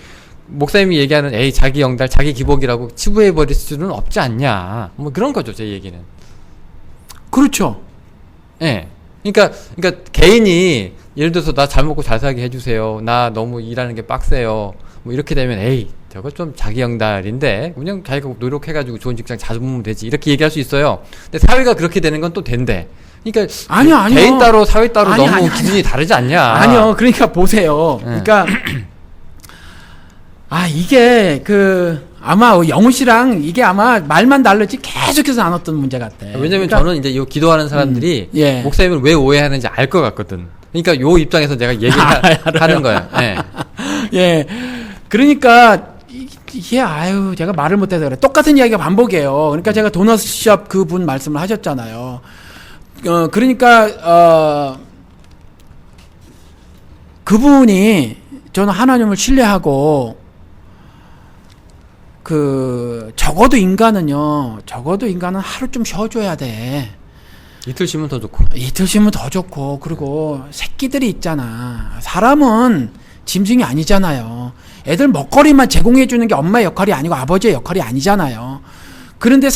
목사님이 얘기하는 에이 자기 영달 자기 기복이라고 치부해 버릴 수는 없지 않냐. 뭐 그런 거죠, 제 얘기는. 그렇죠. 예. 그러니까 개인이 예를 들어서 나 잘 먹고 잘 살게 해주세요. 나 너무 일하는 게 빡세요. 뭐 이렇게 되면 에이 저거 좀 자기 영달인데 그냥 자기가 노력해가지고 좋은 직장 잡으면 되지 이렇게 얘기할 수 있어요. 근데 사회가 그렇게 되는 건 또 된대. 그러니까 아니요. 개인 따로 사회 따로 아니요, 너무 아니요, 기준이 다르지 않냐. 아니요. 그러니까 보세요. 그러니까 이게 아마 영우 씨랑 이게 아마 말만 다르지 계속해서 나눴던 문제 같아. 왜냐면 그러니까, 저는 이제 요 기도하는 사람들이 예. 목사님을 왜 오해하는지 알 것 같거든. 그러니까 요 입장에서 내가 얘기를 하는 거야. 예. 예. 그러니까 이게 제가 말을 못해서 그래. 똑같은 이야기가 반복이에요. 그러니까 제가 도넛샵 그분 말씀을 하셨잖아요. 그러니까 그분이 저는 하나님을 신뢰하고 적어도 인간은 하루 좀 쉬어줘야 돼. 이틀 쉬면 더 좋고. 이틀 쉬면 더 좋고, 그리고 새끼들이 있잖아. 사람은 짐승이 아니잖아요. 애들 먹거리만 제공해주는 게 엄마의 역할이 아니고 아버지의 역할이 아니잖아요. 그런데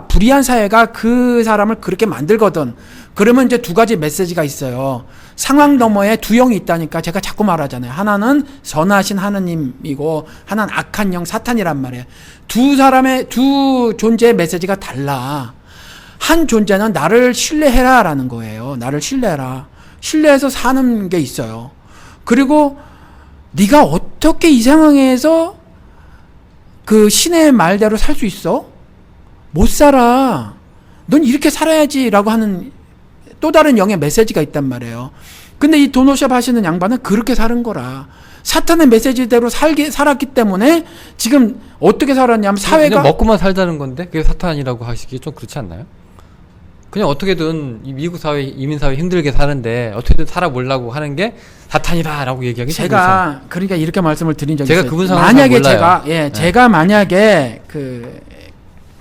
불의한 사회가 그 사람을 그렇게 만들거든. 그러면 이제 두 가지 메시지가 있어요. 상황 너머에 두 영이 있다니까 제가 자꾸 말하잖아요. 하나는 선하신 하느님이고 하나는 악한 영 사탄이란 말이에요. 두 존재의 메시지가 달라. 한 존재는 나를 신뢰해라 라는 거예요. 나를 신뢰해라. 신뢰해서 사는 게 있어요. 그리고 네가 어떻게 이 상황에서 그 신의 말대로 살 수 있어? 못 살아. 넌 이렇게 살아야지 라고 하는 또 다른 영의 메시지가 있단 말이에요. 근데 이 도노샵 하시는 양반은 그렇게 사는 거라. 사탄의 메시지대로 살았기 때문에 지금 어떻게 살았냐면 사회가 그냥 먹고만 살자는 건데 그게 사탄이라고 하시기 좀 그렇지 않나요? 그냥 어떻게든 이 미국 사회, 이민 사회 힘들게 사는데 어떻게든 살아보려고 하는 게 사탄이다라고 얘기하기 제가 그러니까 이렇게 말씀을 드린 적이 제가 있어요. 그분 상황을 만약에 잘 몰라요. 제가 만약에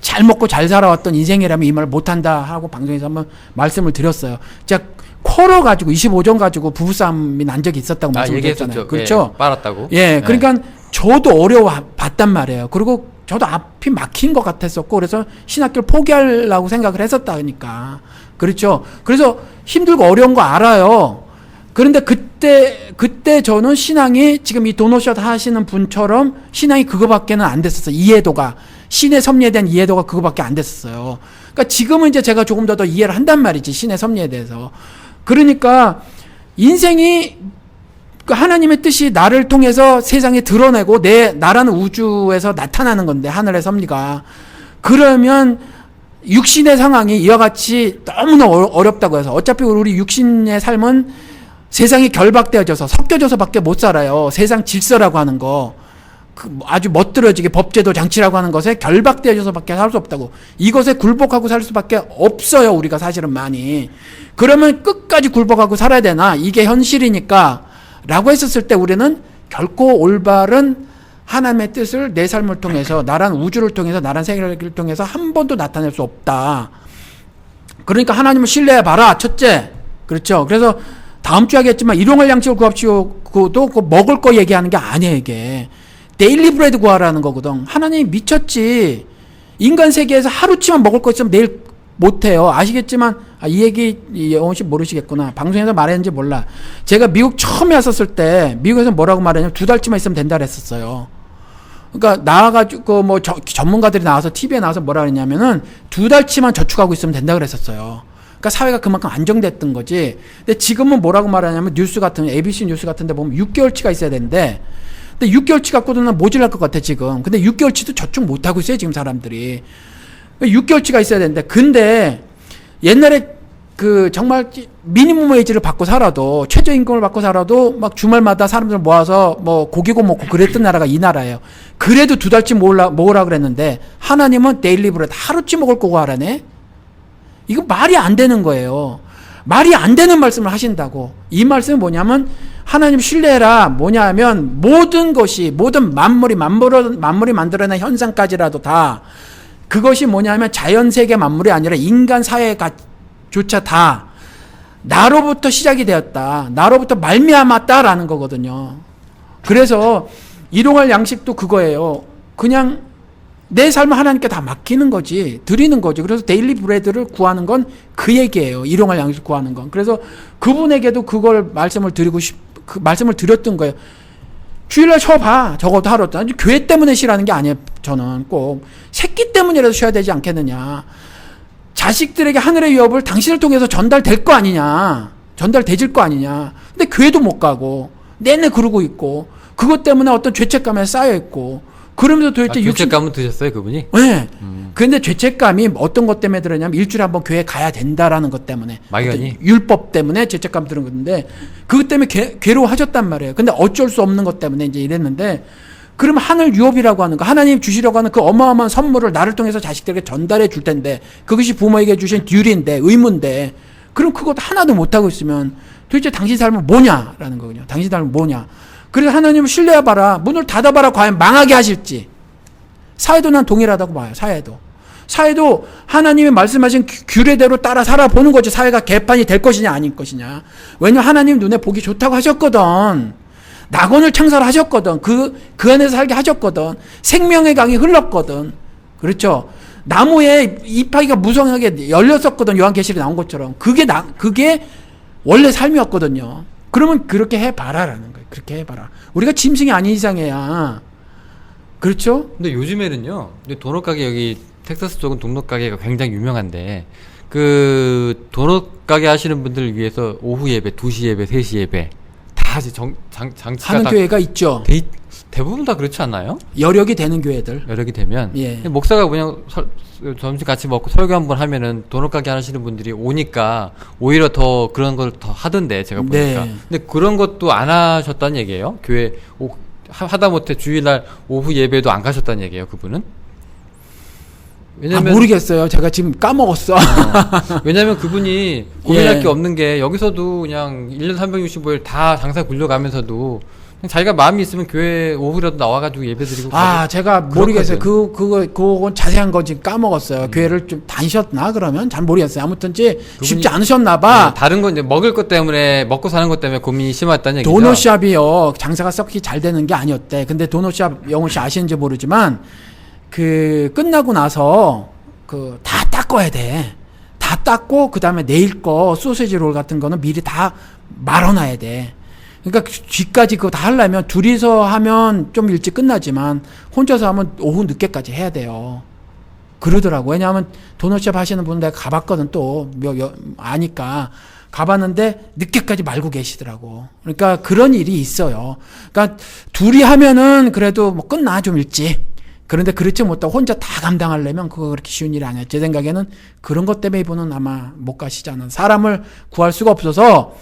잘 먹고 잘 살아왔던 인생이라면 이 말을 못한다 하고 방송에서 한번 말씀을 드렸어요. 제가 쿼러 가지고 25점 가지고 부부싸움이 난 적이 있었다고 말씀드렸잖아요. 그렇죠? 예, 빨았다고. 예, 그러니까 저도 어려워봤단 말이에요. 그리고 저도 앞이 막힌 것 같았었고 그래서 신학교를 포기하려고 생각을 했었다니까. 그렇죠? 그래서 힘들고 어려운 거 알아요. 그런데 그때 저는 신앙이 지금 이 도노샷 하시는 분처럼 신앙이 그거밖에는 안 됐었어요. 이해도가. 신의 섭리에 대한 이해도가 그거밖에 안 됐었어요. 그러니까 지금은 이제 제가 조금 더 이해를 한단 말이지. 신의 섭리에 대해서. 그러니까 인생이 하나님의 뜻이 나를 통해서 세상에 드러내고 나라는 우주에서 나타나는 건데 하늘의 섭리가. 그러면 육신의 상황이 이와 같이 너무나 어렵다고 해서 어차피 우리 육신의 삶은 세상이 결박되어져서 섞여져서 밖에 못 살아요. 세상 질서라고 하는 거. 아주 멋들어지게 법제도 장치라고 하는 것에 결박되어져서 밖에 살 수 없다고. 이것에 굴복하고 살 수밖에 없어요. 우리가 사실은 많이. 그러면 끝까지 굴복하고 살아야 되나? 이게 현실이니까 라고 했었을 때 우리는 결코 올바른 하나님의 뜻을 내 삶을 통해서 나란 우주를 통해서 나란 세계를 통해서 한 번도 나타낼 수 없다. 그러니까 하나님을 신뢰해봐라. 첫째. 그렇죠. 그래서 다음 주에 하겠지만 일용할 양식을 구합시오. 그것도 먹을 거 얘기하는 게 아니에요. 이게 데일리 브레드 구하라는 거거든. 하나님이 미쳤지. 인간 세계에서 하루치만 먹을 거 있으면 내일 못해요. 아시겠지만 이 얘기 영훈 씨 모르시겠구나. 방송에서 말했는지 몰라. 제가 미국 처음에 왔었을 때 미국에서 뭐라고 말했냐면 2달치만 있으면 된다 그랬었어요. 그러니까 나와가지고 전문가들이 나와서 TV에 나와서 뭐라 그랬냐면은 2달치만 저축하고 있으면 된다 그랬었어요. 그러니까 사회가 그만큼 안정됐던 거지. 근데 지금은 뭐라고 말하냐면 ABC 뉴스 같은 데 보면 6개월치가 있어야 되는데 근데 6개월치 갖고는 모질랄 것 같아 지금. 근데 6개월치도 저축 못 하고 있어요 지금 사람들이. 6개월치가 있어야 되는데 근데 옛날에 그 정말 미니멈 웨이지를 받고 살아도 최저임금을 받고 살아도 막 주말마다 사람들 모아서 뭐 고기고 먹고 그랬던 나라가 이 나라예요. 그래도 2달치 모으라 그랬는데 하나님은 데일리 브레드 하루치 먹을 거고 하라네. 이거 말이 안 되는 거예요. 말이 안 되는 말씀을 하신다고. 이 말씀은 뭐냐면 하나님 신뢰해라. 뭐냐면 모든 것이 모든 만물이 만들어낸 현상까지라도 다 그것이 뭐냐면 자연세계 만물이 아니라 인간 사회조차 다 나로부터 시작이 되었다. 나로부터 말미암았다라는 거거든요. 그래서 일용할 양식도 그거예요. 그냥 내 삶을 하나님께 다 맡기는 거지. 드리는 거지. 그래서 데일리 브레드를 구하는 건 그 얘기예요. 일용할 양식 구하는 건. 그래서 그분에게도 그걸 말씀을 그 말씀을 드렸던 거예요. 주일날 쉬어봐. 적어도 하루. 교회 때문에 쉬라는 게 아니에요. 저는 꼭 새끼 때문이라도 쉬어야 되지 않겠느냐. 자식들에게 하늘의 위협을 당신을 통해서 전달될 거 아니냐. 전달되질 거 아니냐. 근데 교회도 못 가고 내내 그러고 있고 그것 때문에 어떤 죄책감에 쌓여 있고 그러면서 도대체 죄책감은 드셨어요 그분이? 네. 근데 죄책감이 어떤 것 때문에 들었냐면 일주일에 한 번 교회 가야 된다라는 것 때문에 막연히 율법 때문에 죄책감 들은 건데 그것 때문에 괴로워하셨단 말이에요. 근데 어쩔 수 없는 것 때문에 이제 이랬는데 그럼 하늘 유업이라고 하는 거 하나님 주시려고 하는 그 어마어마한 선물을 나를 통해서 자식들에게 전달해 줄 텐데 그것이 부모에게 주신 듀리인데 의무인데 그럼 그것 하나도 못하고 있으면 도대체 당신 삶은 뭐냐라는 거거든요. 당신 삶은 뭐냐. 그래서 하나님을 신뢰해봐라. 문을 닫아봐라. 과연 망하게 하실지. 사회도 난 동일하다고 봐요. 사회도 하나님이 말씀하신 규례대로 따라 살아보는 거지. 사회가 개판이 될 것이냐 아닐 것이냐. 왜냐면 하나님 눈에 보기 좋다고 하셨거든. 낙원을 창설하셨거든. 그 안에서 살게 하셨거든. 생명의 강이 흘렀거든. 그렇죠. 나무에 이파리가 무성하게 열렸었거든. 요한계시록에 나온 것처럼. 그게 원래 삶이었거든요. 그러면 그렇게 해봐라라는 거예요. 그렇게 해봐라. 우리가 짐승이 아닌 이상해야. 그렇죠? 근데 요즘에는요. 도넛 가게 여기 텍사스 쪽은 도넛 가게가 굉장히 유명한데 그 도넛 가게 하시는 분들을 위해서 오후 예배, 2시 예배, 3시 예배 다 장치가 하는 다 교회가 있죠. 대부분 다 그렇지 않나요? 여력이 되는 교회들. 여력이 되면 예. 목사가 그냥 점심 같이 먹고 설교 한번 하면은 도넛 가게 하시는 분들이 오니까 오히려 더 그런 걸 더 하던데 제가 보니까. 네. 근데 그런 것도 안 하셨다는 얘기예요? 교회 하다못해 주일날 오후 예배도 안 가셨다는 얘기예요, 그분은? 왜냐면 모르겠어요. 제가 지금 까먹었어. 왜냐면 그분이 고민할 예. 게 없는 게 여기서도 그냥 1년 365일 다 장사 굴려가면서도 그냥 자기가 마음이 있으면 교회 오후라도 나와가지고 예배드리고 제가 모르겠어요. 그건 자세한 거 지금 까먹었어요. 교회를 좀 다니셨나 그러면 잘 모르겠어요. 아무튼지 쉽지 않으셨나 봐. 다른 건 이제 먹을 것 때문에 먹고 사는 것 때문에 고민이 심했다는 얘기죠. 도넛샵이요 장사가 썩히 잘 되는 게 아니었대. 근데 도넛샵 영호 씨 아시는지 모르지만 그 끝나고 나서 그 다 닦아야 돼. 다 닦고 그 다음에 내일 거 소세지 롤 같은 거는 미리 다 말아놔야 돼. 그러니까 뒤까지 그거 다 하려면 둘이서 하면 좀 일찍 끝나지만 혼자서 하면 오후 늦게까지 해야 돼요. 그러더라고. 왜냐하면 도넛샵 하시는 분 내가 가봤거든 또 아니까 가봤는데 늦게까지 말고 계시더라고. 그러니까 그런 일이 있어요. 그러니까 둘이 하면은 그래도 뭐 끝나 좀 일찍. 그런데 그렇지 못하고 혼자 다 감당하려면 그거 그렇게 쉬운 일이 아니에요. 제 생각에는 그런 것 때문에 이분은 아마 못 가시지 않았나. 사람을 구할 수가 없어서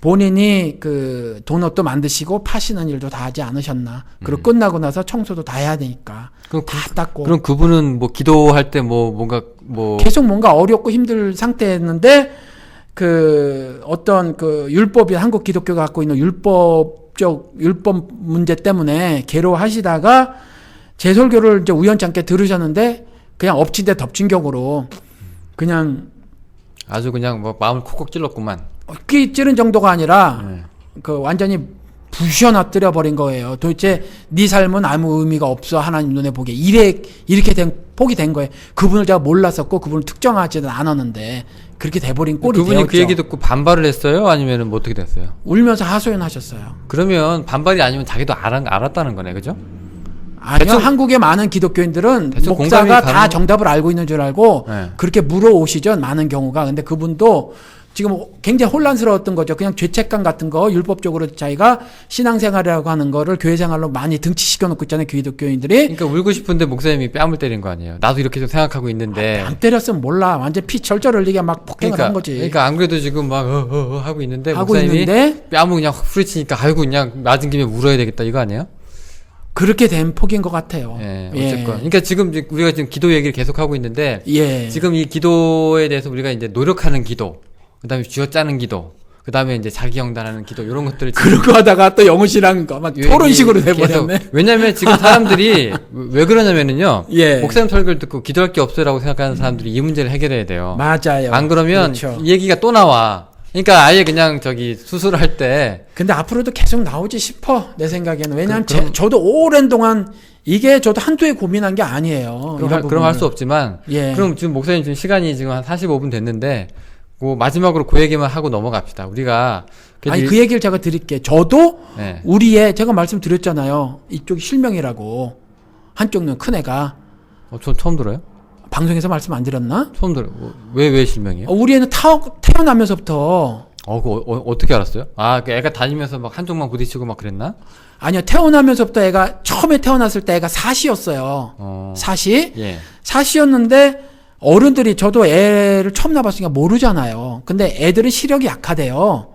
본인이 그 도넛도 만드시고 파시는 일도 다 하지 않으셨나. 그리고 끝나고 나서 청소도 다 해야 되니까 다 닦고. 그럼 그분은 뭐 기도할 때 뭐 뭔가 뭐 계속 뭔가 어렵고 힘들 상태였는데 그 어떤 그 율법이 한국 기독교가 갖고 있는 율법 문제 때문에 괴로워하시다가 제 설교를 이제 우연찮게 들으셨는데 그냥 엎친 데 덮친 격으로 그냥 아주 그냥 뭐 마음을 콕콕 찔렀구만. 끼 찌른 정도가 아니라 그 완전히 부셔놔뜨려 버린 거예요. 도대체 네 삶은 아무 의미가 없어 하나님 눈에 보기에 이렇게 폭이 된 거예요. 그분을 제가 몰랐었고 그분을 특정하지는 않았는데 그렇게 돼버린 꼴이 그분이 되었죠. 그 얘기 듣고 반발을 했어요? 아니면은 뭐 어떻게 됐어요? 울면서 하소연하셨어요. 그러면 반발이 아니면 자기도 알았다는 거네, 그죠? 아니요. 대충, 한국의 많은 기독교인들은 대충 목사가 다 가는... 정답을 알고 있는 줄 알고 네. 그렇게 물어오시죠. 많은 경우가. 근데 그분도 지금 굉장히 혼란스러웠던 거죠. 그냥 죄책감 같은 거 율법적으로 자기가 신앙생활이라고 하는 거를 교회생활로 많이 등치시켜 놓고 있잖아요. 기독교인들이. 그러니까 울고 싶은데 목사님이 뺨을 때린 거 아니에요. 나도 이렇게 좀 생각하고 있는데. 안 때렸으면 몰라. 완전 피 절절 흘리게 막 폭행을 한 거지. 그러니까 안 그래도 지금 막 하고 있는데 하고 목사님이 있는데 뺨을 그냥 확 후리치니까 아이고 그냥 맞은 김에 울어야 되겠다 이거 아니에요? 그렇게 된 폭인 것 같아요. 예, 어쨌건. 그러니까 지금 우리가 지금 기도 얘기를 계속 하고 있는데 예. 지금 이 기도에 대해서 우리가 이제 노력하는 기도, 그다음에 쥐어짜는 기도, 그다음에 이제 자기 영단하는 기도 이런 것들을 그런 거 하다가 또 영우 씨랑 막 토론식으로 돼버렸네. 왜냐면 지금 사람들이 왜 그러냐면은요. 예. 목사님 설교를 듣고 기도할 게 없어라고 생각하는 사람들이 이 문제를 해결해야 돼요. 맞아요. 안 그러면 그렇죠. 이 얘기가 또 나와. 그러니까 아예 그냥 수술할 때 근데 앞으로도 계속 나오지 싶어 내 생각에는. 왜냐하면 그럼- 저도 오랜 동안 이게 저도 한두 해 고민한 게 아니에요. 그럼 할 수 없지만 예. 그럼 지금 목사님 지금 시간이 지금 한 45분 됐는데 마지막으로 그 얘기만 하고 넘어갑시다. 우리가 아니 그 얘기를 제가 드릴게. 저도 네. 우리의 제가 말씀드렸잖아요. 이쪽 실명이라고 한쪽 눈 큰 애가 저 처음 들어요? 방송에서 말씀 안 드렸나? 처음 들어요. 왜 실명이에요? 우리 애는 태어나면서부터 어떻게 알았어요? 그 애가 다니면서 막 한쪽만 부딪히고 막 그랬나? 아니요 태어나면서부터 애가 처음에 태어났을 때 애가 사시였어요. 사시. 예. 사시였는데 어른들이 저도 애를 처음 낳아봤으니까 모르잖아요. 근데 애들은 시력이 약하대요.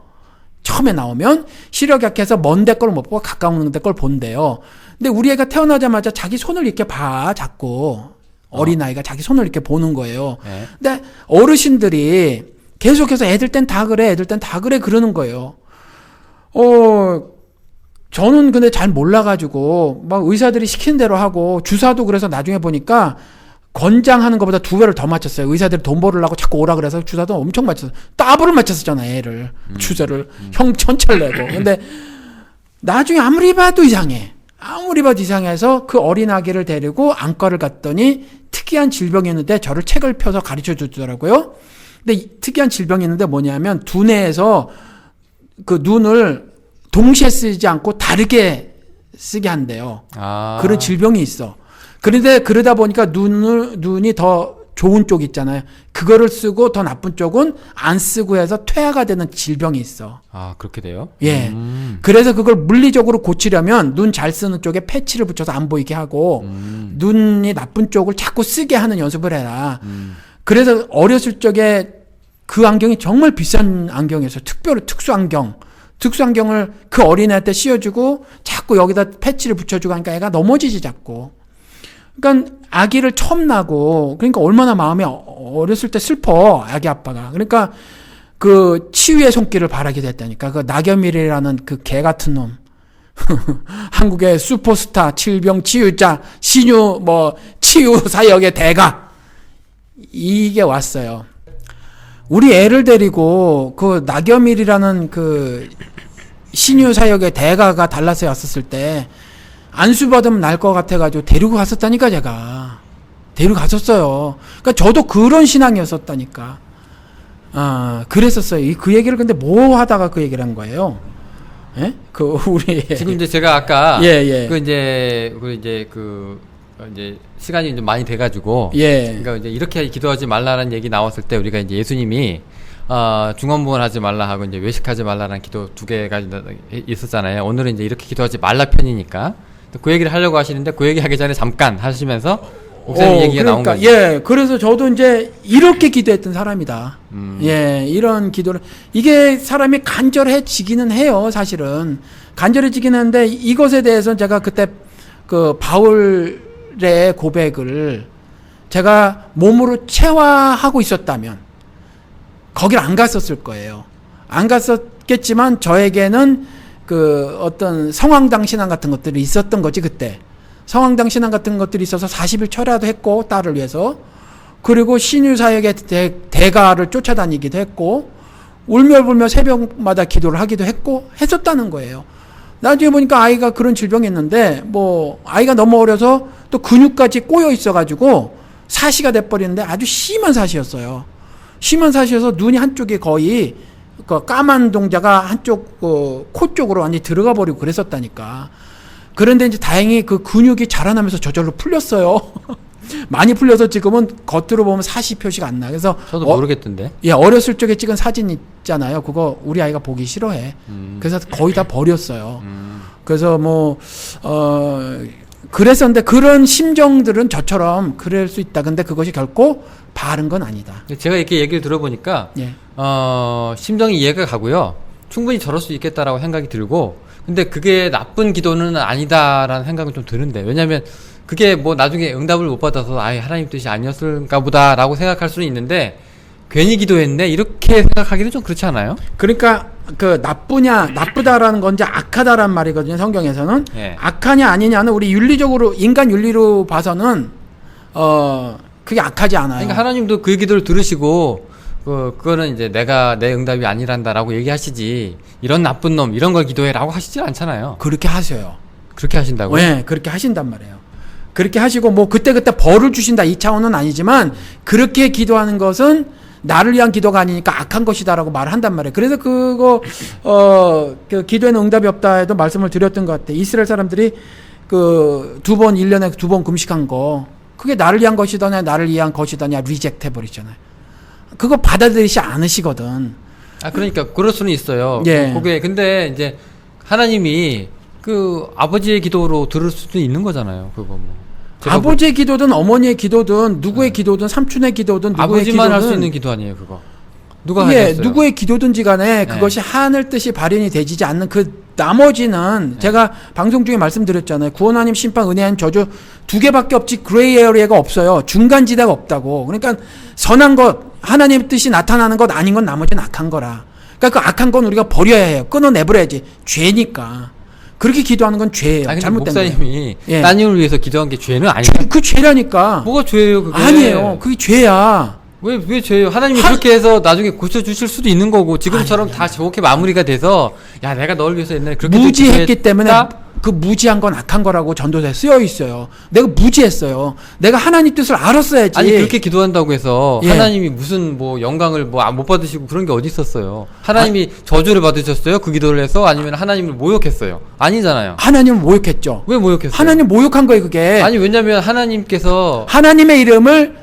처음에 나오면 시력 약해서 먼 데 걸 못 보고 가까운 데 걸 본대요. 근데 우리 애가 태어나자마자 자기 손을 이렇게 봐 자꾸 어린아이가 자기 손을 이렇게 보는 거예요. 예. 근데 어르신들이 계속해서 애들 땐 다 그래 애들 땐 다 그래 그러는 거예요. 저는 근데 잘 몰라가지고 막 의사들이 시키는 대로 하고 주사도 그래서 나중에 보니까 권장하는 것보다 2배를 더 맞췄어요. 의사들이 돈 벌으려고 자꾸 오라 그래서 주사도 엄청 맞췄어요. 더블을 맞췄었잖아 애를. 주사를 형 천철 내고. 근데 나중에 아무리 봐도 이상해. 아무리 봐도 이상해서 그 어린 아기를 데리고 안과를 갔더니 특이한 질병이 있는데 저를 책을 펴서 가르쳐 주더라고요. 근데 이 특이한 질병이 있는데 뭐냐면 두뇌에서 그 눈을 동시에 쓰지 않고 다르게 쓰게 한대요. 그런 질병이 있어. 그런데 그러다 보니까 눈이 더 좋은 쪽 있잖아요. 그거를 쓰고 더 나쁜 쪽은 안 쓰고 해서 퇴화가 되는 질병이 있어. 그렇게 돼요? 예. 그래서 그걸 물리적으로 고치려면 눈 잘 쓰는 쪽에 패치를 붙여서 안 보이게 하고 눈이 나쁜 쪽을 자꾸 쓰게 하는 연습을 해라. 그래서 어렸을 적에 그 안경이 정말 비싼 안경이었어요. 특수 안경. 특수 안경을 그 어린애한테 씌워주고 자꾸 여기다 패치를 붙여주고 하니까 애가 넘어지지 자꾸. 그러니까 아기를 처음 낳고 그러니까 얼마나 마음이 어렸을 때 슬퍼 아기 아빠가. 그러니까 그 치유의 손길을 바라게 됐다니까. 그 나겸일이라는 그 개 같은 놈. 한국의 슈퍼스타 질병 치유자 신유 치유 사역의 대가 이게 왔어요. 우리 애를 데리고 그 나겸일이라는 그 신유 사역의 대가가 달라스에 왔었을 때 안수 받으면 날 것 같아가지고 데리고 갔었다니까 제가 데리고 갔었어요. 그러니까 저도 그런 신앙이었었다니까. 그랬었어요. 그 얘기를 근데 뭐 하다가 그 얘기를 한 거예요? 예? 우리 지금 이제 제가 아까 예. 이제 시간이 이제 많이 돼가지고 그러니까 이제 이렇게 기도하지 말라는 얘기 나왔을 때 우리가 이제 예수님이 중언부언하지 말라 하고 이제 외식하지 말라는 기도 2개가 있었잖아요. 오늘은 이제 이렇게 기도하지 말라 편이니까 그 얘기를 하려고 하시는데 그 얘기 하기 전에 잠깐 하시면서 목사님 얘기가 나온 거죠. 예, 그래서 저도 이제 이렇게 기도했던 사람이다. 예, 이런 기도를 이게 사람이 간절해지기는 해요. 사실은 간절해지기는 하는데 이것에 대해서는 제가 그때 그 바울의 고백을 제가 몸으로 체화하고 있었다면 거기를 안 갔었을 거예요. 안 갔었겠지만 저에게는 그 어떤 성황당 신앙 같은 것들이 있었던 거지 그때. 성황당 신앙 같은 것들이 있어서 40일 철야도 했고 딸을 위해서 그리고 신유사역의 대가를 쫓아다니기도 했고 울며불며 새벽마다 기도를 하기도 했고 했었다는 거예요. 나중에 보니까 아이가 그런 질병이 있는데 아이가 너무 어려서 또 근육까지 꼬여 있어가지고 사시가 돼버리는데 아주 심한 사시였어요. 심한 사시여서 눈이 한쪽이 거의 그 까만 동자가 한쪽 코 쪽으로 완전히 들어가 버리고 그랬었다니까. 그런데 이제 다행히 그 근육이 자라나면서 저절로 풀렸어요. 많이 풀려서 지금은 겉으로 보면 40표시가 안 나. 그래서 저도 모르겠던데. 예, 어렸을 적에 찍은 사진 있잖아요. 그거 우리 아이가 보기 싫어해. 그래서 거의 다 버렸어요. 그래서 그랬었는데 그런 심정들은 저처럼 그럴 수 있다. 근데 그것이 결코 바른 건 아니다. 제가 이렇게 얘기를 들어보니까 예. 심정이 이해가 가고요. 충분히 저럴 수 있겠다라고 생각이 들고, 근데 그게 나쁜 기도는 아니다라는 생각은 좀 드는데, 왜냐면 그게 뭐 나중에 응답을 못 받아서 아예 하나님 뜻이 아니었을까 보다라고 생각할 수는 있는데, 괜히 기도했네 이렇게 생각하기는 좀 그렇지 않아요? 그러니까 그 나쁘다라는 건지 악하다라는 말이거든요. 성경에서는. 예. 악하냐 아니냐는 우리 윤리적으로 인간 윤리로 봐서는 그게 악하지 않아요. 그러니까 하나님도 그 기도를 들으시고 그거는 이제 내가 내 응답이 아니란다라고 얘기하시지, 이런 나쁜 놈 이런 걸 기도해라고 하시질 않잖아요. 그렇게 하세요. 그렇게 하신다고요? 네, 그렇게 하신단 말이에요. 그렇게 하시고 뭐 그때그때 벌을 주신다 이 차원은 아니지만 그렇게 기도하는 것은 나를 위한 기도가 아니니까 악한 것이다라고 말을 한단 말이에요. 그래서 그 기도에는 응답이 없다 해도 말씀을 드렸던 것 같아요. 이스라엘 사람들이 그 1년에 2번 금식한 거, 그게 나를 위한 것이더냐 나를 위한 것이더냐 리젝트 해버리잖아요. 그거 받아들이지 않으시거든. 그러니까 그럴 수는 있어요. 예. 그게 근데 이제 하나님이 그 아버지의 기도로 들을 수도 있는 거잖아요. 그거 뭐. 아버지의 기도든 어머니의 기도든 누구의 기도든 삼촌의 기도든 누구의 아버지만 기도든 할 수 있는 기도 아니에요, 그거. 누가 예, 하겠어요? 누구의 기도든지 간에 그것이 하늘 뜻이 발현이 되지 않는 그 나머지는 제가 방송 중에 말씀드렸잖아요. 구원 아님 심판 은혜 아님 저주 두 개밖에 없지 그레이 에어리아가 없어요. 중간지대가 없다고. 그러니까 선한 것 하나님의 뜻이 나타나는 것 아닌 건 나머지는 악한 거라. 그러니까 그 악한 건 우리가 버려야 해요. 끊어내버려야지. 죄니까. 그렇게 기도하는 건 죄예요. 근데 잘못된 거예요. 목사님이 예. 따님을 위해서 기도한 게 죄는 아니에요. 그 죄라니까. 뭐가 죄예요, 그게? 아니에요. 그게 죄야. 왜 죄예요? 하나님이 그렇게 해서 나중에 고쳐주실 수도 있는 거고, 지금처럼 다 좋게 마무리가 돼서, 야, 내가 널 위해서 옛날에 그렇게 무지했기 때문에 그 무지한 건 악한 거라고 전도서에 쓰여 있어요. 내가 무지했어요. 내가 하나님 뜻을 알았어야지. 아니, 그렇게 기도한다고 해서 예. 하나님이 무슨 뭐 영광을 뭐 못 받으시고 그런 게 어디 있었어요? 하나님이 저주를 받으셨어요? 그 기도를 해서? 아니면 하나님을 모욕했어요? 아니잖아요. 하나님을 모욕했죠. 왜 모욕했어요? 하나님 모욕한 거예요, 그게. 아니, 왜냐면 하나님께서 하나님의 이름을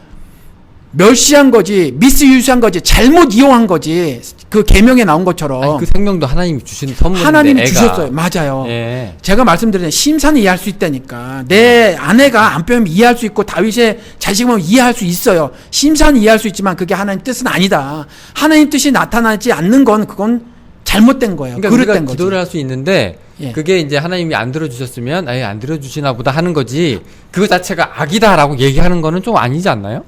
멸시한 거지, 미스유스한 거지, 잘못 이용한 거지. 그 계명에 나온 것처럼. 아니, 그 생명도 하나님이 주신 선물인데 하나님이 애가. 주셨어요. 맞아요. 예. 제가 말씀드린 심산은 이해할 수 있다니까. 내 아내가 안 빼면 이해할 수 있고 다윗의 자식이면 이해할 수 있어요. 심산은 이해할 수 있지만 그게 하나님 뜻은 아니다. 하나님 뜻이 나타나지 않는 건 그건 잘못된 거예요. 그러니까 그릇된 우리가 거지. 기도를 할 수 있는데 예. 그게 이제 하나님이 안 들어주셨으면 아예 안 들어주시나 보다 하는 거지, 그거 자체가 악이다라고 얘기하는 거는 좀 아니지 않나요?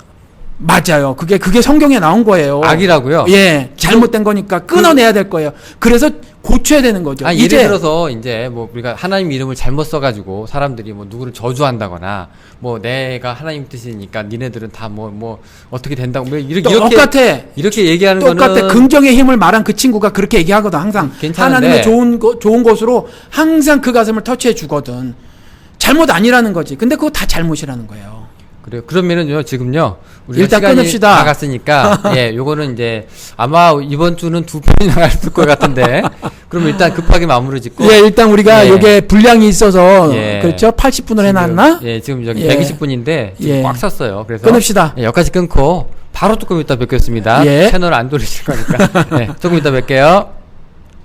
맞아요. 그게 성경에 나온 거예요. 악이라고요? 예, 잘못된 거니까 끊어내야 될 거예요. 그래서 고쳐야 되는 거죠. 예를 들어서 이제 뭐 우리가 하나님 이름을 잘못 써가지고 사람들이 뭐 누구를 저주한다거나, 뭐 내가 하나님 뜻이니까 니네들은 다 뭐 어떻게 된다고 뭐 이렇게 얘기하는 똑같아. 거는 긍정의 힘을 말한 그 친구가 그렇게 얘기하거든. 항상 괜찮은데. 하나님의 좋은 것으로 항상 그 가슴을 터치해 주거든. 잘못 아니라는 거지. 근데 그거 다 잘못이라는 거예요. 그래요. 그러면은요, 지금요, 우리가 일단 시간이 끊읍시다. 다 갔으니까, 예, 요거는 이제 아마 이번 주는 2편이 나갈 것 같은데, 그럼 일단 급하게 마무리 짓고. 예, 일단 우리가 예. 요게 분량이 있어서 예. 그렇죠? 80분을 해놨나? 예, 지금 여기 예. 120분인데 지금 예. 꽉 찼어요. 그래서 끊읍시다. 예, 여기까지 끊고 바로 조금 이따 뵙겠습니다. 예. 채널 안 돌리실 거니까. 예, 조금 이따 뵐게요.